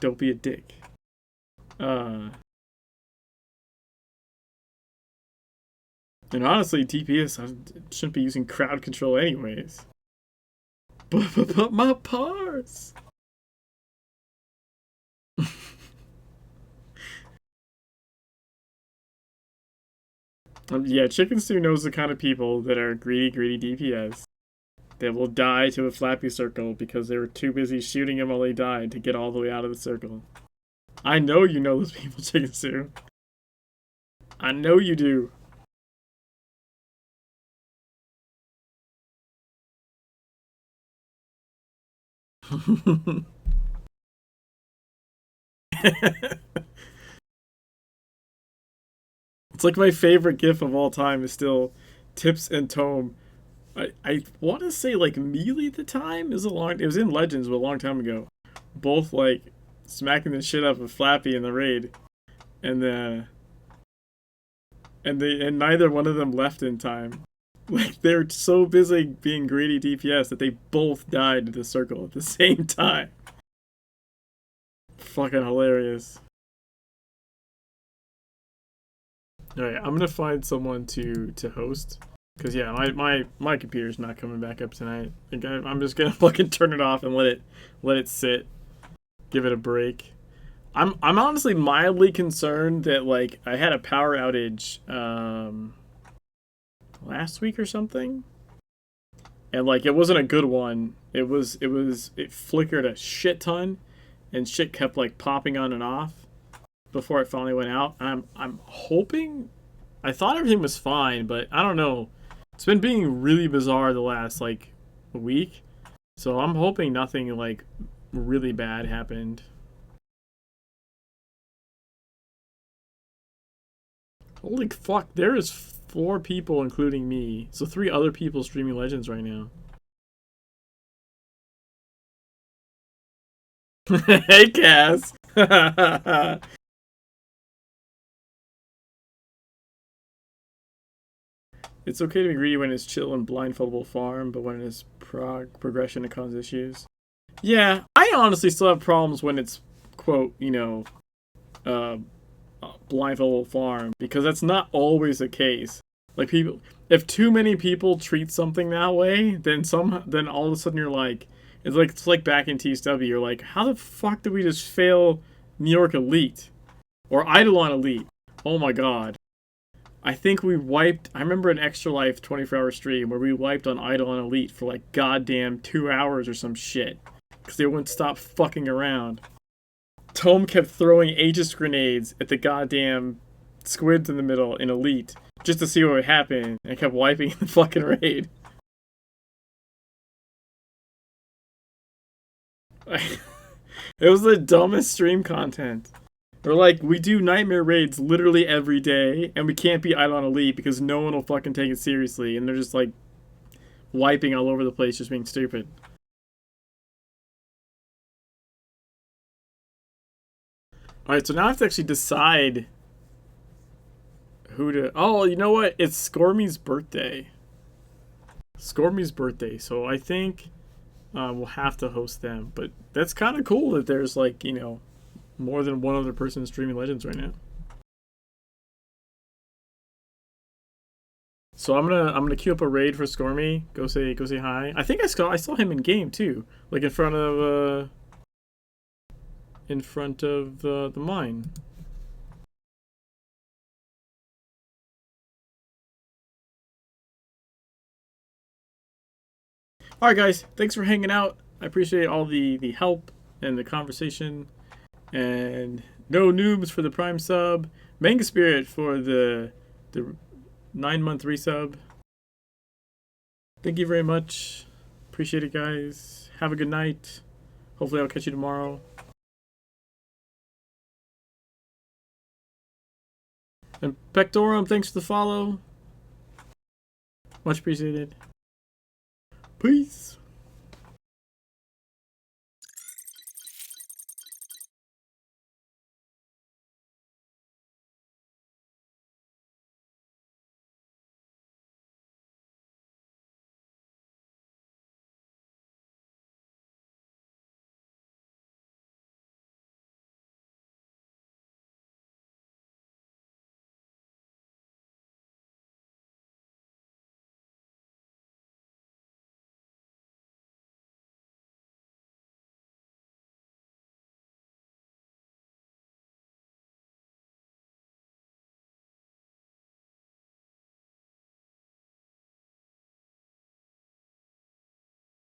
Don't be a dick. And honestly, DPS shouldn't be using crowd control anyways. But my parts. Yeah, Chicken Stew knows the kind of people that are greedy DPS. They will die to a flappy circle because they were too busy shooting him while they died to get all the way out of the circle. I know you know those people, Chicken Stew. I know you do. It's like my favorite gif of all time is still Tips and Tome. I want to say like Melee at the time. It was in Legends, but a long time ago. Both like smacking the shit up of Flappy in the raid, and and neither one of them left in time. Like they're so busy being greedy DPS that they both died to the circle at the same time. Fucking hilarious. Alright, I'm gonna find someone to host. Cause yeah, my computer's not coming back up tonight. I'm just gonna fucking turn it off and let it sit. Give it a break. I'm honestly mildly concerned that like I had a power outage last week or something. And like it wasn't a good one. It flickered a shit ton and shit kept like popping on and off before it finally went out. I'm hoping, I thought everything was fine, but I don't know. It's been being really bizarre the last like week. So I'm hoping nothing like really bad happened. Holy fuck, there is 4 people including me. So 3 other people streaming Legends right now. Hey Cass. It's okay to be greedy when it's chill and blindfoldable farm, but when it's progression it causes issues. Yeah, I honestly still have problems when it's, quote, you know, blindfoldable farm, because that's not always the case. Like people, if too many people treat something that way, then all of a sudden you're like, it's like back in TSW, you're like, how the fuck did we just fail New York Elite or Eidolon Elite? Oh my god. I think we wiped. I remember an Extra Life 24-hour stream where we wiped on Eidolon Elite for like goddamn 2 hours or some shit because they wouldn't stop fucking around. Tome kept throwing Aegis grenades at the goddamn squids in the middle in Elite just to see what would happen, and kept wiping the fucking raid. It was the dumbest stream content. Or like, we do nightmare raids literally every day, and we can't be Eidolon Elite because no one will fucking take it seriously, and they're just like wiping all over the place, just being stupid. Alright, so now I have to actually decide who to... Oh, you know what? It's Scormy's birthday. Scormy's birthday, so I think we'll have to host them. But that's kind of cool that there's like, you know, more than one other person streaming Legends right now. So I'm gonna queue up a raid for Scormy. Go say hi. I think I saw him in game too, like in front of the mine. All right, guys. Thanks for hanging out. I appreciate all the help and the conversation. And no noobs for the Prime sub. Manga Spirit for the 9-month resub. Thank you very much. Appreciate it, guys. Have a good night. Hopefully I'll catch you tomorrow. And Pectorum, thanks for the follow. Much appreciated. Peace.